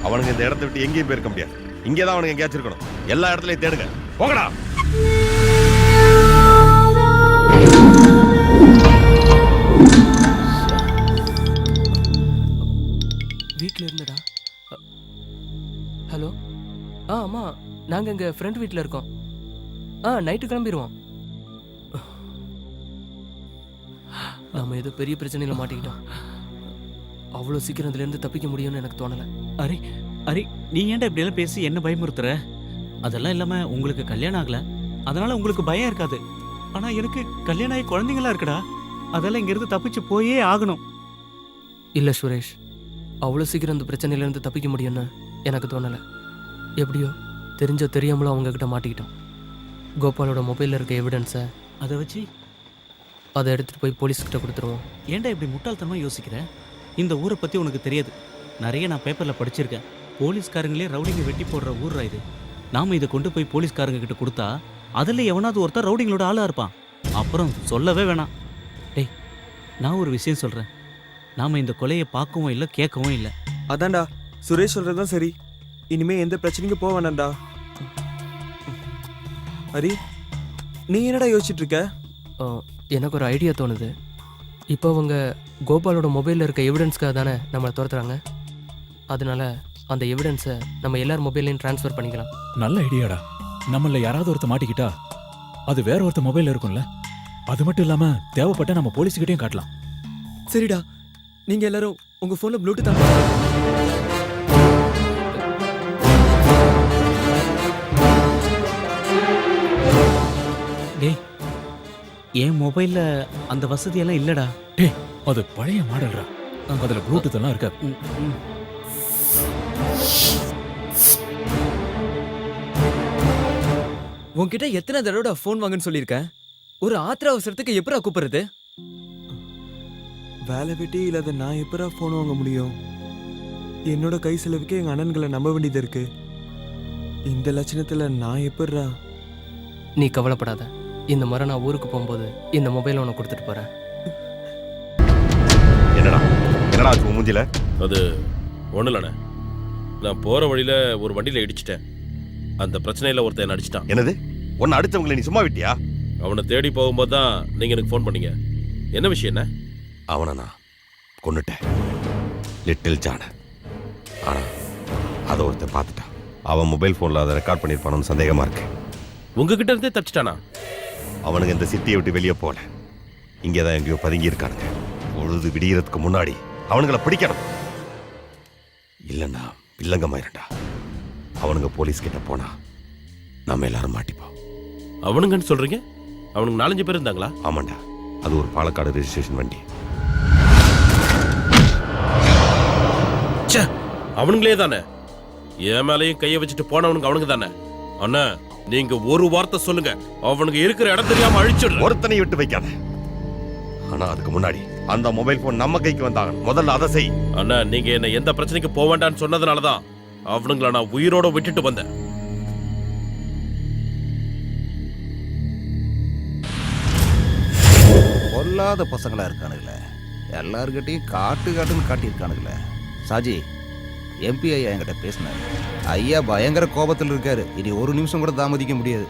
அவனுங்க இந்த இடத்தை விட்டு எங்கேயும் போயிருக்க முடியாது. இங்கே தான் அவனுக்கு எங்கேயாச்சும் இருக்கணும். எல்லா இடத்துலயும் தேடுங்க. போங்கடா. வீட்டில் இருந்துடா. ஹலோ. ஆமாம், நாங்கள் எங்கள் ஃப்ரெண்ட் வீட்டில் இருக்கோம். நைட்டு கிளம்பிடுவோம். நம்ம ஏதோ பெரிய பிரச்சனையில் மாட்டிக்கிட்டோம். அவ்வளோ சீக்கிரம் இதுலேருந்து தப்பிக்க முடியும்னு எனக்கு தோணலை. அரே அரே, நீ ஏன்டா இப்படியெல்லாம் பேசி என்ன பயமுறுத்துற? அதெல்லாம் இல்லாம உங்களுக்கு கல்யாணம் ஆகல, அதனால உங்களுக்கு பயம் இருக்காது. ஆனா எனக்கு கல்யாணம் ஆகி குழந்தைங்களா இருக்குடா. அதெல்லாம் இங்கிருந்து தப்பிச்சு போயே ஆகணும். இல்லை சுரேஷ், அவ்வளோ சீக்கிரம் இந்த பிரச்சனையிலேருந்து தப்பிக்க முடியும்னு எனக்கு தோணலை. எப்படியோ தெரிஞ்சோ தெரியாமலோ அவங்கக்கிட்ட மாட்டிக்கிட்டோம். கோபாலோட மொபைலில் இருக்க எவிடன்ஸை அதை வச்சு அதை எடுத்துகிட்டு போய் போலீஸ்கிட்ட கொடுத்துருவோம். ஏன்டா இப்படி முட்டாள்தனமா யோசிக்கிற? இந்த ஊரை பத்தி உனக்கு தெரியாது. நிறைய நான் பேப்பர்ல படிச்சிருக்கேன். போலீஸ்காரங்களே ரவுடிங்க வெட்டி போடுற ஊர்ரா இது. நாம இதை கொண்டு போய் போலீஸ்காரங்க கிட்ட கொடுத்தா அதுல எவனாவது ஒருத்தர் ரவுடிங்களோட ஆளா இருப்பான். அப்புறம் சொல்லவே வேணாம். டேய், நான் ஒரு விஷயம் சொல்றேன். நாம இந்த கொலையை பார்க்கவும் இல்லை, கேட்கவும் இல்லை. அதான்டா சுரேஷ் சொல்றதுதான் சரி. இனிமே எந்த பிரச்சனைக்கும் போக வேணாம்டா. ஹரி, நீ என்னடா யோசிச்சுட்டு இருக்க? எனக்கு ஒரு ஐடியா தோணுது. இப்போ அவங்க கோபாலோட மொபைலில் இருக்க எவிடன்ஸ்க்காக தானே நம்மளை துரத்துறாங்க. அதனால அந்த எவிடன்ஸை நம்ம எல்லார் மொபைல்லையும் ட்ரான்ஸ்ஃபர் பண்ணிக்கலாம். நல்ல ஐடியாடா. நம்மள யாராவது ஒருத்த மாட்டிக்கிட்டா அது வேற ஒருத்த மொபைல்ல இருக்கும்ல. அது மட்டும் இல்லாம தேவைப்பட்ட நம்ம போலீஸ்கிட்டையும் காட்டலாம். சரிடா, நீங்க எல்லாரும் உங்க போன்ல ப்ளூடூத் ஆன் டேய், என் மொபைல்ல அந்த வசதியெல்லாம் இல்லடா. டேய், அது பழைய மாடல்ரா. அதுல ப்ளூடூத் எல்லாம் இருக்காது. உன்கிட்ட எத்தனை தடவை ஃபோன் வாங்கன்னு சொல்லியிருக்கேன். ஒரு ஆத்திர அவசரத்துக்கு எப்படா கூப்பிடுறது? வேலை வெட்டி இல்லாத நான் எப்படா போன் வாங்க முடியும்? என்னோட கை செலவுக்கு எங்க அண்ணன்களை நம்ப வேண்டியது இருக்கு. இந்த லட்சணத்துல நான் எப்படா? நீ கவலைப்படாத. இந்த முறை நான் ஊருக்கு போகும்போது இந்த மொபைலை உனக்கு கொடுத்துட்டு போறேன். என்னடா என்னடா ஆச்சு உன் மூஞ்சில? அது ஒன்றும் இல்லைண்ணே. நான் போகிற வழியில் ஒரு வண்டியில் இடிச்சிட்டேன். அந்த பிரச்சனையில் ஒருத்தன் அடிச்சிட்டான். என்னது? ஒன்னு அடிச்சவங்களை நீ சும்மா விட்டியா? அவனை தேடி போகும்போது தான் நீங்கள் எனக்கு ஃபோன் பண்ணீங்க. என்ன விஷயம் என்ன? அவனை நான் கொன்னுட்டேன், லிட்டில் ஜான. ஆனா அதை ஒருத்தன் பார்த்துட்டான். அவன் மொபைல் ஃபோனில் அதை ரெக்கார்ட் பண்ணியிருப்பானு சந்தேகமா இருக்கு. உங்ககிட்ட இருந்தே தப்பிச்சிட்டானா? அவனுங்க இந்த சிட்டியை விட்டு வெளியே போகல, இங்கே தான் எங்கேயோ பதுங்கி இருக்கானுங்க. பொழுது விடியறதுக்கு முன்னாடி அவனுங்களை பிடிக்கணும். இல்லைன்னா வில்லங்கமாயிருண்டா. அவனுங்க போலீஸ் கிட்ட போனா நம்ம எல்லாரும் மாட்டிப்போம். அவனுங்கன்னு சொல்றீங்க? அவனுக்கு 4-5 பேர் இருந்தாங்களா? ஆமாண்டா, அது ஒரு பாலக்காடு ரெஜிஸ்ட்ரேஷன் வண்டி. அவனுங்களே தானே? என் மேலையும் கையை வச்சுட்டு போனவனுங்க அவனுங்க தானே? அண்ணா, நீங்க ஒரு வார்த்தை சொல்லுங்க, அவனுக்கு இருக்கிற இடம் தெரியாம அழிச்சிடு. ஒருத்தனை விட்டு வைக்காத. ஆனா அதுக்கு முன்னாடி அந்த மொபைல் போன் நம்ம கைக்கு வந்தாங்க. முதல்ல அதை செய். அண்ணா, நீங்க என்ன எந்த பிரச்சனைக்கு போக வேண்டாம்னு சொன்னதுனாலதான் அவனுங்களை நான் உயிரோட விட்டுட்டு வந்தேன். பொல்லாத பசங்களா இருக்கானுங்களே, எல்லார்கிட்டையும் காட்டுன்னு காட்டியிருக்கானுங்களே. சாஜி, எம்பி ஐயா என்கிட்ட பேசினாரு. ஐயா பயங்கர கோபத்தில் இருக்காரு. இனி ஒரு நிமிஷம் கூட தாமதிக்க முடியாது.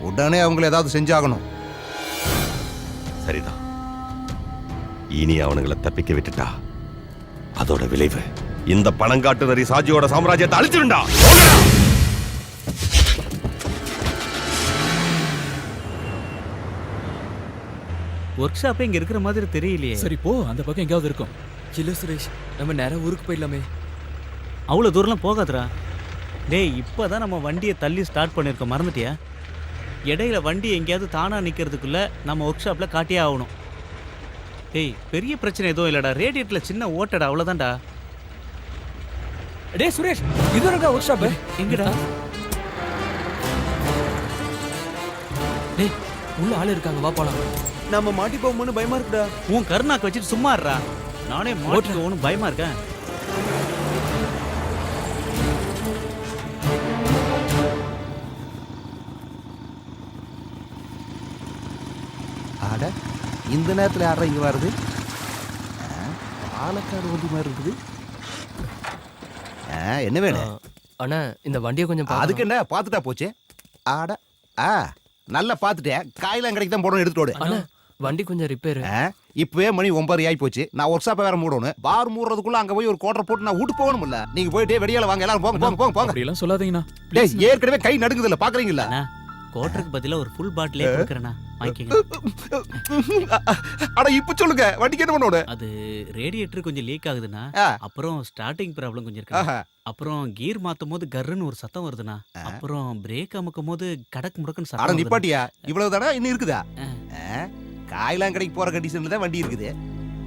உடனே அவங்கள ஏதாவது செஞ்சாகணும். சரிதான். இனி அவனுங்களை தப்பிக்க விட்டுட்டா அதோட விளைவு இந்த பணங்காட்டு நரி சாஜியோட சாம்ராஜ்யத்தை அழிச்சிருண்டா. ஒர்க் ஷாப்பே இங்க இருக்கிற மாதிரி தெரியலையே. சரி போ, அந்த பக்கம் எங்கேயாவது இருக்கும். இல்ல சுரேஷ், நம்ம நேரம் ஊருக்கு போயிடலாமே. அவ்வளவு தூரம்லாம் போகாதடா. டேய், இப்பதான் நம்ம வண்டியை தள்ளி ஸ்டார்ட் பண்ணிருக்கோம், மறந்துட்டியா? இடையில வண்டி எங்கேயாவது தானா நிக்கிறதுக்குள்ள நம்ம ஒர்க் ஷாப்ல காட்டியே ஆகணும். டேய், பெரிய பிரச்சனை எதுவும் இல்லடா. ரேடியேட்டர்ல சின்ன ஓட்டடா, அவ்வளவுதான்டா. டேய் சுரேஷ், இது இருக்கா ஒர்க் ஷாப்? எங்கடா? டேய், உள்ள ஆள் இருக்காங்க, வா போலாம். நம்ம மாட்டி போகும்போது பயமா இருக்குடா. உன் கருணாக்கு வச்சுட்டு சும்மா இருடா. நானே மாட்டுக்கு ஒன்றும் பயமா இருக்கேன். ஆட, இந்த நேரத்தில் யாரா இங்கே வருது? பாலக்காடு வண்டி மாதிரி இருக்குது. என்ன வேணும்? அண்ணா இந்த வண்டியை கொஞ்சம் அதுக்கு என்ன பார்த்துட்டா போச்சு. ஆட ஆ நல்லா பார்த்துட்டேன். காயெல்லாம் கடைக்கு தான் போடணும், எடுத்துட்டு அண்ணா வண்டி கொஞ்சம் ரிப்பேர். இப்பவே மணி 9 ஆகி போச்சு. நான் ஒர்க் ஷாப்பை வேற மூடணும். பார் மூடுறதுக்குள்ள அங்க போய் ஒரு கோட்டர் போட்டு நான் வீட்டு போகணும்ல. நீங்க போயிட்டே வெளியால வாங்க, எல்லாரும் போங்க போங்க போங்க போங்க. அப்படி எல்லாம் சொல்லாதீங்கண்ணா. டேய் ஏற்கனவே கை நடுக்குது இல்ல, பாக்குறீங்களா? கோட்டருக்கு பதிலா ஒரு ஃபுல் பாட்டிலே கொடுக்கறேனா, வாங்கிக்கங்க. அட இப்ப சொல்லுங்க, வண்டிக்கு என்ன பண்ணணும்? அது ரேடியேட்டர் கொஞ்சம் லீக் ஆகுதுண்ணா. அப்புறம் ஸ்டார்டிங் ப்ராப்ளம் கொஞ்சம் இருக்கு. அப்புறம் கீர் மாத்தும் போது கர்ன்னு ஒரு சத்தம் வருதுண்ணா. அப்புறம் பிரேக் அமுக்கும் போது கடக்கு முடக்குன்னு அட சத்தம். நிப்பாட்டியா, இவ்வளவுதானா இன்னும் இருக்குதா? காயெல்லாம் கடைக்கு போற கண்டிஷன்ல தான் வண்டி இருக்குது.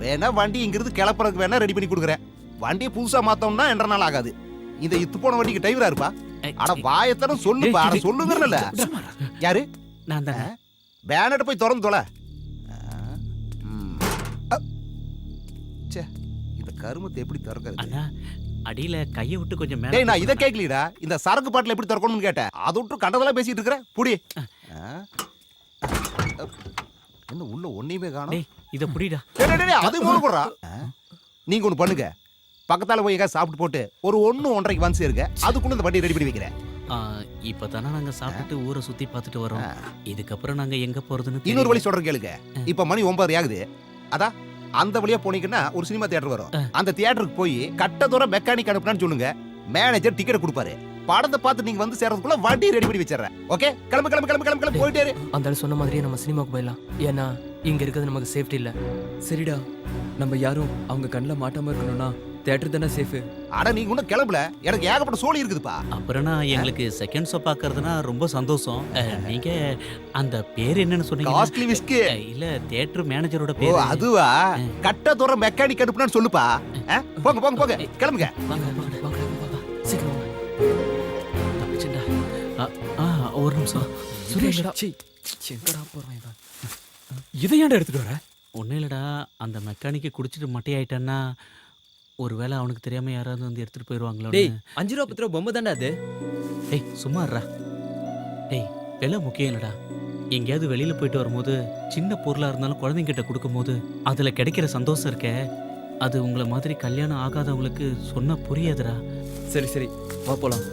வேணா வண்டி இங்கிருந்து கிளப்புறதுக்கு வேணா ரெடி பண்ணி கொடுக்குறேன். வண்டியை புதுசா மாத்தோம்னா 2 நாள் ஆகாது. இந்த இத்து போன வண்டிக்கு டிரைவரா இருப்பா. அட வாயத்தரம் சொல்லுப்பா, அட சொல்லுங்கறல. யாரு? நான் தான். பேனட் போய் திறந்து தொலை. ச்சே, இந்த கருமத்தை எப்படி திறக்கிறது? அண்ணா அடியில கையை விட்டு கொஞ்சம் மேல. டேய் நான் இத கேக்கலடா. இந்த சரக்கு பாட்டில எப்படி திறக்கணும்னு கேட்டேன். அத விட்டு கண்டதெல்லாம் பேசிட்டு இருக்கற. புடி. என்ன உள்ள ஒண்ணுமே காணோம். டேய் இத புடிடா. டேய் அது மூல போடுறா. நீங்க ஒன்னு பண்ணுங்க. பக்கத்தால போய் எங்க சாப்பிட்டு போட்டு ஒரு 1-1:30க்கு வந்து சேருங்க. அதுக்குள்ள இந்த வண்டி ரெடி பண்ணி வைக்கிறேன். இப்பதானே நாங்க சாப்பிட்டு ஊரை சுத்தி பார்த்துட்டு வரோம். இதுக்கப்புறம் நாங்க எங்க போறதுன்னு இன்னொரு வழி சொல்றேன் கேளுங்க. இப்ப மணி 9 ஆகுது. அதான் அந்த வழியா போனீங்கன்னா ஒரு சினிமா தியேட்டர் வரும். அந்த தியேட்டருக்கு போய் கட்ட தூரம் மெக்கானிக் அனுப்புனான்னு சொல்லுங்க. மேனேஜர் டிக்கெட் கொடுப்பாரு. படத்தை பார்த்து நீங்க வந்து சேர்றதுக்குள்ள வண்டி ரெடி பண்ணி வச்சிடுறேன். ஓகே, கிளம்பு கிளம்பு கிளம்பு கிளம்பு கிளம்பு போயிட்டே இரு. அந்த ஆள் சொன்ன மாதிரியே நம்ம சினிமாக்கு போயிடலாம். ஏன்னா இங்க இருக்கிறது நமக்கு சேஃப்டி இல்ல. சரிடா, நம்ம யாரும் அவங்க கண்ணில் மாட்டாம இருக்கணும்னா தியேட்டர் தானே சேஃப். அட நீங்க இன்னும் கிளம்பல, எனக்கு ஏகப்பட்ட சோலி இருக்குதுப்பா. அப்புறம்னா எங்களுக்கு செகண்ட் ஷோ பார்க்கறதுனா ரொம்ப சந்தோஷம். நீங்க அந்த பேர் என்னன்னு சொன்னீங்க? Costly whisky. இல்ல தியேட்டர் மேனேஜரோட ஓ பேர். அதுவா? கட்ட தூரம் மெக்கானிக் அனுப்புனான்னு சொல்லுப்பா. போங்க போங்க போங்க, கிளம்புங்க. வாங்க வாங்க வாங்க சீக்கிரம் வாங்க. தப்பிச்சண்டா. ஒரு நிமிஷம். சுரேஷ் எங்கடா போறான் இவன்? இதை ஏன்டா எடுத்துட்டு வர? ஒன்றும் இல்லைடா, அந்த மெக்கானிக்கை குடிச்சிட்டு மட்டையாயிட்டான்னா ஒருவேளை அவனுக்கு தெரியாம யாராவது வந்து எடுத்துட்டு போயிடுவாங்களோ. டேய் 5 ரூபா 10 ரூபா பொம்மை தான்டா அது. டேய் சும்மாறா. டேய் விலை முக்கியம் இல்லடா. எங்கேயாவது வெளியில போயிட்டு வரும்போது சின்ன பொருளா இருந்தாலும் குழந்தைங்கிட்ட கொடுக்கும்போது அதுல கிடைக்கிற சந்தோஷம் இருக்கே, அது உங்களை மாதிரி கல்யாணம் ஆகாதவங்களுக்கு சொன்னா புரியாதுடா. சரி சரி வா போலாம்.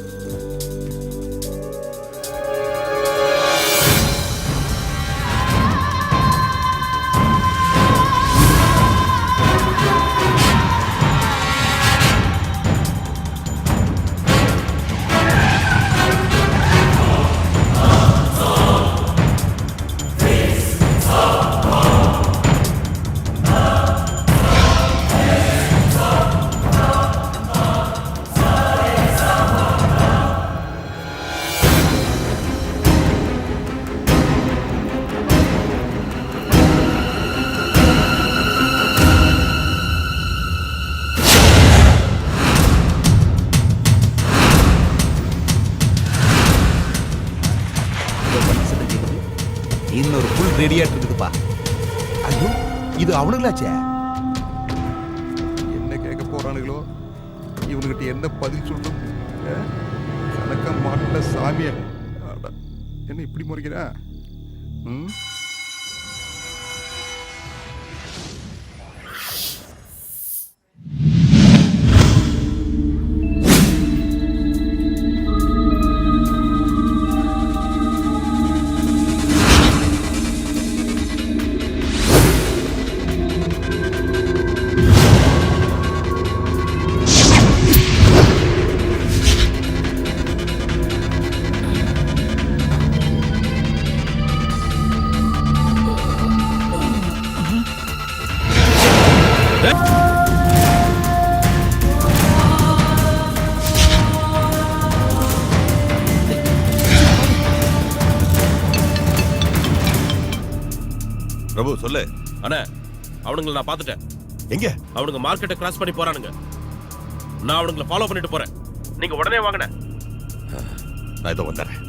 இன்னொரு ஃபுல் ரெடியா இருக்குதுப்பா. ஐயோ இது அவனுங்களாச்சே. என்ன கேட்க போறானுங்களோ, இவனுக்கிட்ட என்ன பதில் சொல்றோம்? கணக்க மாட்டல சாமிய. என்ன இப்படி முறைக்கிறா? பிரபு சொல்லு. அண்ணா அவனுங்களை நான் பார்த்துட்டேன். எங்க? அவனுங்க மார்க்கெட்டை கிராஸ் பண்ணி போறானுங்க. நான் அவனுங்களை ஃபாலோ பண்ணிட்டு போறேன். நீங்க உடனே வாங்கண்ணே. நான் இதோ வந்துடுறேன்.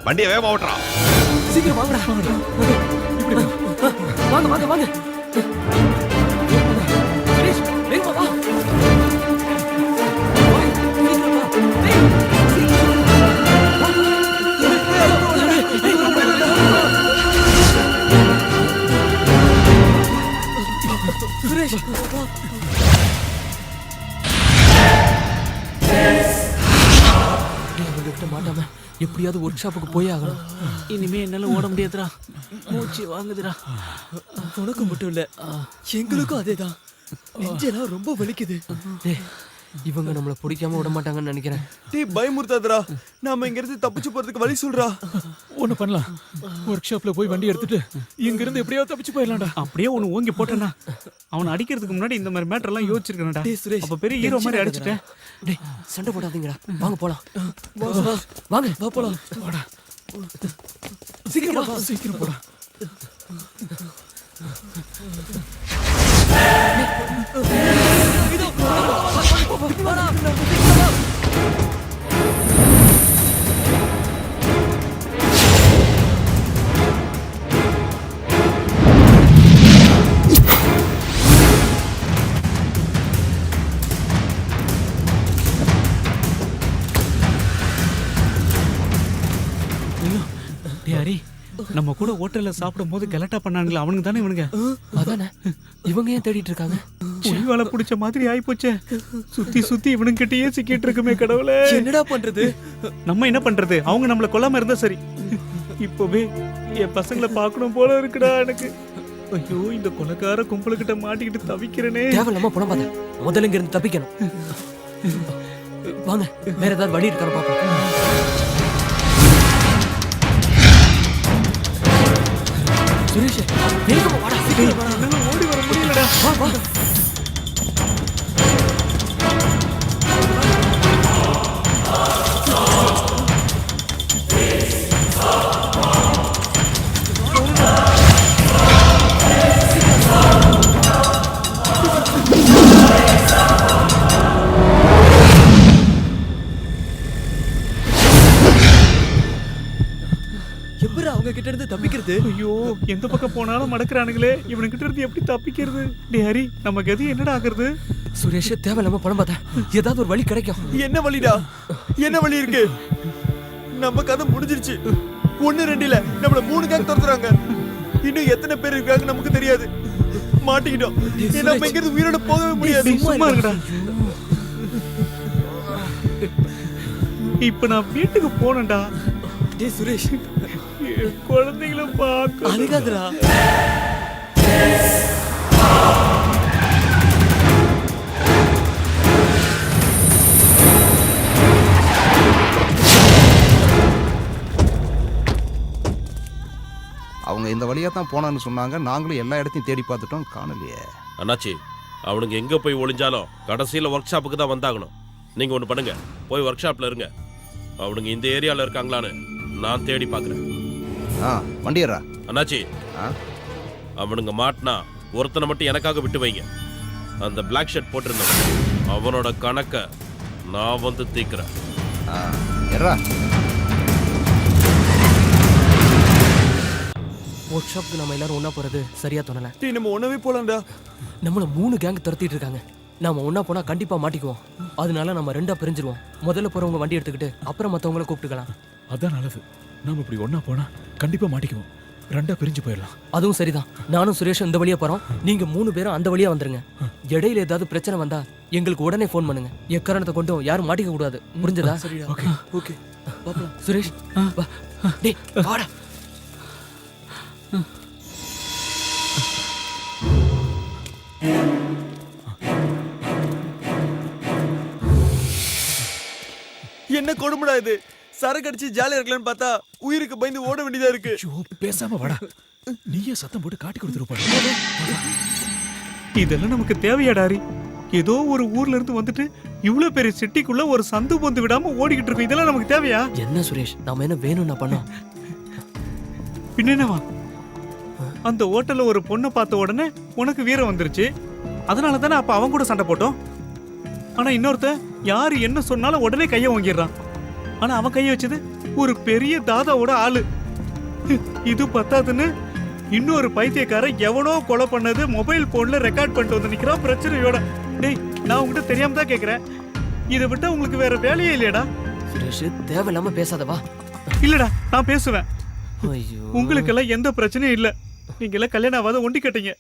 வண்டியை வேகமா ஓட்டுறா. சீக்கிரம் வாங்கடா. இப்படி வாங்க வாங்க வாங்க. சுரேஷ் வேகமா வா. சுரேஷ் அவங்க கிட்ட மாட்டாம எப்படியாவது ஒர்க் ஷாப்புக்கு போய் ஆகணும். இனிமே என்னால ஓட முடியாதுடா, மூச்சு வாங்குதுடா. உனக்கு மட்டும் இல்ல, எங்களுக்கும் அதேதான். நெஞ்செல்லாம் ரொம்ப வலிக்குது. இவங்க நம்மள பிடிக்காம விட மாட்டாங்கன்னு நினைக்கிறேன். டேய் பயமுறுத்தாதடா, நாம இங்க இருந்து தப்பிச்சு போறதுக்கு வழி சொல்றா. ஒண்ணு பண்ணலாம், ஒர்க் ஷாப்ல போய் வண்டி எடுத்துட்டு இங்க இருந்து எப்படியாவது தப்பிச்சு போயிடலாம்டா. அப்படியே ஒன்னு ஓங்கி போட்டேன்னா அவனை அடிக்கிறதுக்கு முன்னாடி இந்த மாதிரி மேட்டர் எல்லாம் யோசிச்சிருக்கேன்டா. டேய் சுரேஷ், அப்ப பெரிய ஹீரோ மாதிரி அடிச்சிட்டேன். டேய் சண்டை போடாதீங்கடா, வாங்க போலாம். வாங்க வா போலாம். வாடா சீக்கிரம் சீக்கிரம் போடா. டேய் ஹரி, நம்ம கூட ஹோட்டல்ல சாப்பிடும் போது கலட்டா பண்ணாங்களே அவனுக்கு தானே இவனுங்க? அதானே, இவங்க ஏன் தேடிட்டு இருக்காங்க? புலிவாலை பிடிச்ச மாதிரி ஆயிப்போச்சே. சுத்தி சுத்தி இவனுங்க கிட்டயே சிக்கிட்டு இருக்குமே கடவுளே. என்னடா பண்றது? நம்ம என்ன பண்றது? அவங்க நம்மள கொல்லாம இருந்தா சரி. இப்பவே என் பசங்களை பார்க்கணும் போல இருக்குடா எனக்கு. ஐயோ, இந்த கொலைக்கார கும்பலுக்கிட்ட மாட்டிக்கிட்டு தவிக்கிறேனே. தேவையில்லாம பணம் பார்த்தேன். முதல்ல இங்க இருந்து தப்பிக்கணும். வாங்க, வேற ஏதாவது வழி இருக்கான்னு பாப்போம். சுரேஷ், வேகமா வாடா, சீக்கிரம் வாடா. என்னால ஓடி வர முடியலடா. வா வா. எப்பரா அவங்க கிட்ட இருந்து தப்பிக்கிறது? ஐயோ, எந்த பக்கம் போனாலும் மடக்குறானுங்களே. இவனுக்கிட்ட இருந்து எப்படி தப்பிக்கிறது? டேய் ஹரி, நம்ம கதி என்னடா ஆகுறது? சுரேஷ், தேவையில்லாம பணம் பார்த்தேன். ஏதாவது ஒரு வழி கிடைக்கும். என்ன வழிடா? என்ன வழி இருக்கு? நம்ம கதை முடிஞ்சிருச்சு. 1-2 இல்ல, நம்மள 3 கேங் துரத்துறாங்க. இன்னும் எத்தனை பேர் இருக்காங்க நமக்கு தெரியாது. மாட்டிக்கிட்டோம். நம்ம இங்க இருந்து உயிரோட போகவே முடியாது. சும்மா இருக்கடா. இப்ப நான் வீட்டுக்கு போனேன்டா. டேய் சுரேஷ், குழந்தைகளை பார்க்க அழுகாதடா. அவங்க இந்த வழியா தான் போனான்னு சொன்னாங்க. நாங்களும் எல்லா இடத்தையும் தேடி பார்த்துட்டோம், காணலையே. அண்ணாச்சி, அவனுங்க எங்க போய் ஒளிஞ்சாலும் கடைசியில ஒர்க் ஷாப்புக்கு தான் வந்தாகணும். நீங்க ஒண்ணு பண்ணுங்க, போய் ஒர்க் ஷாப்ல இருங்க. அவனுங்க இந்த ஏரியால இருக்காங்களான்னு நான் தேடி பாக்குறேன். வண்டியரா அண்ணாச்சி, அவனுங்க மாட்டினா ஒருத்தனை மட்டும் எனக்காக விட்டு வைங்க. அந்த பிளாக் ஷர்ட் போட்டிருந்தவன், அவனோட கணக்க நான் வந்து தீக்கிறேன். ஒர்க் ஷாப்புக்கு நம்ம எல்லாரும் ஒண்ணா போறது சரியா தோணல. டேய், நம்ம ஒண்ணாவே போலாம்டா. நம்மள 3 கேங் துரத்திட்டு இருக்காங்க. நாம ஒண்ணா போனா கண்டிப்பா மாட்டிக்குவோம். அதனால நம்ம 2ஆ பிரிஞ்சிருவோம். முதல்ல போறவங்க வண்டி எடுத்துக்கிட்டு அப்புறம் மத்தவங்கள கூப்பிட்டுக்கலாம். அதான் நல்லது. நாம இப்படி ஒண்ணா போனா கண்டிப்பா மாட்டிக்குவோம். 2ஆ பிரிஞ்சு போயிடலாம். அதுவும் சரிதான். நானும் சுரேஷும் இந்த வழியா போறோம். நீங்க 3 பேரும் அந்த வழியா வந்துருங்க. இடையில ஏதாவது பிரச்சனை வந்தா எங்களுக்கு உடனே ஃபோன் பண்ணுங்க. எக்காரணத்தை கொண்டும் யாரும் மாட்டிக்க கூடாது. புரிஞ்சதா? Okay okay. சுரேஷ், வா. டேய் வாடா. என்ன கொடுமைடா இது? சரக்கு அடிச்சு ஜாலியா இருக்கலாம்னு பார்த்தா உயிருக்கு பயந்து ஓட வேண்டியதா இருக்கு. பேசாம வாடா. நீயே சத்தம் போட்டு காட்டி கொடுத்துருப்பாரு. இதெல்லாம் நமக்கு தேவையாடாரி? ஏதோ ஒரு ஊர்ல இருந்து வந்துட்டு இவ்வளவு பெரிய சிட்டிக்குள்ள ஒரு சந்து பொந்து விடாம ஓடிக்கிட்டு இருக்கோம். இதெல்லாம் நமக்கு தேவையா? என்ன சுரேஷ், நாம என்ன வேணும்னா பண்ணோம்? பின்னவா, அந்த ஹோட்டல்ல ஒரு பொண்ணை பார்த்த உடனே உனக்கு வீரம் வந்துருச்சு. அதனால தானே அப்ப அவன் கூட சண்டை போட்டோம். ஆனா இன்னொருத்த யாரு என்ன சொன்னாலும் உடனே கைய வாங்கிடுறான். ஆனா அவன் கைய வச்சது ஒரு பெரிய தாதாவோட ஆளு. இது பத்தாதுன்னு இன்னொரு பைத்தியக்காரன் எவனோ கொலை பண்ணது மொபைல் போன்ல ரெக்கார்ட் பண்ணிட்டு வந்து நிக்கிறான் பிரச்சனையோட. டேய், நான் உங்ககிட்ட தெரியாம தான் கேக்குறேன். இதை விட்டா உங்களுக்கு வேற வேலையே இல்லையடா? சுரேஷ், தேவையில்லாம பேசாதவா. இல்லடா, நான் பேசுவேன். ஐயோ, உங்களுக்கெல்லாம் எந்த பிரச்சனையும் இல்ல. நீங்க எல்லாம் கல்யாணம் ஆகாத ஒண்டி கட்டீங்க.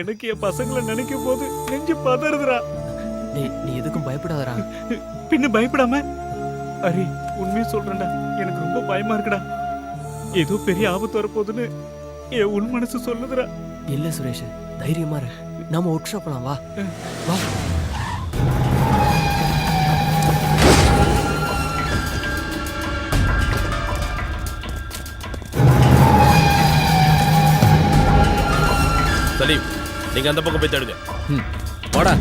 எனக்கு என் பசங்களை நினைக்கும் போது நெஞ்சு பதறுதுடா. நீ எதுக்கும் பயப்படாதடா. பின்ன பயப்படாம ஹரி உண்மையை சொல்றேன்டா, எனக்கு ரொம்ப பயமா இருக்குடா. ஏதோ பெரிய ஆபத்து வரப்போகுதுன்னு என் உள் மனசு சொல்லுதுடா. இல்ல சுரேஷ், தைரியமா இரு. நாம ஒர்க் ஷாப் போலாம், வா வா. சலீம், நீங்க அந்த பக்கம் போய் தேடுங்க. வாடா.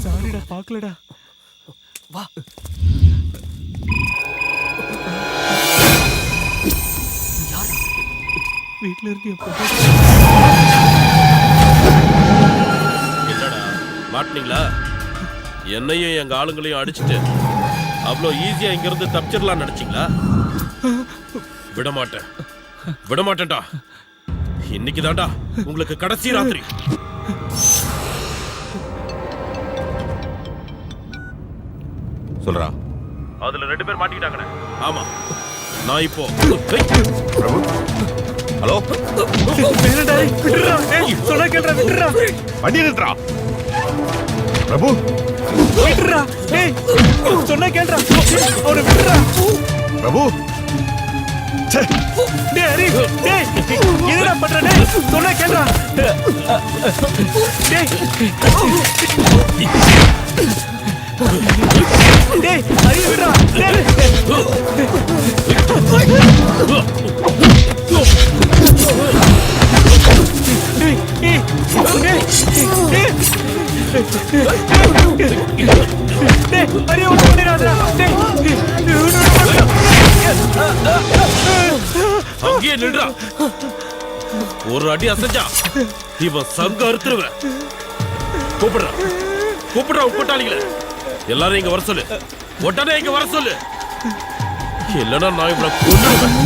சாரிடா, பார்க்கலடா. வா. வீட்ல இருந்து என்னடா மாட்டினீங்களா? என்னையும் எங்க ஆளுங்களையும் அடிச்சுட்டு அவ்வளோ ஈஸியா இங்க இருந்து தப்பிச்சிடலாம் நினைச்சீங்களா? விடமாட்டேன், விடமாட்டேன்டா. இன்னைக்கு தான்டா உங்களுக்கு கடைசி ராத்திரி. சொல்றா. அதுல 2 பேர் மாட்டிக்கிட்டாங்கண்ணே. ஆமா, நான் இப்போ பிரபு. ஹலோ, சொன்னா கேள்றா, விட்டுறா. வண்டி நிறுத்துறா. பிரபு விட்டுறா. டேய், சொன்னா கேள்றா, அவனை விட்டுறா. பிரபு, டேய் ஹரி, டேய் என்னடா பண்ற? டேய் சொன்னா கேள்றா. டேய் டேய் ஹரி, விட்டுறா. அங்கேயே நின்றா. ஒரு அடி அசைஞ்சா இவன் சங்க அறுத்துருவேன். கூப்பிடுறா, கூப்பிடுறா உட்பட்டாளிகளை. எல்லாரும் இங்க வர சொல்லு, உடனே இங்க வர சொல்லு. இல்லைன்னா நான் இவனை கொன்னுடுவேன்.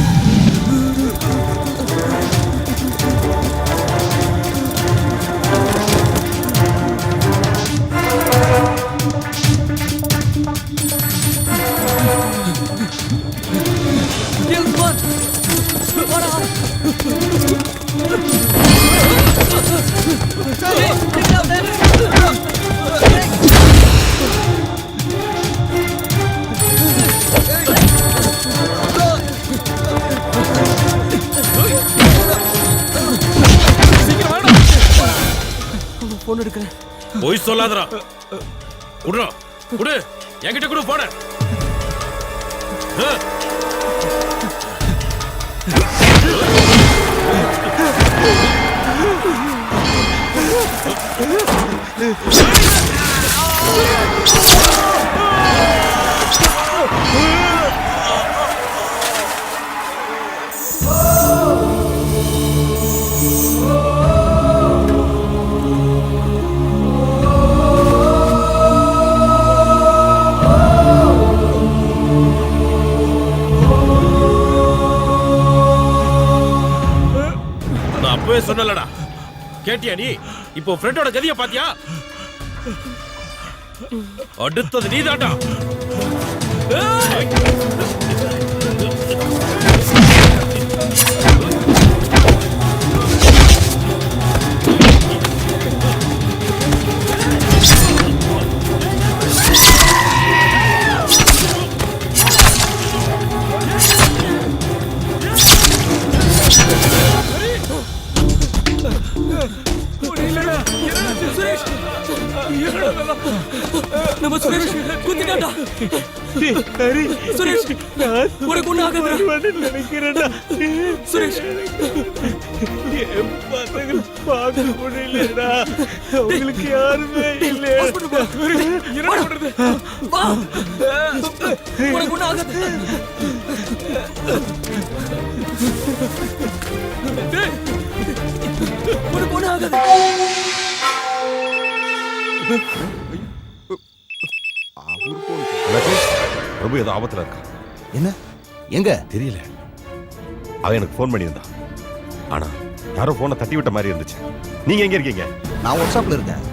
போன் எடுக்கிறேன். போய் சொல்லாதடா. குடுறா, குடு, என்கிட்ட குடு போன. சொன்னலடா, கேட்டியா நீ? இப்போ ஃப்ரெண்டோட கதியை பாத்தியா? அடுத்தது நீதாண்டா. நம்ம சுரேஷ் குத்திட்டாடா. ஹரி, சுரேஷ் உனக்கு ஒண்ணு ஆகாதுடா. நினைக்கிறேன்டா. சுரேஷ், என் பசங்களை பார்க்க முடியலடா. அவங்களுக்கு யாருமே இல்லை. என்ன பண்றது? வா, உனக்கு ஒண்ணு ஆகாது. உனக்கு ஒண்ணு ஆகாது. பிரபு ஏதோ ஆபத்துல இருக்கா. என்ன எங்க தெரியல. அவன் எனக்கு ஃபோன் பண்ணியிருந்தான். ஆனா யாரோ போனை தட்டி விட்ட மாதிரி இருந்துச்சு. நீங்க எங்க இருக்கீங்க? நான் வாட்ஸ்அப்ல இருக்கேன்.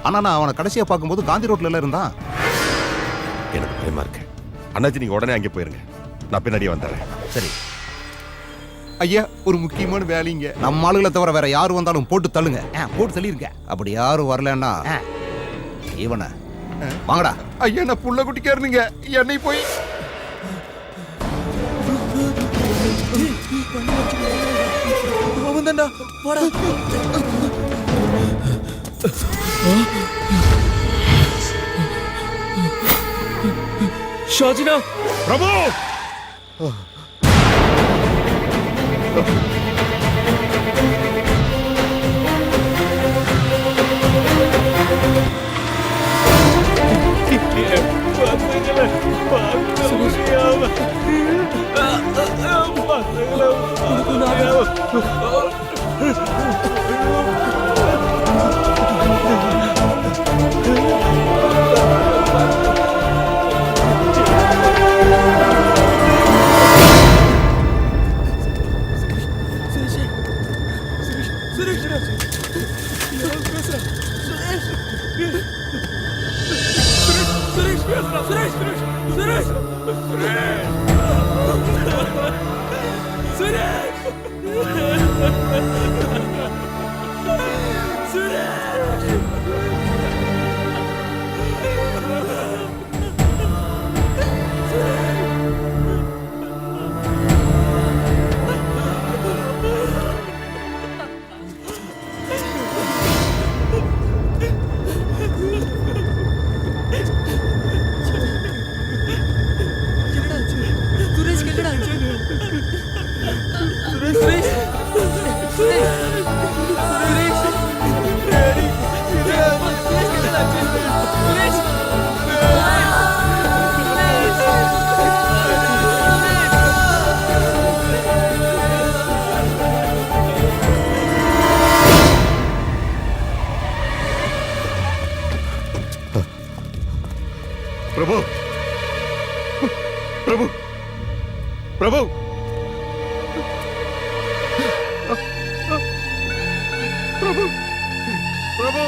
ஆனா நான் அவனை கடைசியா பார்க்கும்போது காந்தி ரோட்ல இருந்தான். எனக்கு பயமா இருக்கு. அண்ணாச்சி நீங்க உடனே அங்கே போயிருங்க. நான் பின்னாடியே வந்துடுறேன். சரி ஐயா, ஒரு முக்கியமான வேலைங்க. நம்ம ஆளுகளை தவிர வேற யாரு வந்தாலும் போட்டு தள்ளுங்க. போட்டு தள்ளிருங்க. அப்படி யாரும் வரலன்னா இவனை வாங்கடா. ஐயா, நான் புள்ள குட்டிக்காரனுங்க. என்னை போய் அவன் தான்டா. வாடா. ஷாஜினா. பிரபு பிரபு பிரபு பிரபு பிரபு பிரபு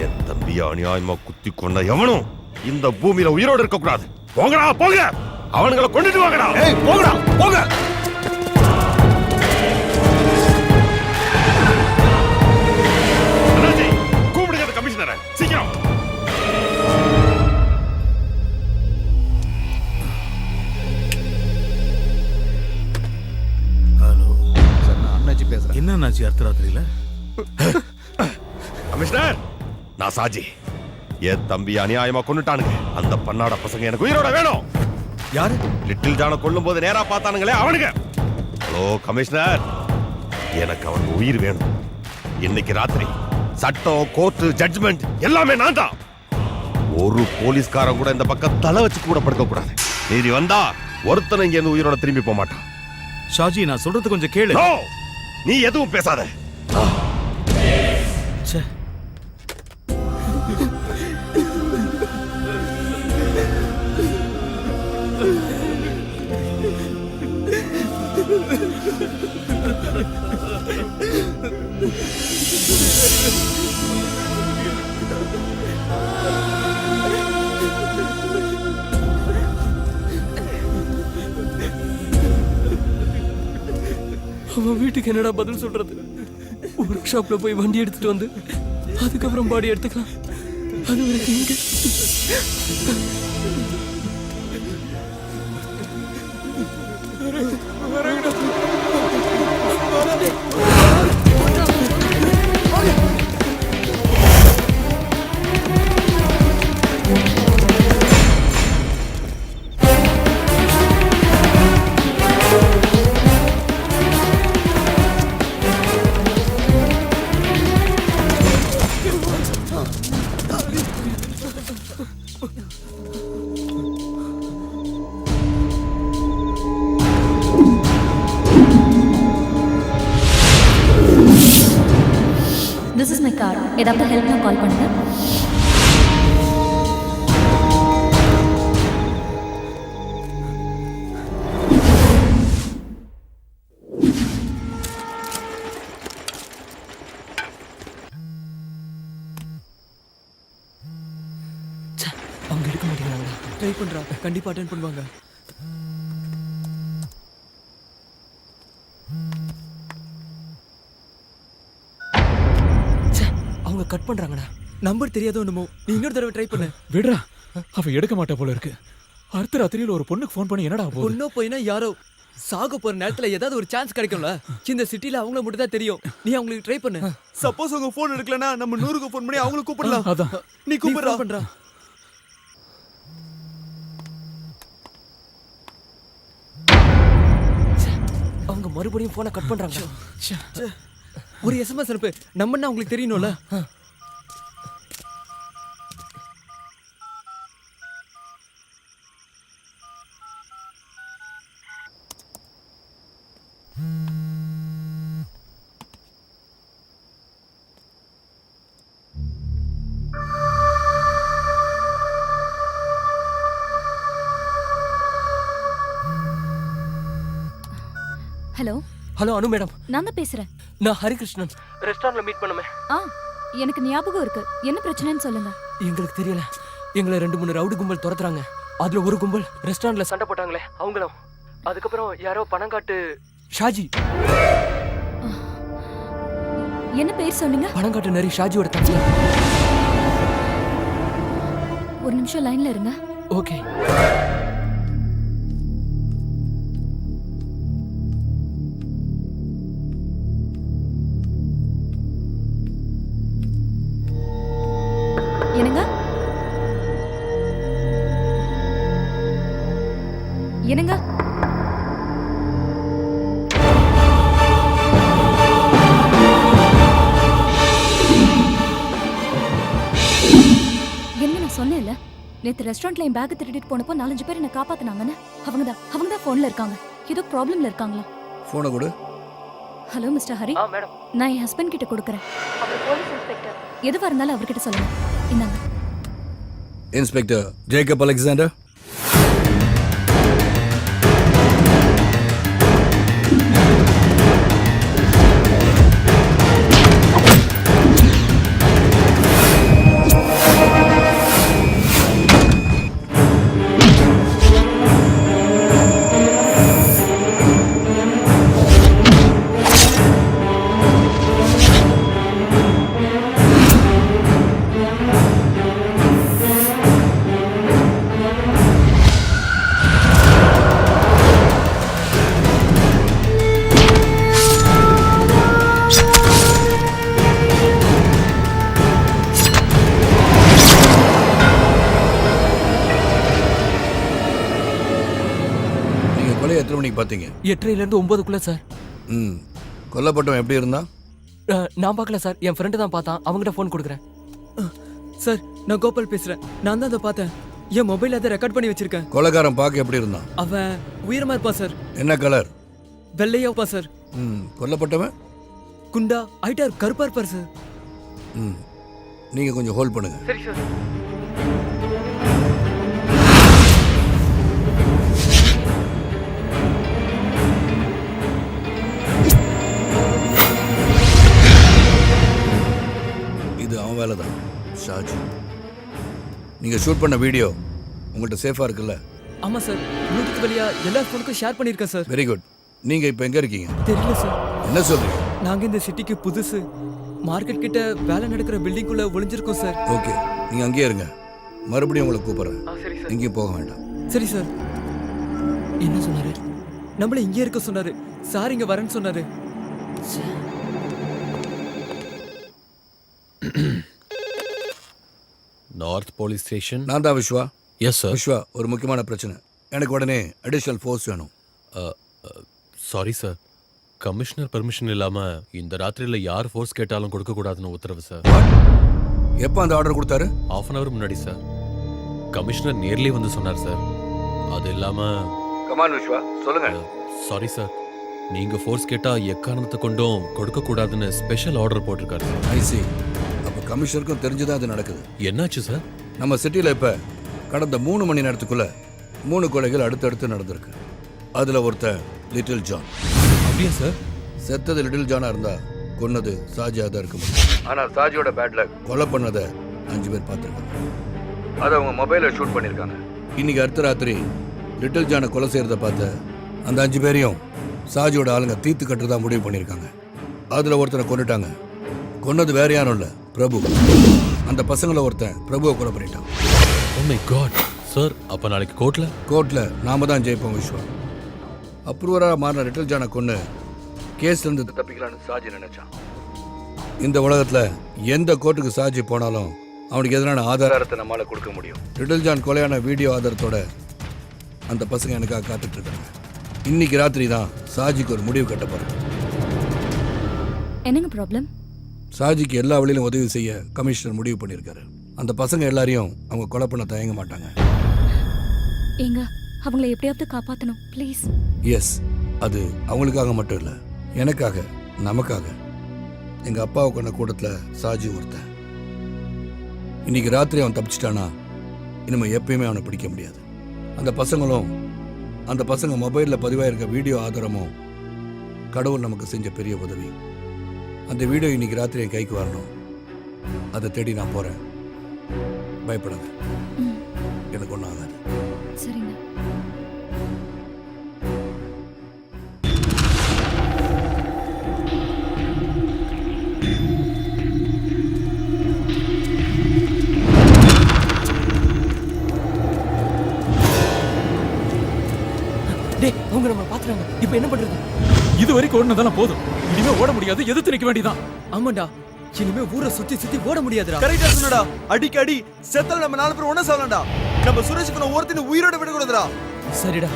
என் தம்பியை அநியாயமா குத்தி கொண்ட எவனும் இந்த பூமியில உயிரோடு இருக்க கூடாது. போங்கடா போங்க. அவனுங்களை கொண்டுட்டு வாங்கடா. போங்கடா போங்க. கூப்பிடுங்க கமிஷனரை சீக்கிரம். ஹலோ சார், நான் அண்ணாச்சி பேசுறேன். என்ன அண்ணாச்சி அர்த்தராத்திரியில? கமிஷனர், நான் சாஜி. என் தம்பி அநியாயமா கொண்டுட்டானுங்க. அந்த பன்னாட பசங்க எனக்கு உயிரோட வேணும். யாரு? லிட்டில் ஜான கொல்லும் போது நேரா பார்த்தானுங்களே அவனுங்க. ஹலோ கமிஷனர், எனக்கு அவன் உயிர் வேணும். இன்னைக்கு ராத்திரி சட்டம், கோர்ட்டு, ஜட்ஜ்மெண்ட் எல்லாமே நான் தான். ஒரு போலீஸ்காரன் கூட இந்த பக்கம் தலை வச்சு கூட படுக்க கூடாது. நீதி வந்தா ஒருத்தனை இங்க இருந்து உயிரோட திரும்பி போக மாட்டான். ஷாஜி, நான் சொல்றது கொஞ்சம் கேளு. No! நீ எதுவும் பேசாத. அவன் வீட்டுக்கு என்னடா பதில் சொல்றது? ஒர்க் ஷாப்ல போய் வண்டி எடுத்துட்டு வந்து அதுக்கப்புறம் பாடி எடுத்துக்கலாம். அது வரைக்கும் இங்க திஸ் இஸ் மை கார். ஏதாவது ஹெல்ப்னா கால் பண்ணுங்க. அவங்க எடுக்க மாட்டேங்கிறாங்க. ட்ரை பண்றா, கண்டிப்பா அட்டென்ட் பண்ணுவாங்க. அவங்க கட் பண்றாங்கடா. நம்பர் தெரியாதோ என்னமோ. நீ இன்னொரு தடவை ட்ரை பண்ணு. விடுறா, அவ எடுக்க மாட்டா போல இருக்கு. அடுத்த ராத்திரியில ஒரு பொண்ணுக்கு ஃபோன் பண்ணி என்னடா போகுது? பொண்ணோ போயினா யாரோ சாக போற நேரத்துல ஏதாவது ஒரு சான்ஸ் கிடைக்கும்ல. இந்த சிட்டில அவங்கள மட்டும் தான் தெரியும். நீ அவங்களுக்கு ட்ரை பண்ணு. சப்போஸ் அவங்க போன் எடுக்கலனா நம்ம 100க்கு ஃபோன் பண்ணி அவங்கள கூப்பிடலாம். அதான் நீ கூப்பிடுறா. பண்றா. அவங்க மறுபடியும் போனை கட் பண்றாங்க. ஒரு எஸ்எம்எஸ் அனுப்பு. நம்மன்னா உங்களுக்கு தெரியணும்ல. ஹலோ ஹலோ அனு மேடம், நான் தான் பேசுறேன். நான் ஹரிகிருஷ்ணன். ரெஸ்டாரண்ட்ல மீட் பண்ணுமே. எனக்கு ஞாபகம் இருக்கு. என்ன பிரச்சனைன்னு சொல்லுங்க. எங்களுக்கு தெரியல. எங்களை 2-3 ரவுடி கும்பல் துரத்துறாங்க. அதுல ஒரு கும்பல் ரெஸ்டாரண்ட்ல சண்டை போட்டாங்களே அவங்களும். அதுக்கப்புறம் யாரோ பணங்காட்டு ஷாஜி. என்ன பேர் சொன்னீங்க? பணங்காட்டு நரி ஷாஜியோட தம்பி. ஒரு நிமிஷம் லைன்ல இருங்க. ஓகே. என்னங்க? என்னங்க? என்ன நான் சொன்னேன்ல, நேத்து ரெஸ்டாரண்ட்ல என் பேக் திருடிட்டு போனப்போ 4-5 பேர் என்ன காப்பாத்துனாங்கன்னு. அவங்க தான் போன்ல இருக்காங்க. ஏதோ ப்ராப்ளம்ல இருக்காங்களா? போனை கொடு. ஹலோ மிஸ்டர் ஹரி, மேடம், நான் என் ஹஸ்பண்ட் கிட்ட கொடுக்குறேன். அவர் போலீஸ் இன்ஸ்பெக்டர். எதுவா இருந்தாலும் அவர்கிட்ட சொல்லுங்க. இந்தாங்க. Inspector Jacob Alexander. எத்தனை மணிக்கு பார்த்தீங்க? 8:30லேருந்து 9க்குள்ள சார். கொல்லப்பட்டவன் எப்படி இருந்தான்? நான் பார்க்கல சார். என் ஃப்ரெண்டு தான் பார்த்தான். அவங்ககிட்ட ஃபோன் கொடுக்குறேன். சார், நான் கோபால் பேசுறேன். நான் தான் அதை பார்த்தேன். என் மொபைல் அதை ரெக்கார்ட் பண்ணி வச்சிருக்கேன். கொலைகாரன் பார்க்க எப்படி இருந்தான்? அவன் உயரமா இருப்பான் சார். என்ன கலர்? வெள்ளையா இருப்பான் சார். கொல்லப்பட்டவன் குண்டா ஐட்டார் கருப்பா இருப்பார் சார். நீங்க கொஞ்சம் ஹோல்ட் பண்ணுங்க. சரி சார். இது அவன் வேலை தான் ஷாஜி. நீங்க ஷூட் பண்ண வீடியோ உங்கள்கிட்ட சேஃபா இருக்குல்ல? ஆமா சார். ப்ளூடூத் வழியா எல்லா ஃபோனுக்கும் ஷேர் பண்ணிருக்கேன் சார். Very good. நீங்க இப்போ எங்க இருக்கீங்க? தெரியல சார். என்ன சொல்றீங்க? நாங்க இந்த சிட்டிக்கு புதுசு. மார்க்கெட் கிட்ட வேலை நடக்கிற பில்டிங்குள்ள ஒளிஞ்சிருக்கோம் சார். ஓகே, நீங்க அங்கேயே இருங்க. மறுபடியும் உங்களை கூப்பிடுறேன். சரி சார். எங்கேயும் போக வேண்டாம். சரி சார். என்ன சொன்னாரு? நம்மள இங்கே இருக்க சொன்னாரு. சார் இங்க வரேன்னு சொன்னாரு. North police station. நான் தான் விஸ்வா. Yes sir. விஸ்வா, ஒரு முக்கியமான பிரச்சனை. எனக்கு உடனே அடிஷனல் ஃபோர்ஸ் வேணும். சாரி சார், கமிஷனர் பெர்மிஷன் இல்லாம இந்த ராத்திரியில யார் ஃபோர்ஸ் கேட்டாலும் கொடுக்க கூடாதுன்னு உத்தரவு சார். எப்போ அந்த ஆர்டர் கொடுத்தாரு? ½ hour முன்னாடி சார். கமிஷனர் நேர்லயே வந்து சொன்னார் சார். அது இல்லாம கமான் விஸ்வா, சொல்லுங்க. சாரி சார், நீங்க ஃபோர்ஸ் கேட்டா எக்காரணத்தை கொண்டும் கொடுக்க கூடாதுன்னு ஸ்பெஷல் ஆர்டர் போட்டிருக்காரு. ஐசி அப்ப கமிஷனருக்கும் தெரிஞ்சுதான் அது நடக்குது. என்னாச்சு சார்? நம்ம சிட்டில இப்ப கடந்த 3 மணி நேரத்துக்குள்ள 3 கொலைகள் அடுத்தடுத்து நடந்திருக்கு. அதுல ஒருத்தன் லிட்டில் ஜான். அப்படியா சார்? செத்தது லிட்டில் ஜானா இருந்தா கொன்னது சாஜியா தான் இருக்க முடியும். ஆனா சாஜியோட பேட்ல கொலை பண்ணதை 5 பேர் பார்த்துருக்காங்க. அதை அவங்க மொபைல ஷூட் பண்ணியிருக்காங்க. இன்னைக்கு அடுத்த ராத்திரி லிட்டில் ஜானை கொலை செய்யறத பார்த்த அந்த 5 பேரையும் சாஜியோட ஆளுங்க தீர்த்து கட்டுறதா முடிவு பண்ணியிருக்காங்க. அதுல ஒருத்தனை கொண்டுட்டாங்க. கொன்னது வேற யாரும் இல்ல, பிரபு. அந்த பசங்கள ஒருத்தன் பிரபுவை கொலை பண்ணிட்டான். ஓ மை காட் சார், அப்ப நாளைக்கு கோர்ட்ல நாம தான் ஜெயிப்போம் விஸ்வா. அப்ரூவரா மாறின லிட்டில் ஜானை கொன்னு கேஸ்ல இருந்து தப்பிக்கலான்னு சாஜி நினைச்சான். இந்த உலகத்துல எந்த கோர்ட்டுக்கு சாஜி போனாலும் அவனுக்கு எதிரான ஆதாரத்தை நம்மளால கொடுக்க முடியும். லிட்டில் ஜான் கொலையான வீடியோ ஆதாரத்தோட அந்த பசங்க எனக்காக காத்துட்டு இருக்காங்க. இன்னைக்கு ராத்திரி தான் சாஜிக்கு ஒரு முடிவு கட்டப்படும். என்னங்க ப்ராப்ளம்? சாஜிக்கு எல்லா வழியிலும் உதவி செய்ய கமிஷனர் முடிவு பண்ணியிருக்காரு. அந்த பசங்க எல்லாரையும் அவங்க கொலை பண்ண தயங்க மாட்டாங்க. ஏங்க அவங்களை எப்படியாவது காப்பாத்தணும் ப்ளீஸ். எஸ், அது அவங்களுக்காக மட்டும் இல்லை, எனக்காக, நமக்காக. எங்க அப்பாவை கொண்ட கூட்டத்துல சாஜி ஒருத்தன். இன்னைக்கு ராத்திரி அவன் தப்பிச்சிட்டானா இனிமே எப்பயுமே அவனை பிடிக்க முடியாது. அந்த பசங்க மொபைலில் பதிவாயிருக்க வீடியோ ஆதாரமும் கடவுள் நமக்கு செஞ்ச பெரிய உதவி. அந்த வீடியோ இன்னைக்கு ராத்திரி என் கைக்கு வரணும். அதை தேடி நான் போறேன். பயப்படாத, எனக்கு ஒன்றும் ஆகாது. சரிங்க. டேய், அவங்க நம்ம பாத்துறாங்க. இப்போ என்ன பண்றது? இது வரைக்கும் ஓடுனதெல்லாம் போதும். இனிமே ஓட முடியாது, எதிர்த்து நிக்க வேண்டியதான். ஆமாண்டா, இனிமே ஊரை சுத்தி சுத்தி ஓட முடியாதுடா. கரெக்டா சொன்னடா. அடிக்கடி செத்தல நம்ம 4 பேர் ஒண்ணா சாவலாம்டா. நம்ம சுரேஷுக்கு ஒருத்தனை உயிரோட விட கூடாதுடா. சரிடா,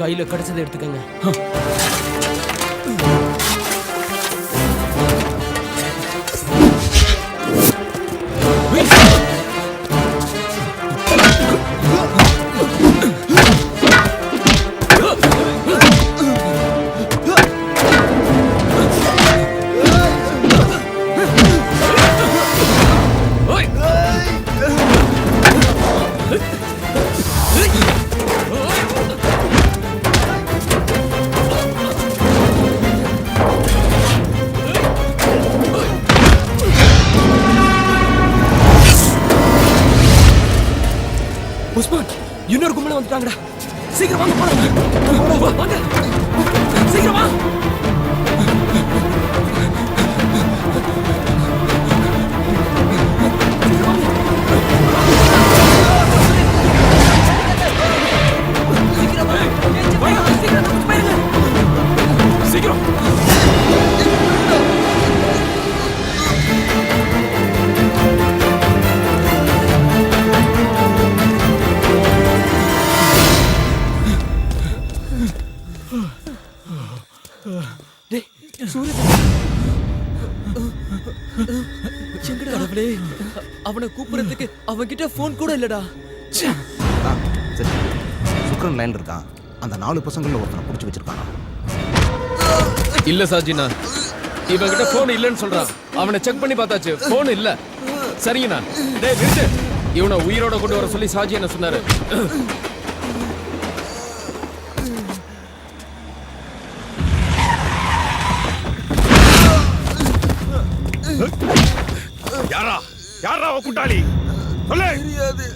கையில கிடைச்சதை எடுத்துக்கங்க. உஸ்மான், இன்னொரு கும்பல வந்துட்டாங்கடா. சீக்கிரம் வாங்க போலாம். வாங்க சீக்கிரம் வா. சீக்கிரம் அவனை கூப்பிடுறதுக்கு அவன்கிட்ட போன் கூட இல்லடா. சரி, சுக்ரன் லைன்ல இருக்கான். அந்த 4 பசங்கள ஒருத்தனை புடிச்சு வச்சிருக்கானா? இல்ல சாஜினா, இவன்கிட்ட போன் இல்லன்னு சொல்றான். அவனை செக் பண்ணி பார்த்தாச்சு, போன் இல்ல. சரிங்கண்ணா. டேய் நிறுத்து. இவனை உயிரோட கொண்டு வர சொல்லி சாஜி என்ன சொன்னாரு. யாரா கூட்டாளி? சொல்லு. தெரியாது.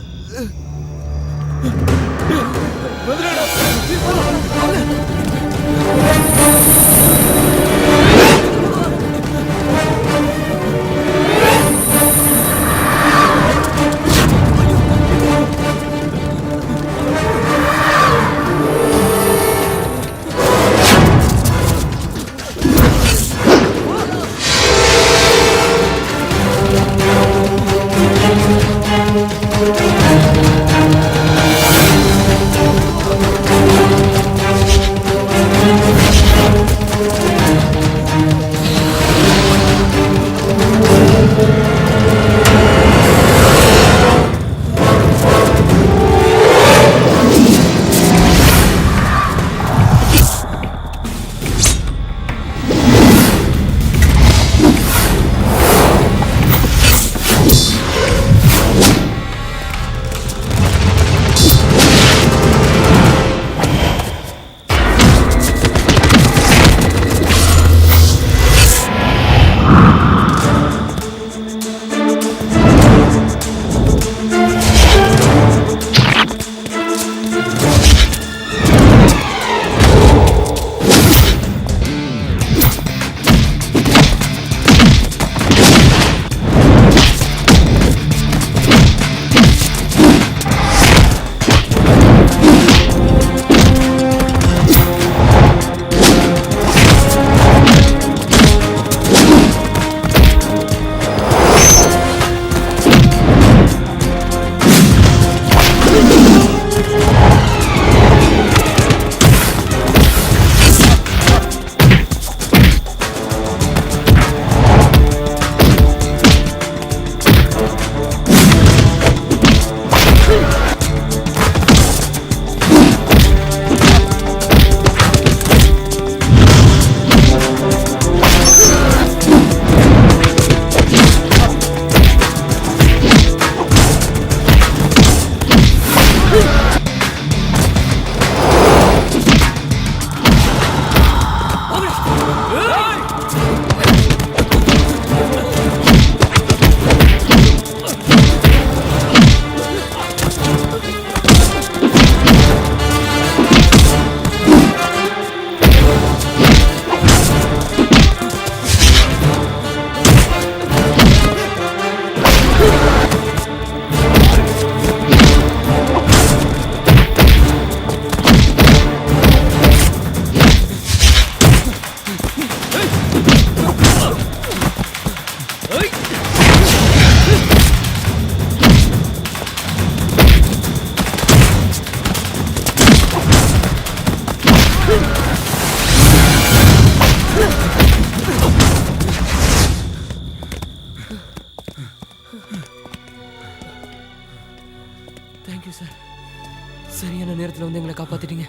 சரியான நேரத்துல வந்து எங்களை காப்பாத்திட்டீங்க.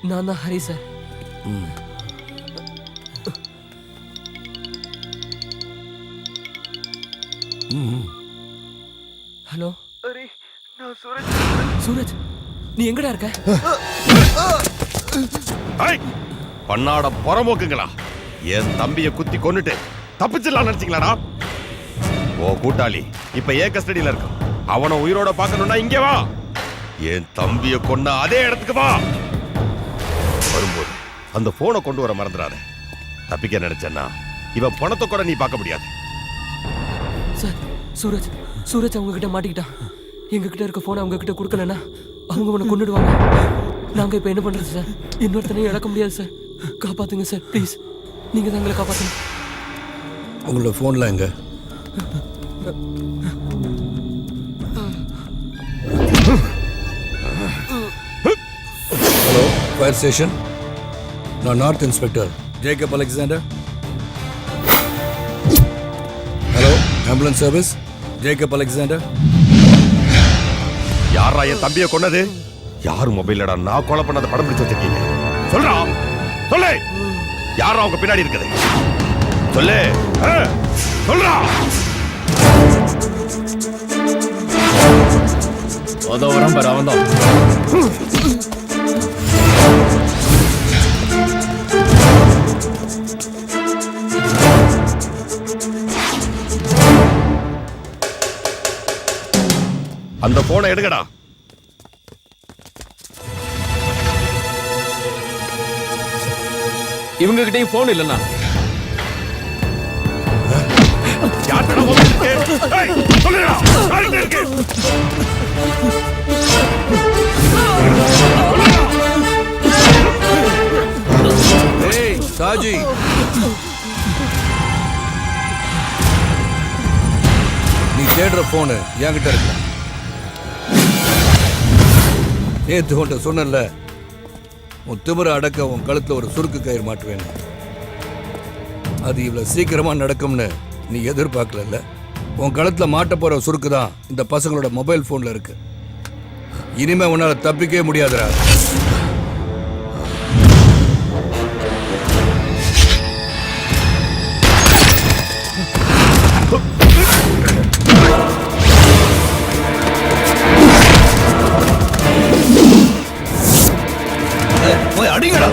நான் தான் ஹரி சார். ஹலோ நான் சூரஜ். சூரஜ், நீ எங்கடா இருக்க? பண்ணாட புறமோக்குங்களா, என் தம்பிய குத்தி கொன்னுட்டு தப்பிச்சிடலாம் நினைச்சீங்களாடா? ஓ கூட்டாளி இப்ப ஏன் கஸ்டடியில இருக்கான். அவனை உயிரோட பார்க்கணும்னா இங்கே வா. என் தம்பிய கொன்ன அதே இடத்துக்கு வா. வரும்போது அந்த போனை கொண்டு வர மறந்துடாத. தப்பிக்க நினைச்சேன்னா இவன் பணத்தை கூட நீ பார்க்க முடியாது. சார், சூரஜ் சூரஜ் அவங்க கிட்ட மாட்டிக்கிட்டான். எங்க கிட்ட இருக்க போனை அவங்க கிட்ட கொடுக்கலன்னா அவங்க உன்னை கொன்னுடுவாங்க. நாங்க இப்ப என்ன பண்றது சார்? இன்னொருத்தனையும் இழக்க முடியாது சார். காப்பாத்துங்க சார், ப்ளீஸ். நீங்க தான் எங்களை காப்பாத்துங்க. உங்களோட ஃபோன்ல எங்க? Hello, fire station. நான் north inspector Jacob Alexander. Hello, ambulance service Jacob Alexander. யாரா என் தம்பிய கொன்னது? யாரு மொபைல்லடா நான் கொலை பண்ணத படம் பிடிச்சு வச்சிருக்கீங்க? சொல்றா, சொல்லு. யாரா உங்க பின்னாடி இருக்குது? சொல்லு, சொல்றா. அதோ வரம் பாரு, அவன் தான். அந்த போனை எடுங்கடா. இவங்க கிட்டயும் போன் இல்லைன்னா யார்கிட்ட மொபைல் இருக்கு? சொல்லுடா, யார்கிட்ட இருக்கு? ஏய் சாஜி, நீ தேடுற போனு என்கிட்ட இருக்கு. நேத்து உன்ட்ட சொன்னல, உன் திமிர அடக்க உன் கழுத்துல ஒரு சுருக்கு கயிறு மாட்டுவேன். அது இவ்வளவு சீக்கிரமா நடக்கும்னு நீ எதிர்பார்க்கல. உன் கழுத்துல மாட்ட போற சுருக்கு தான் இந்த பசங்களோட மொபைல் போன்ல இருக்கு. இனிமே உன்னால தப்பிக்கவே முடியாதுடா. போய் அடிங்கடா.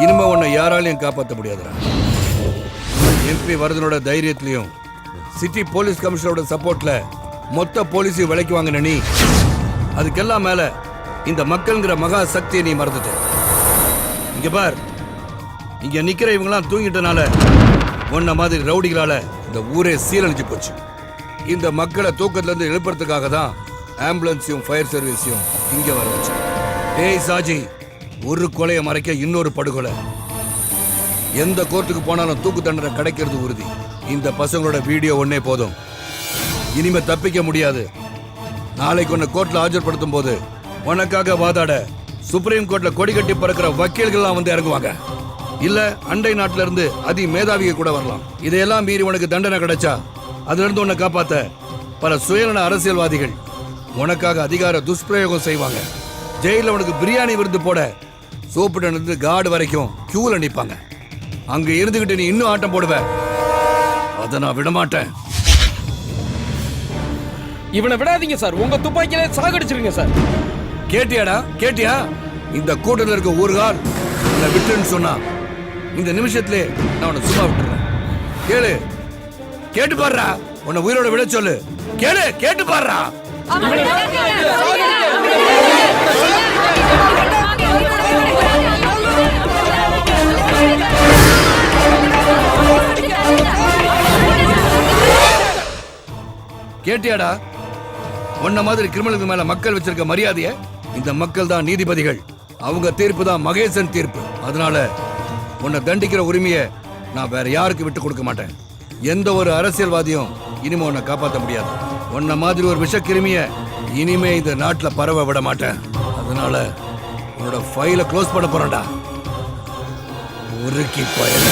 இனிமே உன்னை யாராலையும் காப்பாற்ற முடியாதுடா. எம்பி வரதனோட தைரியத்திலையும் சிட்டி போலீஸ் கமிஷனரோட சப்போர்ட்ல மொத்த போலீஸையும் விலைக்கு வாங்கின நீ அதுக்கெல்லாம் மேல இந்த மக்கள்ங்கிற மகா சக்தியை நீ மறந்துட்ட. இங்க பார், இங்க நிக்கிற இவங்கெல்லாம் தூங்கிட்டனால உன்ன மாதிரி ரவுடிகளால இந்த ஊரே சீரழிஞ்சு போச்சு. இந்த மக்களை தூக்கத்துல இருந்து எழுப்புறதுக்காக தான் ஆம்புலன்ஸையும் ஃபயர் சர்வீஸையும் இங்க வர வச்சு. ஏய் சாஜி, ஒரு கொலையை மறைக்க இன்னொரு படுகொலை. எந்த கோர்ட்டுக்கு போனாலும் தூக்கு தண்டனை கிடைக்கிறது உறுதி. இந்த பசங்களோட வீடியோ ஒன்னே போதும், இனிமே தப்பிக்க முடியாது. நாளைக்கு உன்னை கோர்ட்ல ஆஜர்படுத்தும் போது உனக்காக வாதாட சுப்ரீம் கோர்ட்ல கொடி கட்டி பறக்கிற வக்கீல்கள்லாம் வந்து இறங்குவாங்க. இல்ல அண்டை நாட்டுல இருந்து அதி மேதாவிக கூட வரலாம். இதையெல்லாம் மீறி உனக்கு தண்டனை கிடைச்சா அதுல இருந்து உன்னை காப்பாத்த பல சுயநல அரசியல்வாதிகள் உனக்காக அதிகார துஷ்பிரயோகம் செய்வாங்க. ஜெயில உனக்கு பிரியாணி விருந்து போட சோப்பிட்டு இருந்து கார்டு வரைக்கும் கியூல நிப்பாங்க. அங்க இருந்துகிட்டு நீ இன்னும் ஆட்டம் போடுவ. அதை நான் விடமாட்டேன். இவனை விடாதீங்க சார், உங்க துப்பாக்கியில சாகடிச்சிருங்க சார். கேட்டியாடா, கேட்டியா? இந்த கூட்டத்தில் இருக்க ஒரு கால் உன்னை விட்டுன்னு சொன்னா இந்த நிமிஷத்திலே நான் உன்னை சும்மா விட்டுறேன். கேளு, கேட்டு பாடுறா. உன்னை உயிரோட விட சொல்லு. கேளு, கேட்டு பாடுறா. கேட்டியாடா? உன்ன மாதிரி கிரிமினலுக்கு மேல மக்கள் வச்சிருக்க மரியாதைய இந்த மக்கள் தான் நீதிபதிகள். அவங்க தீர்ப்பு தான் மகேசன் தீர்ப்பு. அதனால உன்னை தண்டிக்கிற உரிமையை நான் வேற யாருக்கு விட்டு கொடுக்க மாட்டேன். எந்த ஒரு அரசியல்வாதியும் இனிமே உன்னை காப்பாற்ற முடியாது. உன்ன மாதிரி ஒரு விஷக்கிருமிய இனிமே இந்த நாட்டுல பரவ விட மாட்டேன். அதனால உன்னோட ஃபைலை க்ளோஸ் பண்ண போறேன்டா. உருக்கி பயல.